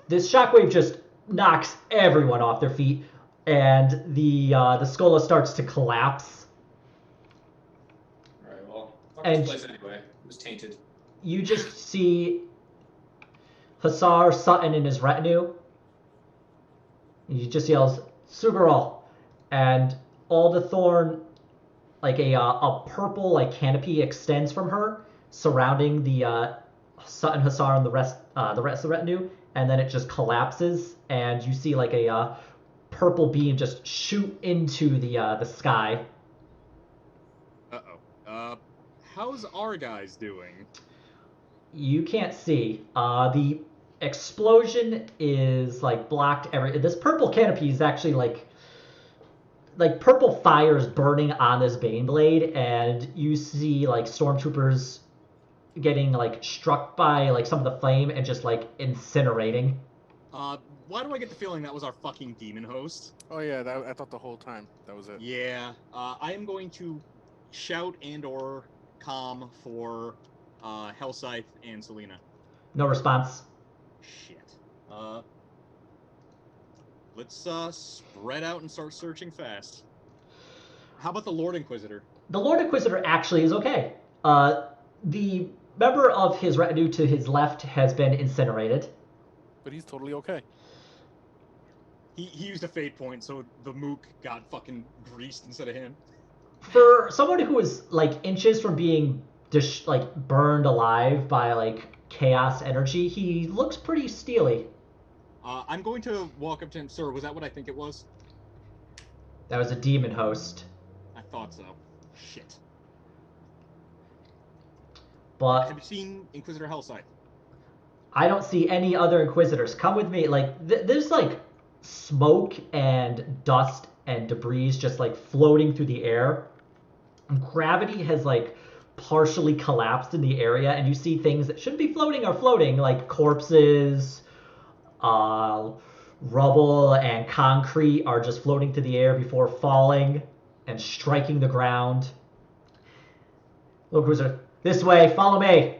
This shockwave just knocks everyone off their feet, and the Scola starts to collapse. Alright, well, fuck And- this place anyway. It was tainted. You just see Hussar, Sutton, and his retinue. He just yells, Sugaral. And Alda Thorne like a purple like canopy extends from her, surrounding the Sutton Hussar and the rest of the retinue, and then it just collapses, and you see like a purple beam just shoot into the sky. How's our guys doing? You can't see. The explosion is like blocked. This purple canopy is actually like purple fires burning on this Baneblade, and you see like stormtroopers getting like struck by like some of the flame and just like incinerating. Why do I get the feeling that was our fucking demon host? Oh yeah, I thought the whole time that was it. Yeah. I am going to shout and/or comm for Hellscythe and Selena. No response. Shit. Let's spread out and start searching fast. How about the Lord Inquisitor? The Lord Inquisitor actually is okay. The member of his retinue to his left has been incinerated. But he's totally okay. He used a fate point, so the mook got fucking greased instead of him. For someone who is like inches from being burned alive by like chaos energy, he looks pretty steely. I'm going to walk up to him. Sir, was that what I think it was? That was a demon host. I thought so. Shit. But have you seen Inquisitor Hellscythe? I don't see any other Inquisitors. Come with me. Like there's like smoke and dust and debris just like floating through the air. Gravity has like partially collapsed in the area, and you see things that shouldn't be floating are floating, like corpses, rubble and concrete are just floating through the air before falling and striking the ground. Look, Cruiser, this way, follow me.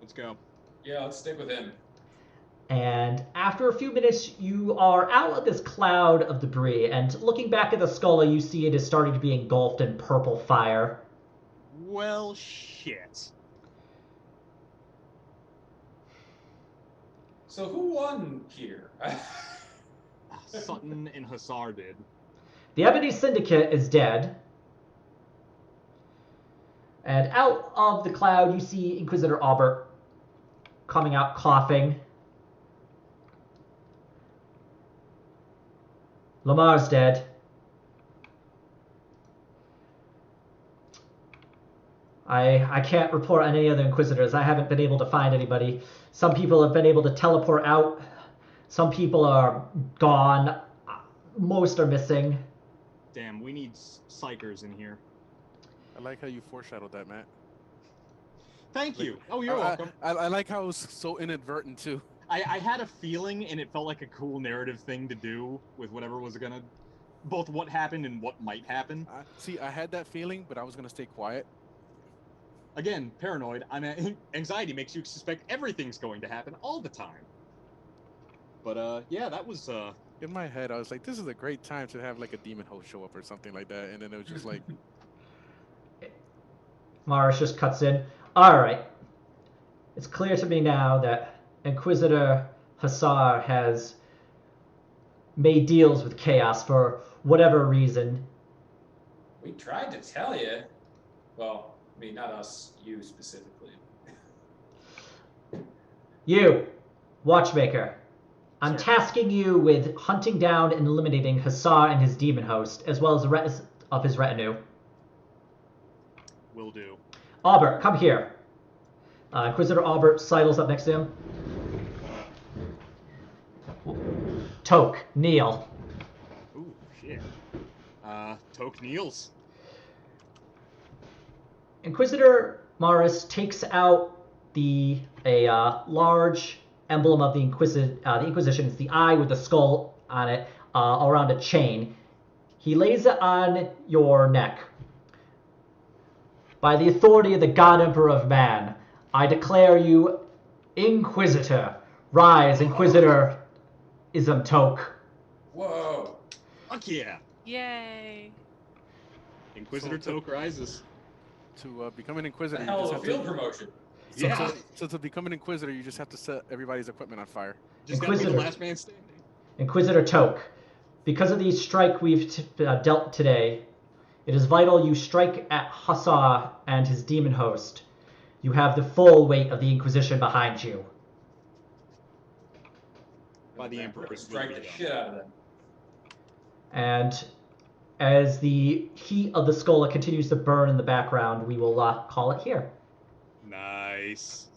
Let's go. Yeah, let's stick with him. And after a few minutes, you are out of this cloud of debris, and looking back at the skull, you see it is starting to be engulfed in purple fire. Well, shit. So who won here? Sutton and Hussar did. The Ebony Syndicate is dead. And out of the cloud, you see Inquisitor Aubert coming out coughing. Lamar's dead. I can't report on any other Inquisitors. I haven't been able to find anybody. Some people have been able to teleport out. Some people are gone. Most are missing. Damn, we need psychers in here. I like how you foreshadowed that, Matt. Thank you. Oh, you're welcome. I like how it was so inadvertent, too. I had a feeling, and it felt like a cool narrative thing to do with whatever was gonna... both what happened and what might happen. See, I had that feeling, but I was gonna stay quiet. Again, paranoid. Anxiety makes you suspect everything's going to happen all the time. But, yeah, that was, In my head, I was like, this is a great time to have, like, a demon host show up or something like that, and then it was just like... Morris just cuts in. Alright. It's clear to me now that Inquisitor Hussar has made deals with Chaos for whatever reason. We tried to tell you. Well, I mean, not us, you specifically. You, Watchmaker. I'm Sir. tasking you with hunting down and eliminating Hussar and his demon host, as well as the rest of his retinue. will do. Aubert, come here. Inquisitor Aubert sidles up next to him. Toke, kneel. Ooh, shit. Toke kneels. Inquisitor Morris takes out a large emblem of the Inquisition. It's the eye with the skull on it around a chain. He lays it on your neck. By the authority of the God Emperor of Man, I declare you Inquisitor. Rise, Inquisitor Toke. Whoa. Fuck yeah. Yay. Inquisitor Toke rises. To become an Inquisitor, The you hell just of a have field to... promotion. Yeah. So to become an Inquisitor, you just have to set everybody's equipment on fire. Just gotta be the Inquisitor. last man standing. Inquisitor Toke, because of the strike we've dealt today, It is vital you strike at Hussar and his demon host. You have the full weight of the Inquisition behind you. By the Emperor's strike will the be done. shit out of them. And as the heat of the skull continues to burn in the background, we will call it here. Nice.